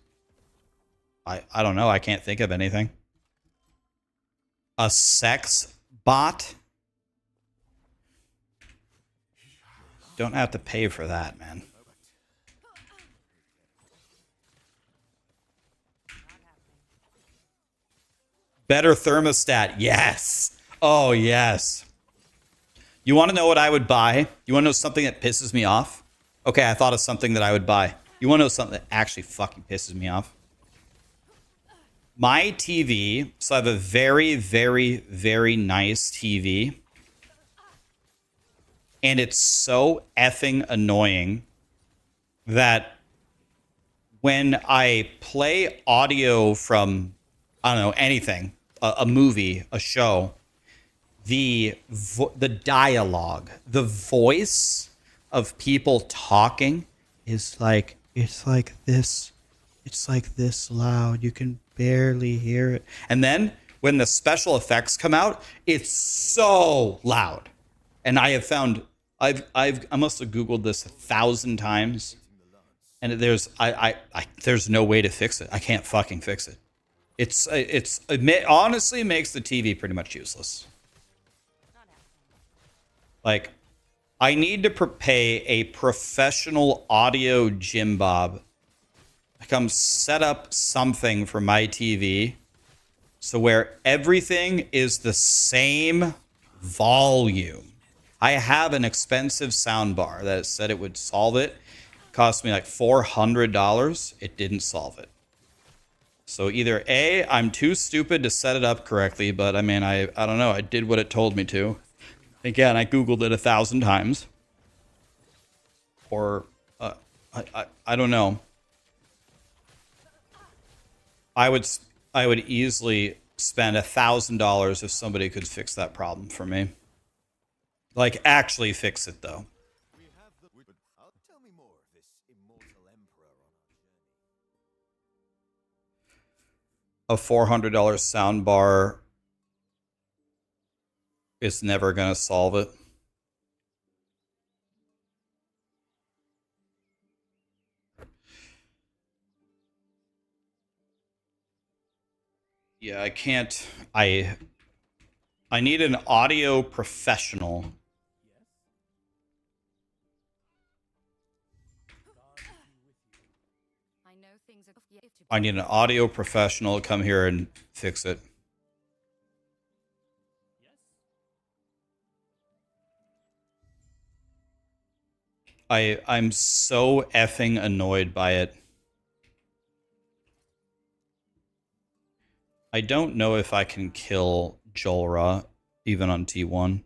A: I don't know. I can't think of anything. A sex bot? Don't have to pay for that, man. Better thermostat. Yes. Oh, yes. You want to know what I would buy? You want to know something that pisses me off? Okay, I thought of something that I would buy. You want to know something that actually fucking pisses me off? My TV, so I have a very, very, very nice TV. And it's so effing annoying that when I play audio from, I don't know, anything, a movie, a show, the dialogue, the voice of people talking is like, it's like this loud. You can barely hear it. And then when the special effects come out, it's so loud. And I have found, I must have Googled this 1,000 times. And there's there's no way to fix it. I can't fucking fix it. It honestly makes the TV pretty much useless. Like, I need to pay a professional audio Jim Bob to come set up something for my TV so where everything is the same volume. I have an expensive sound bar that said it would solve it. Cost me like $400. It didn't solve it. So either A, I'm too stupid to set it up correctly, but I mean, I don't know. I did what it told me to. Again, I Googled it 1,000 times. Or, I don't know. I would easily spend $1,000 if somebody could fix that problem for me. Like, actually fix it, though.
C: We have the. Tell me more of this immortal emperor on our journey.
A: A $400 sound bar is never going to solve it. Yeah, I can't. I need an audio professional.
E: I know things are yet to
A: I need an audio professional to come here and fix it. I'm so effing annoyed by it. I don't know if I can kill Jolra even on T1.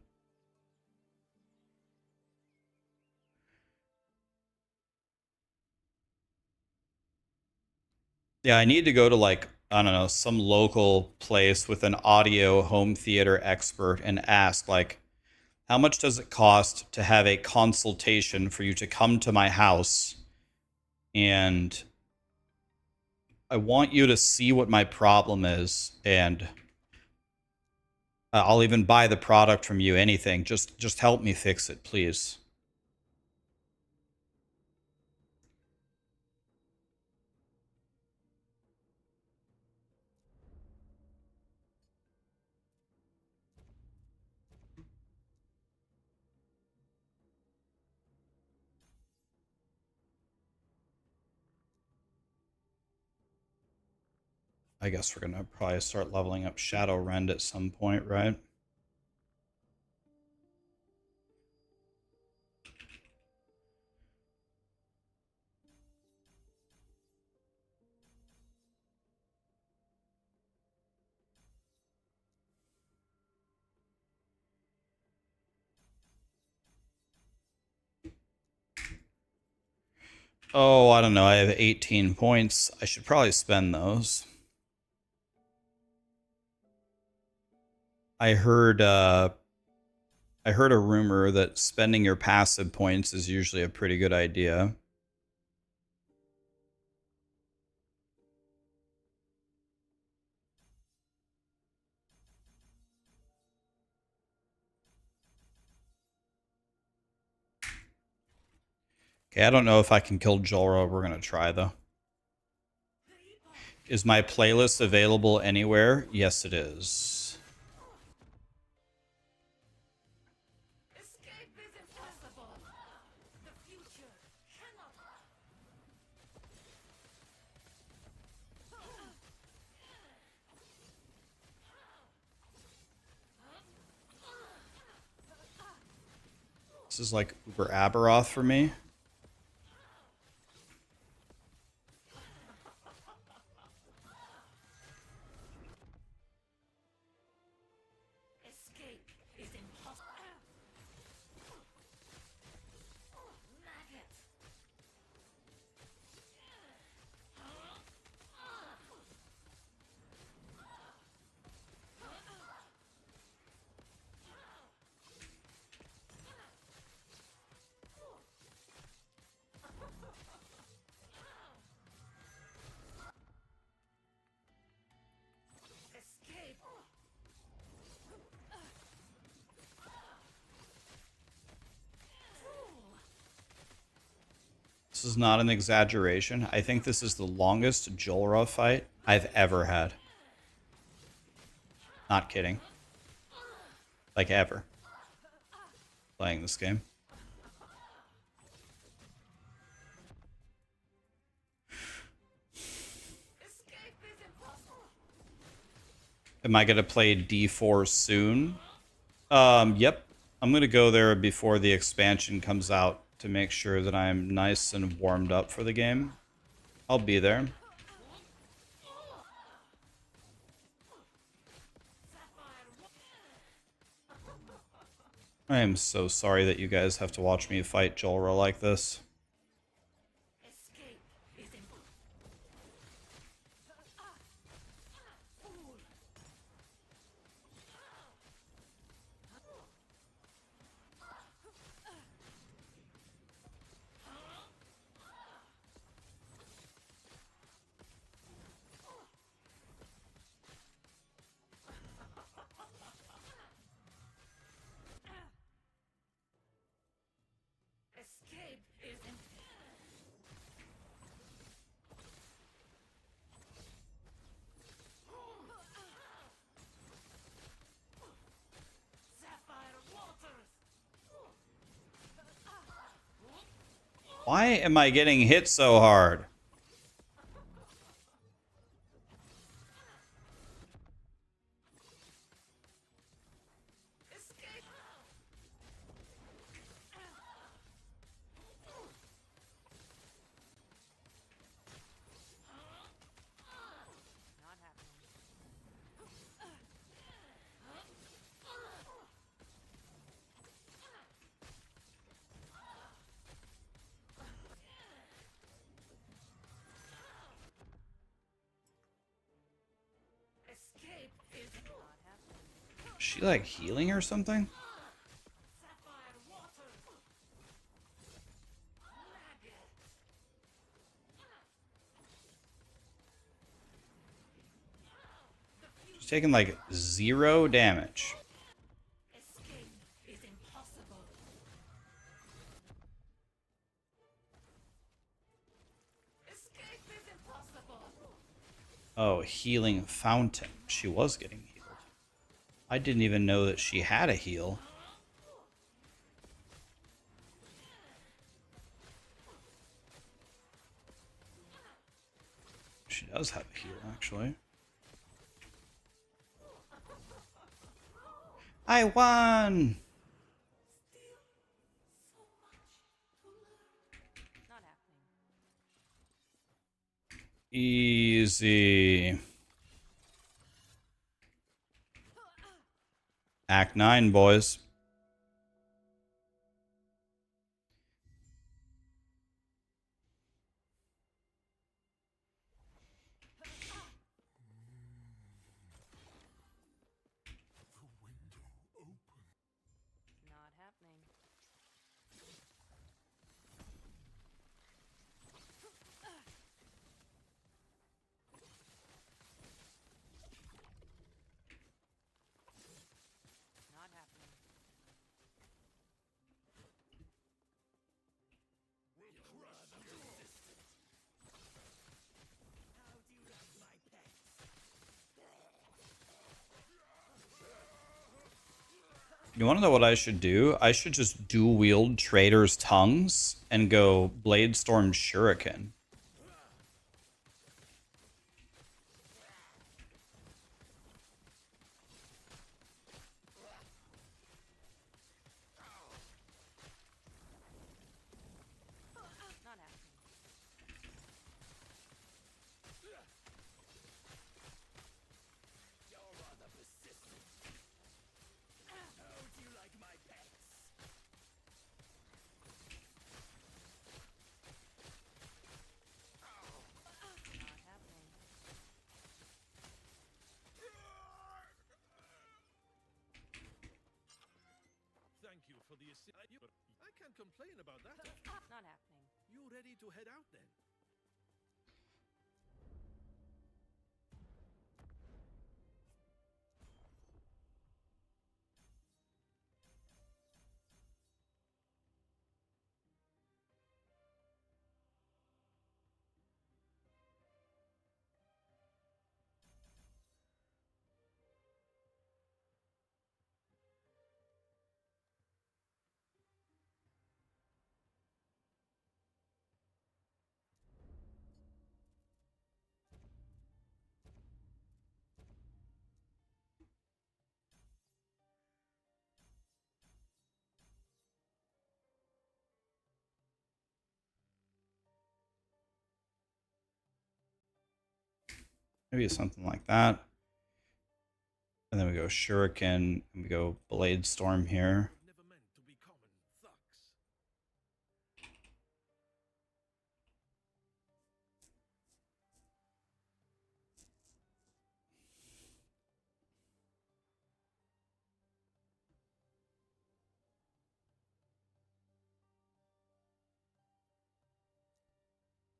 A: Yeah, I need to go to, like, I don't know, some local place with an audio home theater expert and ask, like, how much does it cost to have a consultation for you to come to my house? And I want you to see what my problem is, and I'll even buy the product from you, anything. Just help me fix it, please. I guess we're gonna probably start leveling up Shadow Rend at some point, right? Oh, I don't know. I have 18 points. I should probably spend those. I heard a rumor that spending your passive points is usually a pretty good idea. Okay, I don't know if I can kill Jorah. We're gonna try though. Is my playlist available anywhere? Yes, it is.
F: Escape is impossible. The future cannot.
A: This is like Uber Aberoth for me.
F: Escape is impossible. Maggot. Escape.
A: This is not an exaggeration. I think this is the longest Jorah fight I've ever had. Not kidding. Like ever. Playing this game.
F: Escape is impossible.
A: Am I gonna play D4 soon? Yep. I'm gonna go there before the expansion comes out to make sure that I'm nice and warmed up for the game. I'll be there. I am so sorry that you guys have to watch me fight Jorah like this.
F: Escape is impossible. Escape is Sapphire waters.
A: Why am I getting hit so hard?
F: Escape.
E: Not happening.
F: Escape is
E: Not happening.
A: Is she like healing or something?
F: sapphire waters. Maggot.
A: She's taking like 0 damage.
F: Escape is impossible. Escape is impossible.
A: Oh, healing fountain. She was getting healed. I didn't even know that she had a heal. She does have a heal, actually. I won!
E: Not happening.
A: Easy. Act 9, boys.
E: Not happening. Not happening.
A: You want to know what I should do? I should just dual wield Trader's Tongues and go Blade Storm Shuriken.
E: Not happening. Not happening.
H: Thank you for the assist. I can't complain about that.
E: Not happening.
H: You ready to head out then?
A: Maybe something like that. And then we go Shuriken, and we go Blade Storm here.
H: Never meant to be common thugs.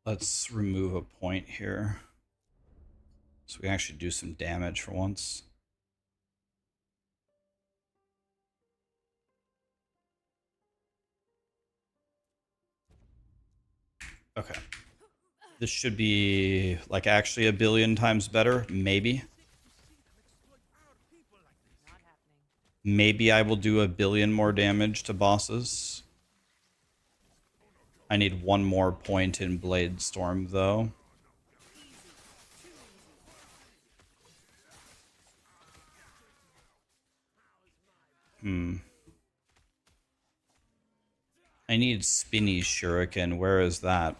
A: Let's remove a point here. So we can actually do some damage for once. Okay. This should be like actually a billion times better, maybe.
E: Not happening.
A: Maybe I will do a billion more damage to bosses. I need one more point in Blade Storm, though. I need Spinny Shuriken. Where is that?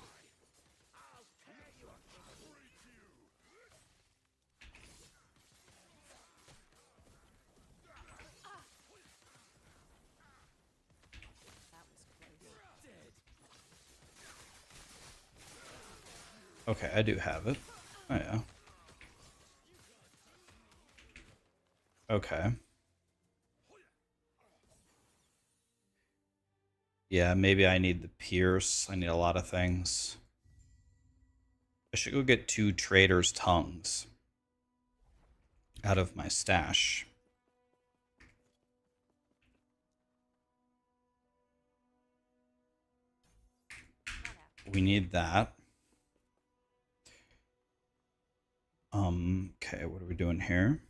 E: That was close.
A: Okay, I do have it. Oh, yeah. Okay. Yeah, maybe I need the Pierce. I need a lot of things. I should go get 2 Trader's Tongues out of my stash.
E: Not happening.
A: We need that. Okay, what are we doing here?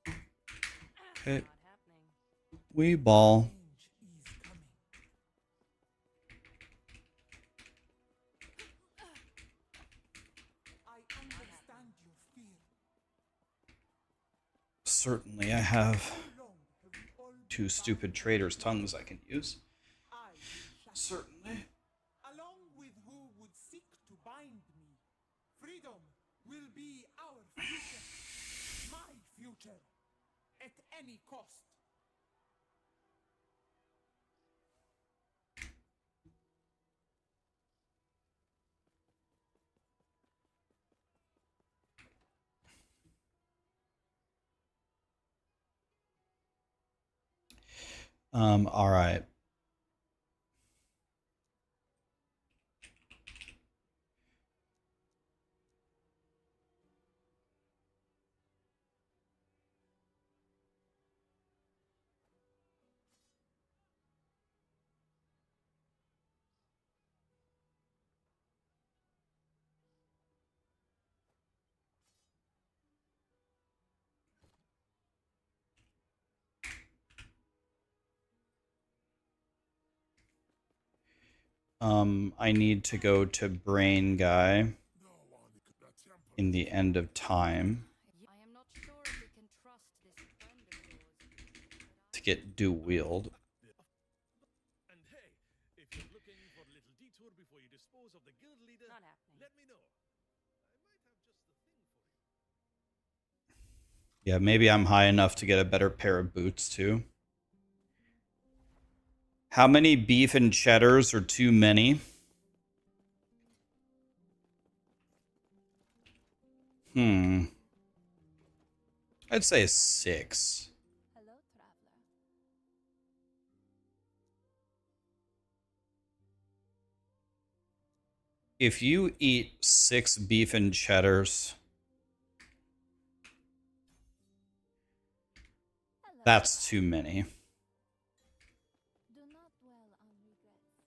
A: Okay,
E: Not happening.
A: we ball. certainly I have 2 stupid traitors' tongues I can use. Certainly.
G: Along with who would seek to bind me, freedom will be our future. My future. At any cost.
A: All right. I need to go to Brain Guy in the end of time
F: I am not sure if we can trust this friend of yours.
A: to get dual wield.
C: And hey, if you're looking for a little detour before you dispose of the guild leader,
E: Not happening.
C: let me know. I might have just the thing for you.
A: Yeah, maybe I'm high enough to get a better pair of boots too. How many beef and cheddars are too many? I'd say 6.
D: Hello, traveler.
A: If you eat 6 beef and cheddars,
D: Hello.
A: that's too many.
D: Do not dwell on regrets.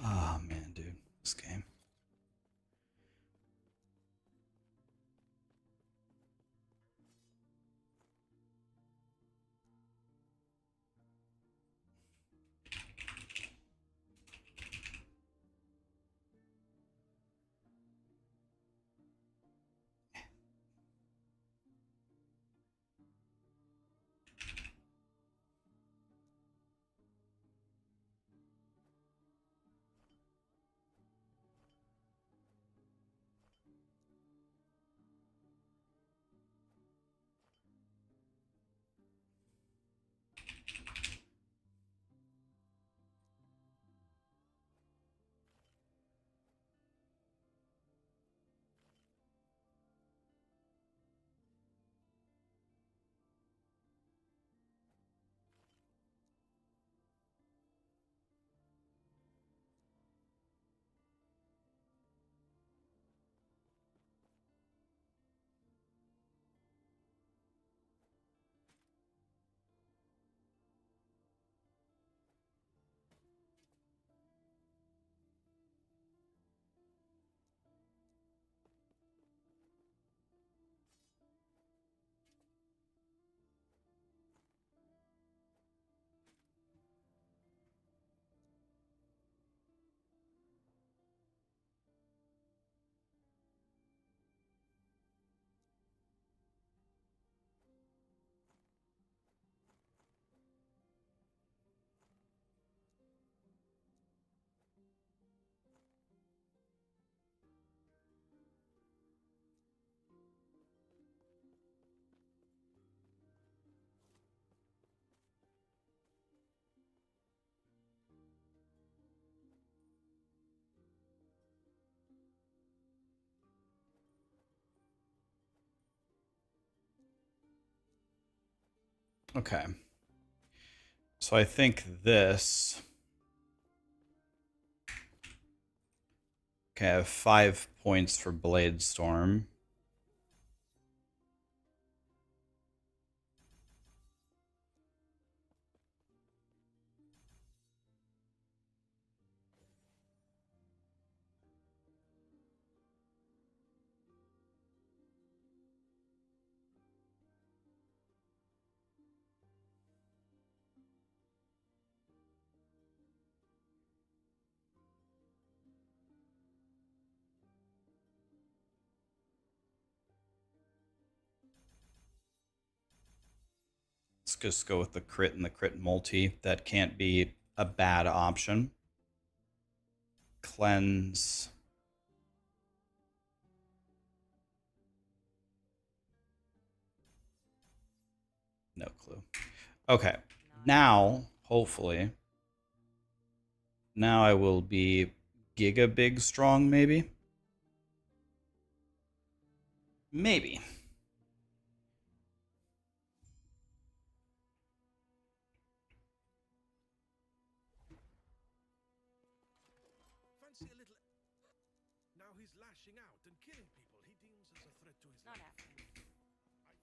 A: Oh man, dude, this game. Okay. So I think this. Okay, I have 5 points for Blade Storm. just go with the crit and the crit multi. That can't be a bad option. Cleanse. No clue. Okay. Now, hopefully, now I will be giga big strong, maybe? Maybe.
C: Fancy a little. Now he's lashing out and killing people he deems as a threat to his
E: Not
C: life.
E: happening.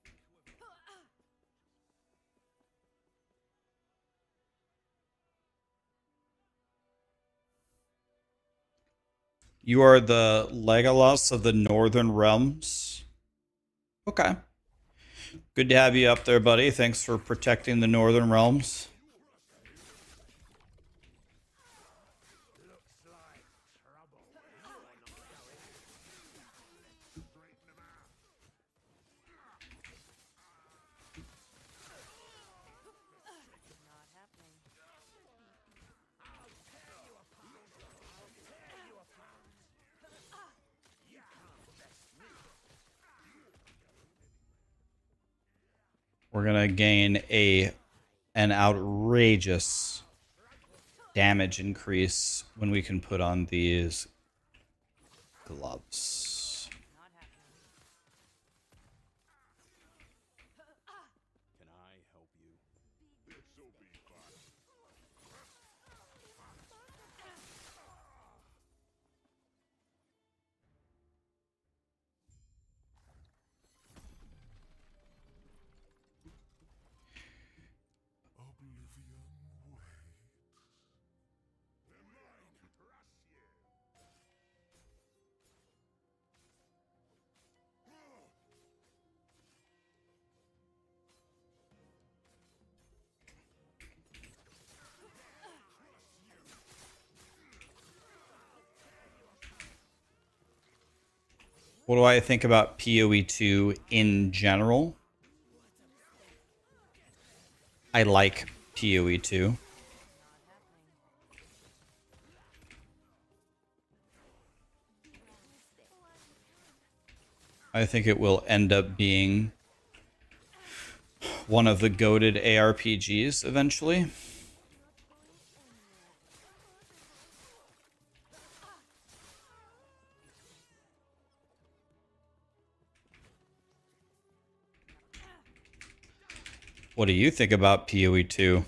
C: I think whoever.
A: You are the Legolas of the Northern Realms. Okay. Good to have you up there, buddy. Thanks for protecting the Northern Realms.
E: Not happening.
A: We're gonna gain an outrageous damage increase when we can put on these gloves.
E: Not happening.
H: Can I help you?
A: What do I think about PoE2 in general? I like PoE2.
E: Not happening.
A: I think it will end up being one of the goated ARPGs eventually. What do you think about PoE2?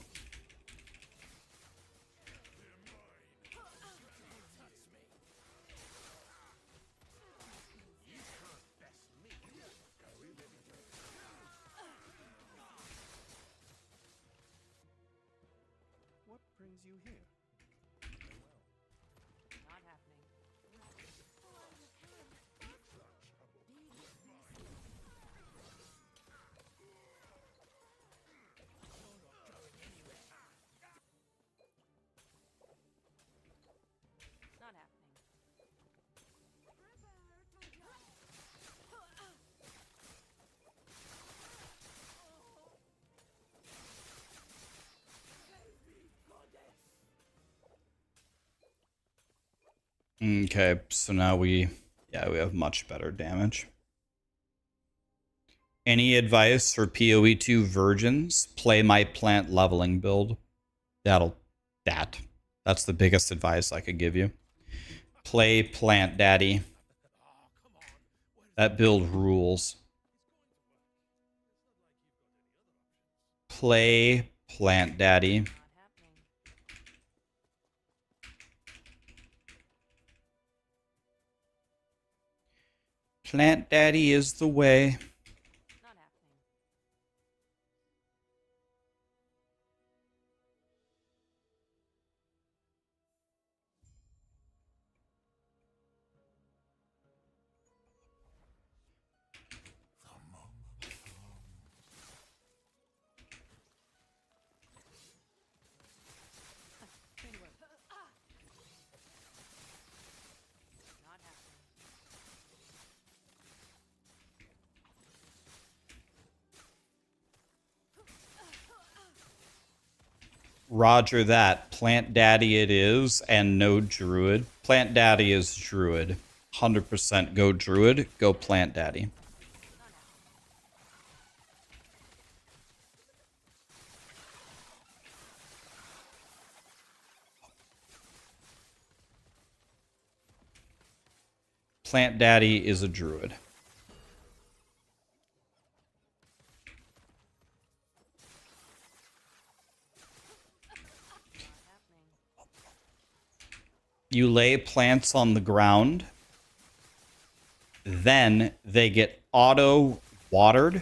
C: What brings you here?
E: Not happening. Not happening.
A: Okay, so now we have much better damage. Any advice for PoE2 virgins? Play my plant leveling build. That's the biggest advice I could give you. Play Plant Daddy. That build rules. Play Plant Daddy.
E: Not happening.
A: Plant Daddy is the way.
E: Not happening. Not happening.
A: Roger that. Plant Daddy it is, and no Druid. Plant Daddy is Druid. 100% go Druid, go Plant Daddy. Plant Daddy is a Druid. You lay plants on the ground, then they get auto watered.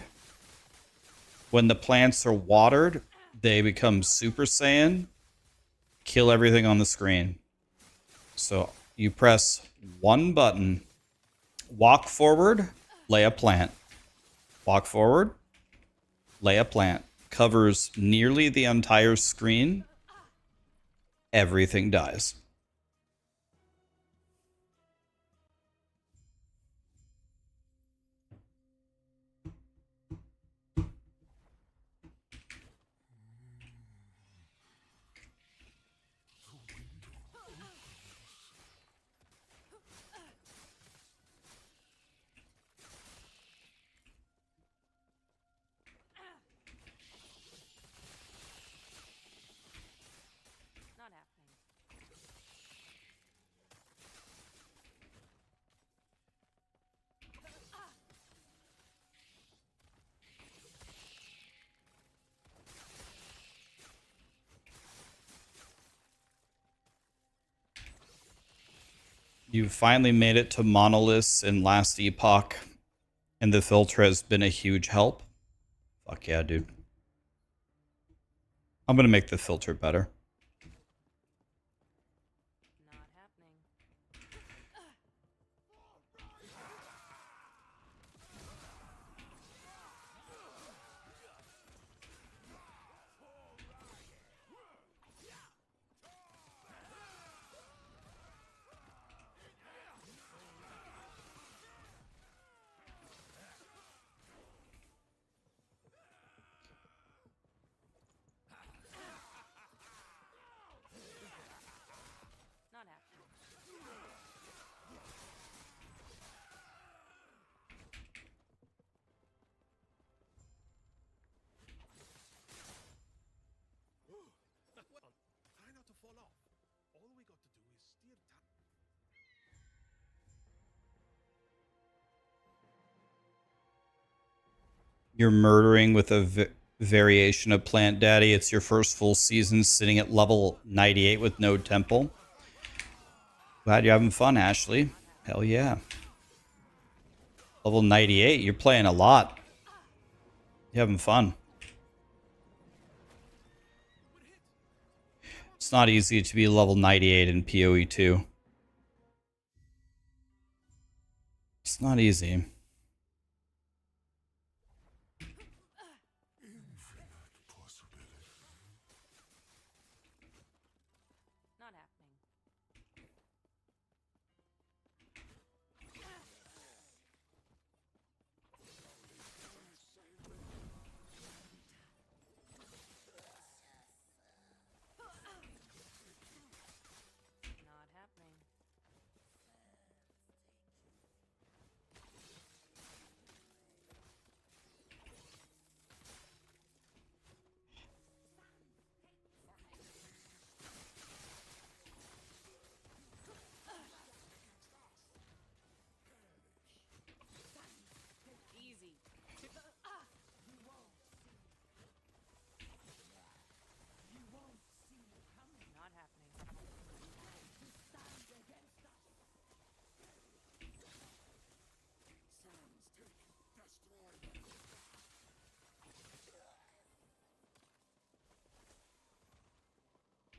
A: When the plants are watered, they become Super Saiyan, kill everything on the screen. So you press one button, walk forward, lay a plant. Walk forward, lay a plant. Covers nearly the entire screen. Everything dies.
E: Not happening.
A: You finally made it to monoliths in last Epoch, and the filter has been a huge help. Fuck yeah, dude. I'm gonna make the filter better.
E: Not happening. Not happening.
H: Try not to fall off. All we got to do is steer
A: You're murdering with a variation of Plant Daddy. It's your first full season sitting at level 98 with no temple. Glad you're having fun, Ashley. Hell yeah. Level 98, you're playing a lot. You're having fun. It's not easy to be level 98 in PoE 2. It's not easy.
E: Not happening. Not happening. Easy. Not happening.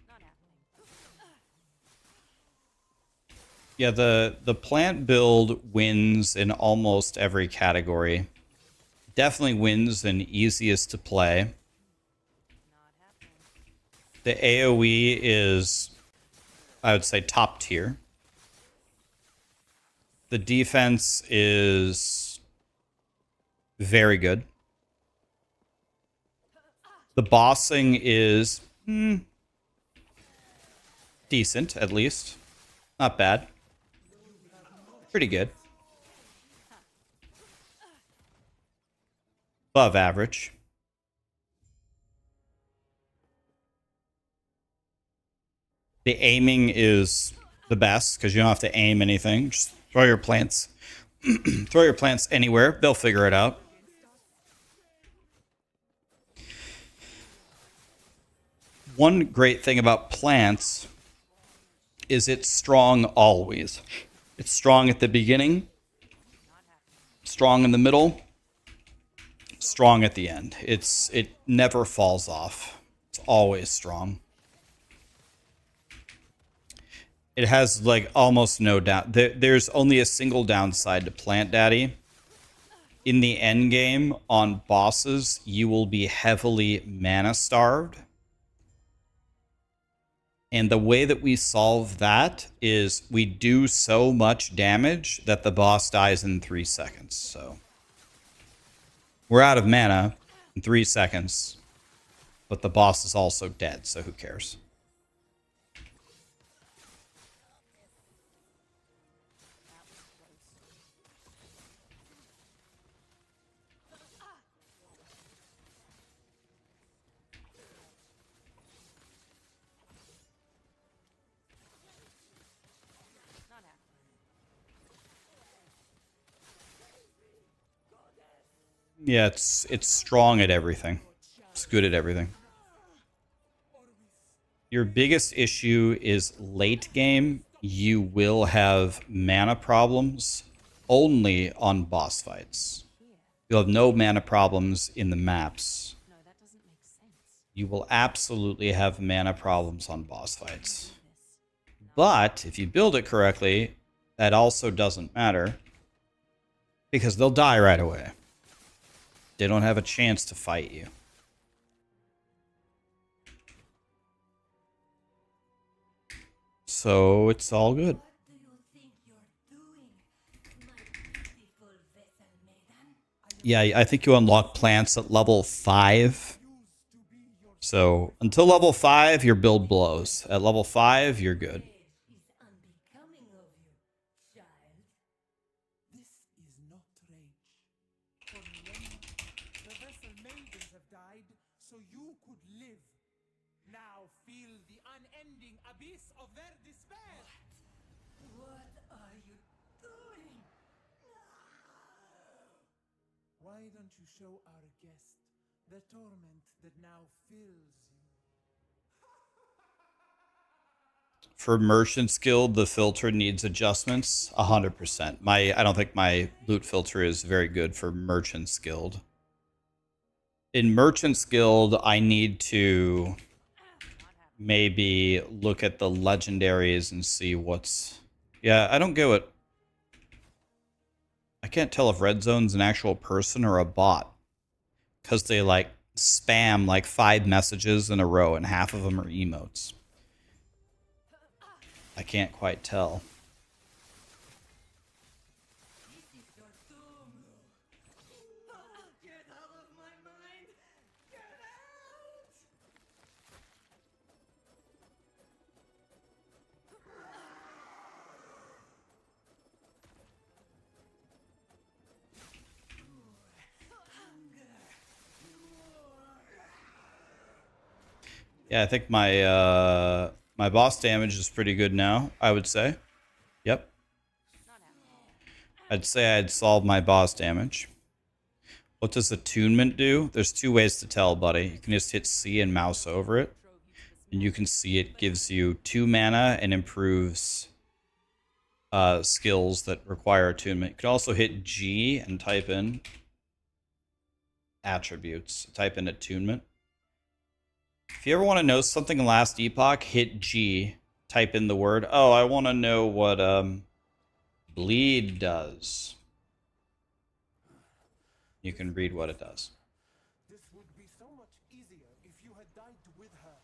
E: Not happening.
A: Yeah, the plant build wins in almost every category. Definitely wins in easiest to play.
E: Not happening.
A: The AoE is, I would say, top tier. The defense is very good. The bossing is Decent, at least. Not bad. Pretty good. Above average. The aiming is the best because you don't have to aim anything. Just throw your plants. Throw your plants anywhere. They'll figure it out. One great thing about plants is it's strong always. It's strong at the beginning, strong in the middle, strong at the end. It never falls off. It's always strong. It has like almost no down. There's only a single downside to Plant Daddy. In the end game on bosses, you will be heavily mana starved. And the way that we solve that is we do so much damage that the boss dies in 3 seconds. So we're out of mana in 3 seconds, but the boss is also dead, so who cares? Yeah, it's strong at everything. It's good at everything. Your biggest issue is late game. You will have mana problems only on boss fights. You'll have no mana problems in the maps.
E: No, that doesn't make sense.
A: You will absolutely have mana problems on boss fights. But if you build it correctly, that also doesn't matter because they'll die right away. They don't have a chance to fight you. So it's all good.
F: What do you think you're doing, my beautiful vessel maiden?
A: Yeah, I think you unlock plants at level 5. So until level 5, your build blows. At level 5, you're good.
F: Is unbecoming of you, child.
G: This is not rage. For millennia, the vessel maidens have died so you could live. Now feel the unending abyss of their despair.
F: What are you doing?
G: Why don't you show our guest the torment that now fills you?
A: For Merchant's Guild, the filter needs adjustments. 100%. I don't think my loot filter is very good for Merchant's Guild. In Merchant's Guild, I need to maybe look at the legendaries and see what's... Yeah, I don't get what... I can't tell if Red Zone's an actual person or a bot. Because they, like, spam, like, 5 messages in a row, and half of them are emotes. I can't quite tell.
F: This is your doom. Get out of my mind. Get out.
A: Yeah, I think my my boss damage is pretty good now, I would say. Yep. I'd say I'd solve my boss damage. What does attunement do? There's 2 ways to tell, buddy. You can just hit C and mouse over it. And you can see it gives you 2 mana and improves skills that require attunement. You can also hit G and type in attributes. Type in attunement. If you ever want to know something in Last Epoch, hit G. Type in the word. Oh, I want to know what bleed does. You can read what it does.
G: This would be so much easier if you had died with her.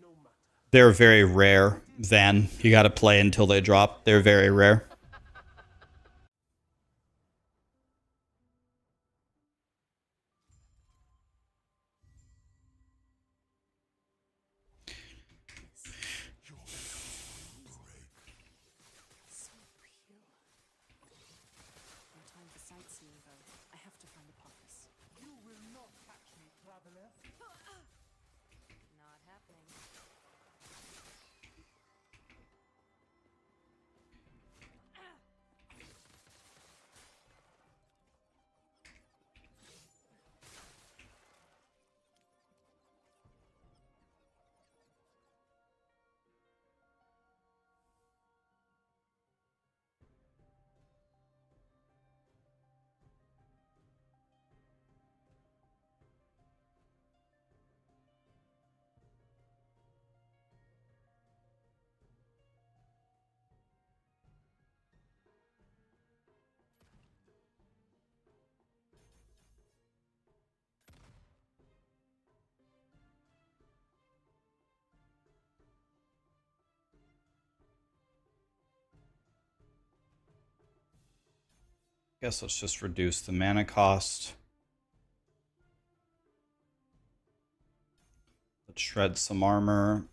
G: No matter.
A: They're very rare, Van. You got to play until they drop. They're very rare.
E: seeing, though. I have to find Apophis.
G: You will not catch me, traveler.
E: Not happening.
A: Guess let's just reduce the mana cost. Let's shred some armor.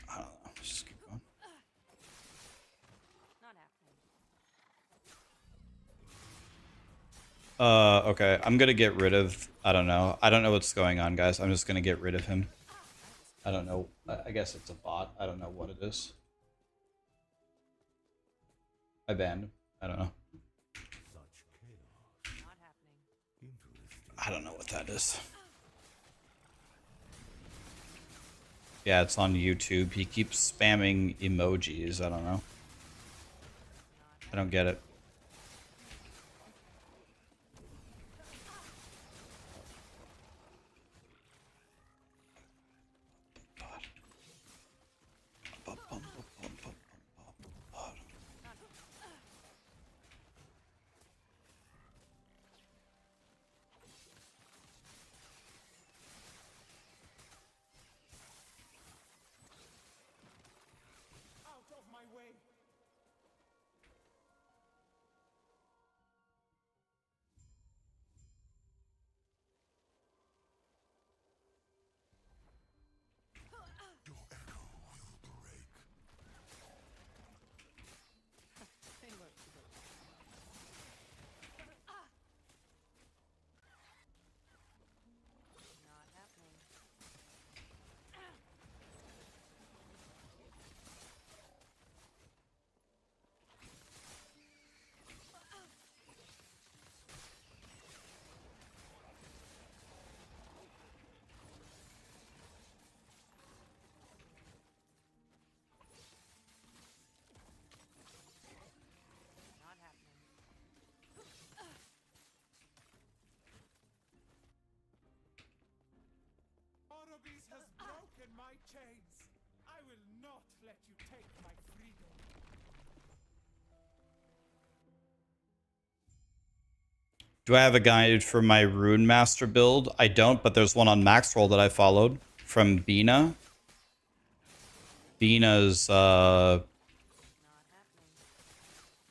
A: I don't know. Let's just keep going.
E: Not happening.
A: Okay. I'm gonna get rid of... I don't know. I don't know what's going on, guys. I'm just gonna get rid of him. I don't know. I guess it's a bot. I don't know what it is. I banned him. I don't know.
C: Such chaos.
E: Not happening.
C: Interesting.
A: I don't know what that is. Yeah, it's on YouTube. He keeps spamming emojis. I don't know. I don't get it.
G: Out of my way.
E: They work together. Not happening. Not happening.
G: Orobis has broken my chains. I will not let you take my freedom.
A: Do I have a guide for my Rune Master build? I don't, but there's one on Maxroll that I followed from Bina. Bina's,
E: Not happening.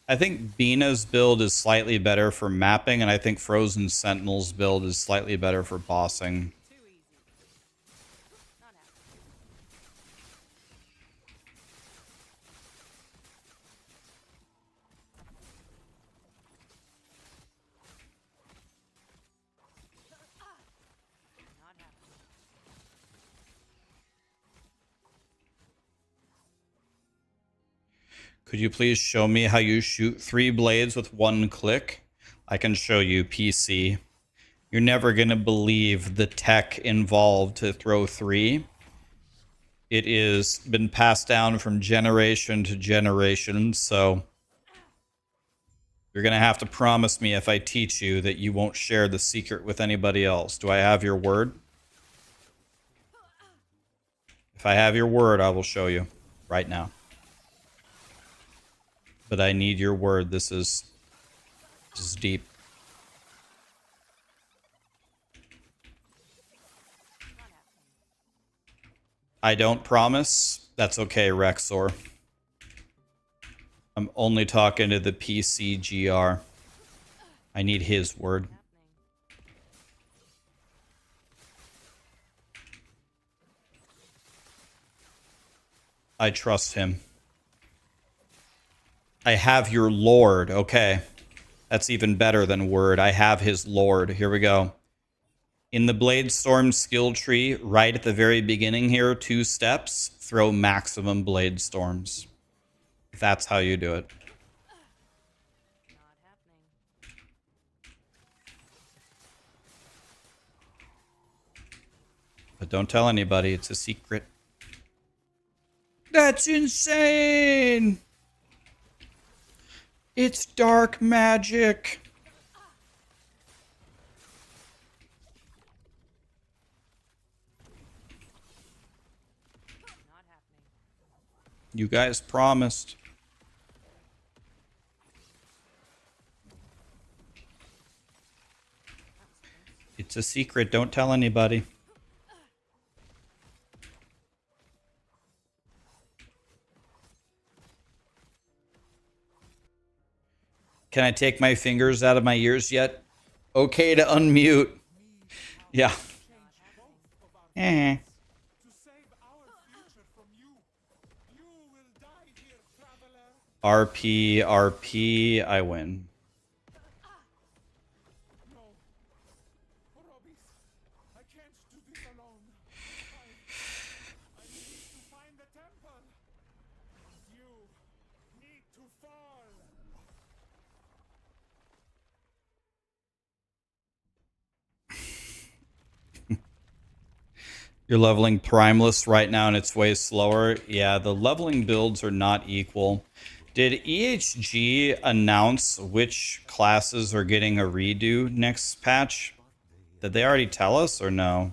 A: I think Bina's build is slightly better for mapping, and I think Frozen Sentinel's build is slightly better for bossing.
E: Too easy. Not happening. Not happening.
A: Could you please show me how you shoot 3 blades with 1 click? I can show you PC. You're never going to believe the tech involved to throw 3. It is been passed down from generation to generation, so you're going to have to promise me if I teach you that you won't share the secret with anybody else. Do I have your word? If I have your word, I will show you right now. But I need your word. This is deep.
E: Not happening.
A: I don't promise. That's okay, Rexor. I'm only talking to the PCGR. I need his word. I trust him. I have your lord. Okay. That's even better than word. I have his lord. Here we go. In the Bladestorm skill tree, right at the very beginning here, 2 steps, throw maximum Bladestorms. That's how you do it.
E: Not happening.
A: But don't tell anybody. It's a secret. That's insane! It's dark magic.
E: Not happening.
A: You guys promised. It's a secret. Don't tell anybody. Can I take my fingers out of my ears yet? Okay to unmute. Yeah. Eh.
G: To save our future from you. You will die here, traveler.
A: RP, RP, I win.
G: No. Robis, I can't do this alone. I need to find the temple. You need to fall.
A: You're leveling Primeless right now and it's way slower. Yeah, the leveling builds are not equal. Did EHG announce which classes are getting a redo next patch? Did they already tell us or no?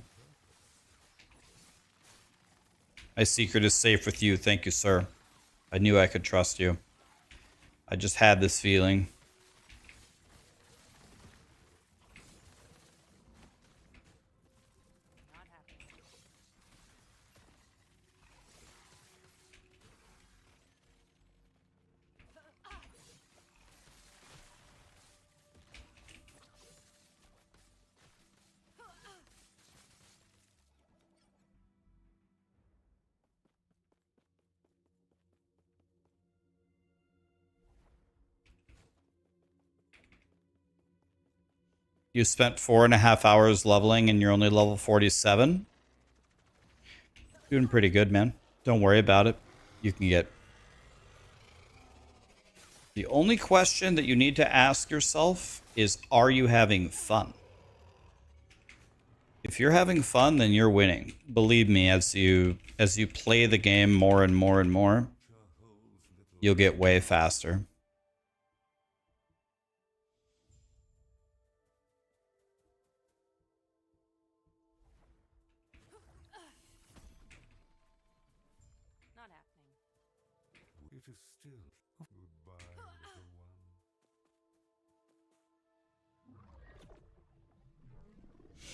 A: My secret is safe with you. Thank you, sir. I knew I could trust you. I just had this feeling.
E: Not happening.
A: You spent 4.5 hours leveling and you're only level 47? Doing pretty good, man. Don't worry about it. You can get... The only question that you need to ask yourself is, are you having fun? If you're having fun, then you're winning. Believe me, as you play the game more and more and more, you'll get way faster.
E: Not happening.
C: It is still goodbye, little one. Please, if you can, do not catch her before she reaches me.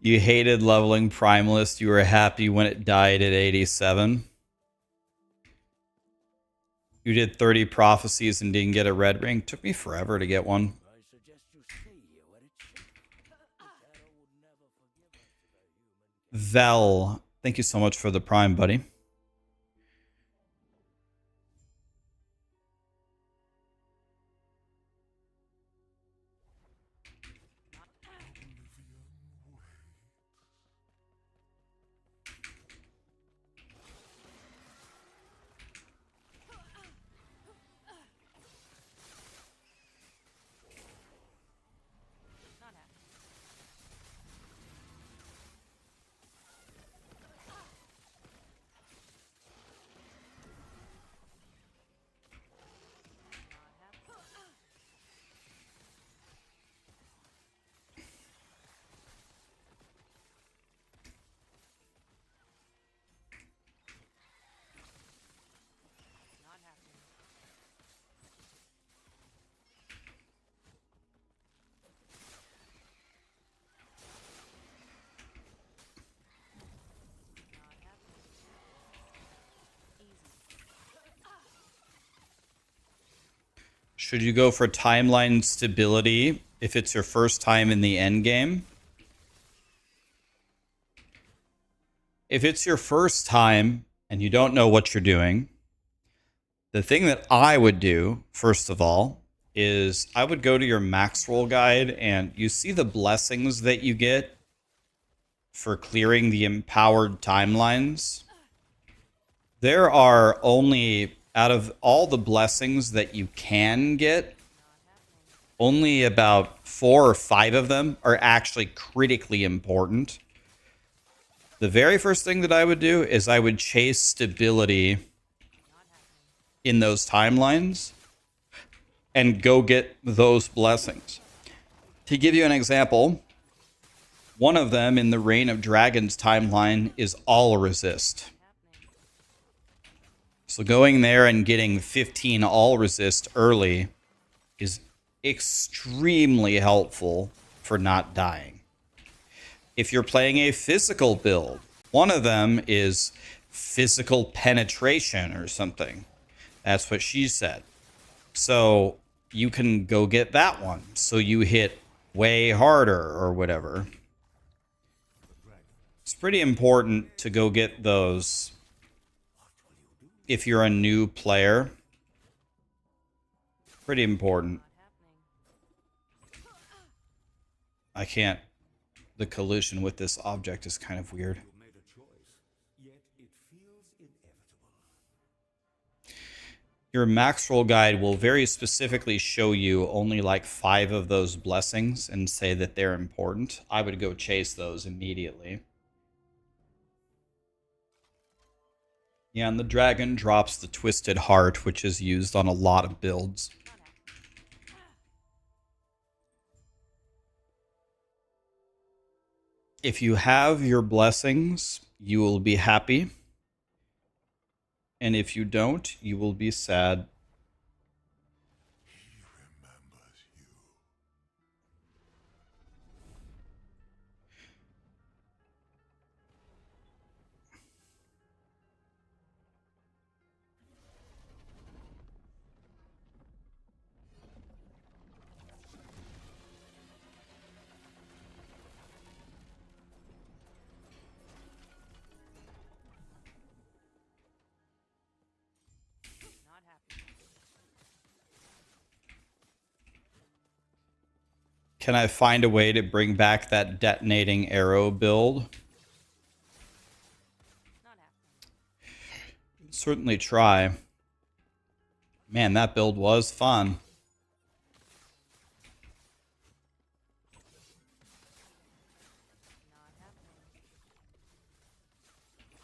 A: You hated leveling Primalist. You were happy when it died at 87. You did 30 prophecies and didn't get a red ring. Took me forever to get one.
H: I suggest you stay here where it's safe. The Shadow would never forgive us for the human.
A: Vel, thank you so much for the Prime, buddy. Should you go for timeline stability if it's your first time in the end game? If it's your first time and you don't know what you're doing, the thing that I would do, first of all, is I would go to your max roll guide, and you see the blessings that you get for clearing the empowered timelines. There are only, out of all the blessings that you can get, only about 4 or 5 of them are actually critically important. The very first thing that I would do is I would chase stability in those timelines and go get those blessings. To give you an example, one of them in the Reign of Dragons timeline is all resist. So going there and getting 15 all resist early is extremely helpful for not dying. If you're playing a physical build, one of them is physical penetration or something. That's what she said. So you can go get that one. So you hit way harder or whatever. It's pretty important to go get those if you're a new player. Pretty important. I can't. The collision with this object is kind of weird.
H: You made a choice, yet it feels inevitable.
A: Your max roll guide will very specifically show you only like 5 of those blessings and say that they're important. I would go chase those immediately. Yeah, and the dragon drops the Twisted Heart, which is used on a lot of builds. If you have your blessings, you will be happy. And if you don't, you will be sad.
H: He remembers you.
E: Not happy.
A: Can I find a way to bring back that detonating arrow build?
E: Not happy.
A: Certainly try. Man, that build was fun.
E: Not happening.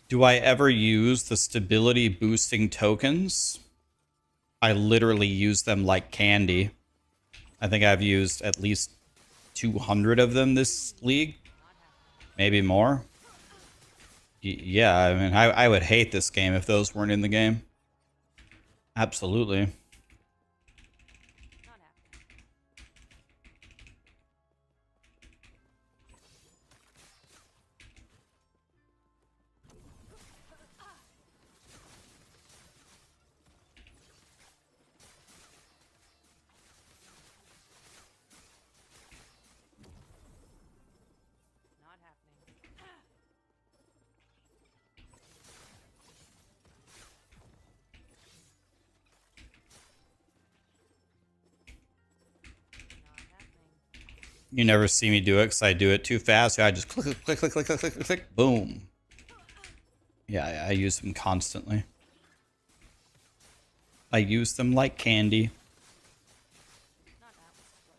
A: Do I ever use the stability boosting tokens? I literally use them like candy. I think I've used at least 200 of them this league. Maybe more. Yeah, I mean, I would hate this game if those weren't in the game. Absolutely.
E: Not happening. Not happening. Not happening.
A: You never see me do it because I do it too fast. I just click, click, click, click, click, click, click, click, boom. Yeah, I use them constantly. I use them like candy.
E: Not that was close.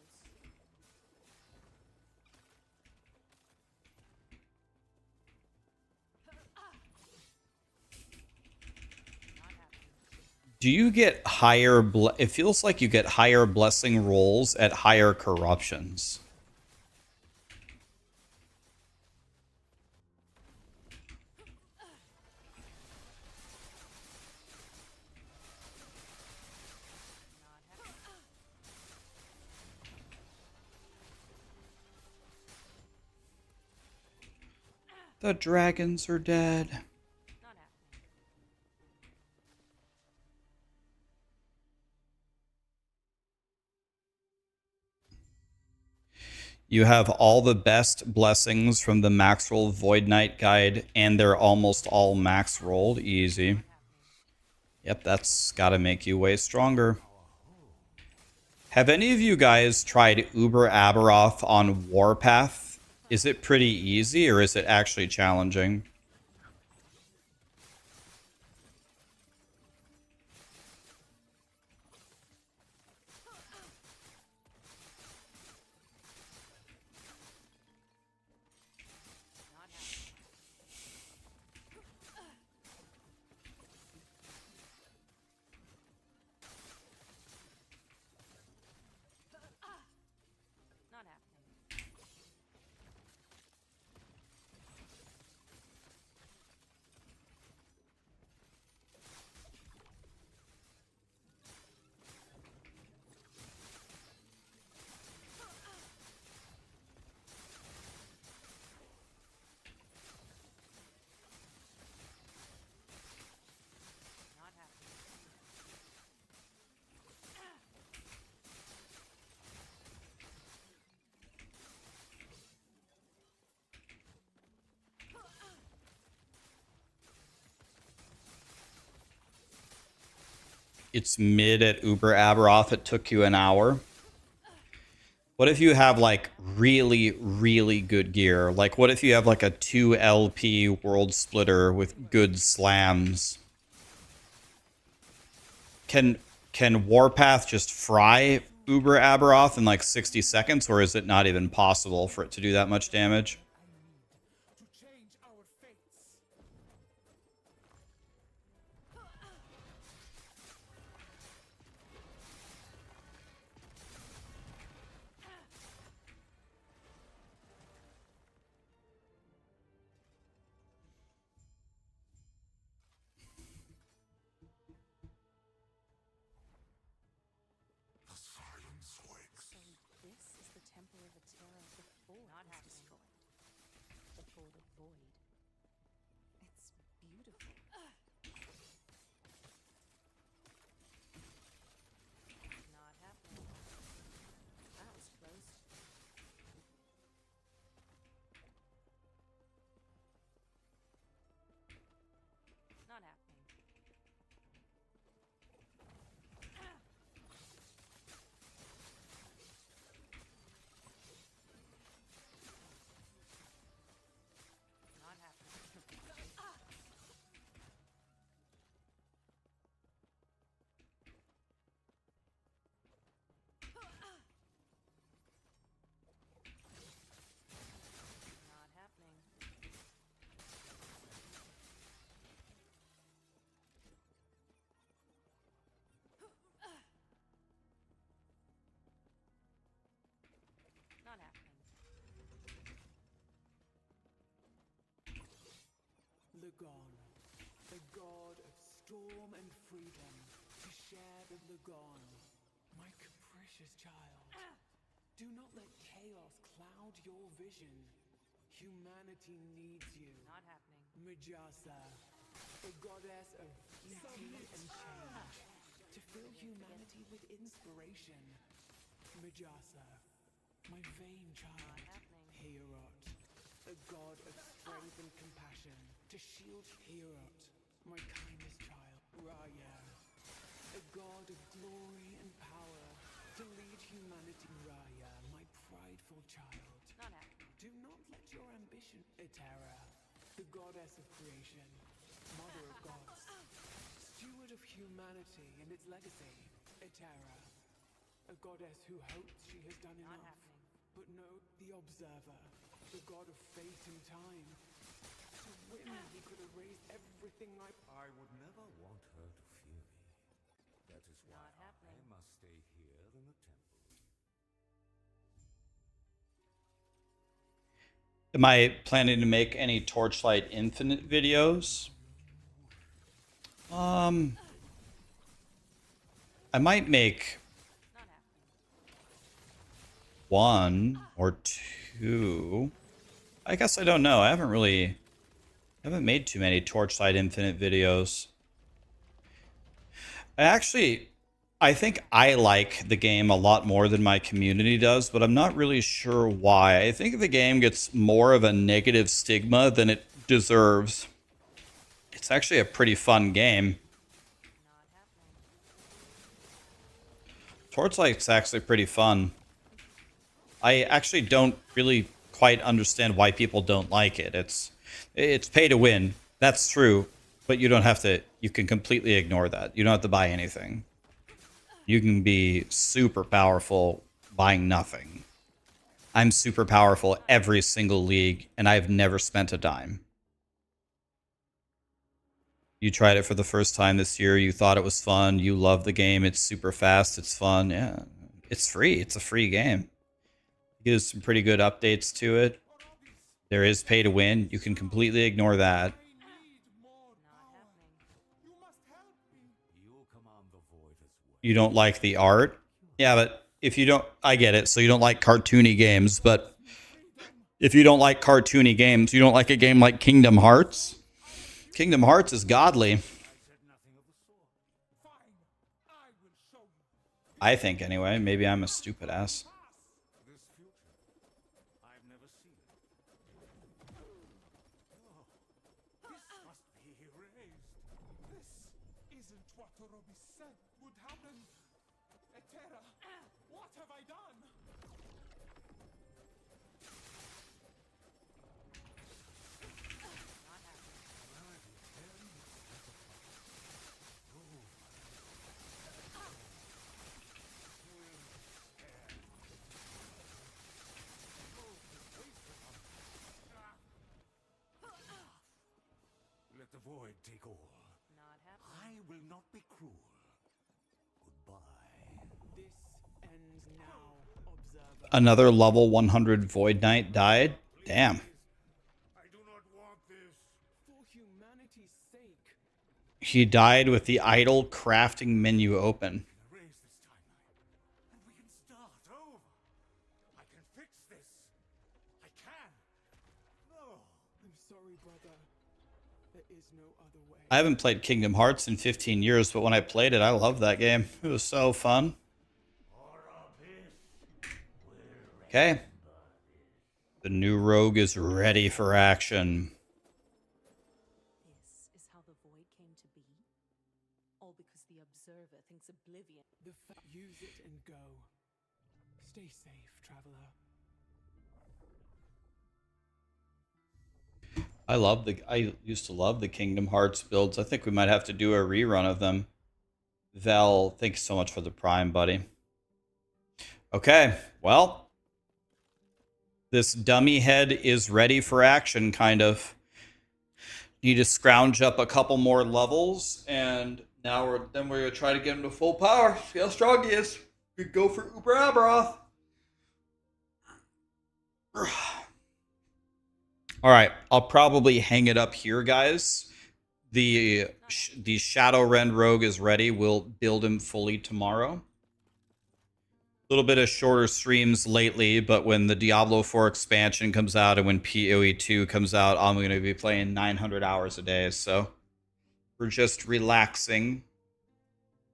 E: Not happening.
A: Do you get higher... It feels like you get higher blessing rolls at higher corruptions.
E: Not happening.
A: The dragons are dead.
E: Not happening.
A: You have all the best blessings from the max roll Void Knight guide, and they're almost all max rolled. Easy. Yep, that's gotta make you way stronger. Have any of you guys tried Uber Aberoth on Warpath? Is it pretty easy, or is it actually challenging?
E: Not happening. Not happening.
A: It's mid at Uber Aberoth. It took you an hour. What if you have like really, really good gear? Like what if you have like a 2 LP world splitter with good slams? Can Warpath just fry Uber Aberoth in like 60 seconds, or is it not even possible for it to do that much damage?
G: To change our fates.
C: The silence wakes.
E: So this is the temple of Atera before Not it was happening. destroyed. The portal void. It's beautiful. Not happening. That was close. Not happening. Not happening. Not happening. Not happening.
G: Lagon, the god of storm and freedom, to share the Lagon. My capricious child, do not let chaos cloud your vision. Humanity needs you.
E: Not happening.
G: Majasa, the goddess of beauty and change, to fill humanity with inspiration. Majasa, my vain child.
E: Not happening.
G: Heorot, the god of strength and compassion, to shield Heorot, my kindest child. Raya, a god of glory and power, to lead humanity. Raya, my prideful child.
E: Not happening.
G: Do not let your ambition. Etera, the goddess of creation, mother of gods, steward of humanity and its legacy. Etera, a goddess who hopes she has done
E: Not
G: enough.
E: happening.
G: But no, the observer, the god of fate and time. To win, he could erase everything
C: I would never want her to fear me. That is why
E: Not happening.
C: I must stay here in the temple.
A: Am I planning to make any Torchlight Infinite videos? I might make
E: Not happening.
A: 1 or 2. I guess I don't know. I haven't made too many Torchlight Infinite videos. I think I like the game a lot more than my community does, but I'm not really sure why. I think the game gets more of a negative stigma than it deserves. It's actually a pretty fun game. Torchlight's actually pretty fun. I actually don't really quite understand why people don't like it. It's pay to win. That's true, but you don't have to. You can completely ignore that. You don't have to buy anything. You can be super powerful buying nothing. I'm super powerful every single league, and I've never spent a dime. You tried it for the first time this year. You thought it was fun. You love the game. It's super fast. It's fun. Yeah, it's free. It's a free game. It gives some pretty good updates to it. There is pay to win. You can completely ignore that. You don't like the art? Yeah, but if you don't, I get it. So you don't like cartoony games, but if you don't like cartoony games, you don't like a game like Kingdom Hearts? Kingdom Hearts is godly. I think, anyway. Maybe I'm a stupid ass.
H: Let the void take all. I will not be cruel. Goodbye.
G: This ends now, observer.
A: Another level 100 Void Knight died? Damn.
H: I do not want this.
G: For humanity's sake.
A: He died with the idle crafting menu open.
H: Erase this timeline, and we can start over. I can fix this. I can. No.
G: I'm sorry, brother. There is no other way.
A: I haven't played Kingdom Hearts in 15 years, but when I played it, I loved that game. It was so fun. Okay. The new rogue is ready for action.
E: This is how the void came to be? All because the observer thinks oblivion.
G: Use it and go. Stay safe, traveler.
A: I used to love the Kingdom Hearts builds. I think we might have to do a rerun of them. Vel, thanks so much for the Prime, buddy. Okay, well, this dummy head is ready for action, kind of. Need to scrounge up a couple more levels, and now we're gonna try to get him to full power. See how strong he is. We go for Uber Abroth. All right, I'll probably hang it up here, guys. The Shadow Rend Rogue is ready. We'll build him fully tomorrow. A little bit of shorter streams lately, but when the Diablo 4 expansion comes out and when PoE 2 comes out, I'm going to be playing 900 hours a day. So we're just relaxing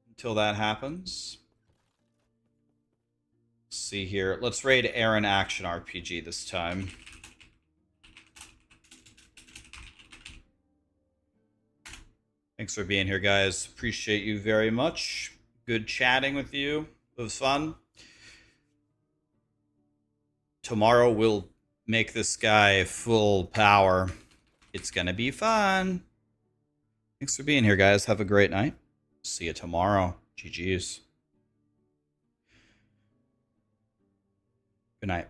A: until that happens. Let's see here. Let's raid Aaron Action RPG this time. Thanks for being here, guys. Appreciate you very much. Good chatting with you. It was fun. Tomorrow we'll make this guy full power. It's gonna be fun. Thanks for being here, guys. Have a great night. See you tomorrow. GG's. Good night.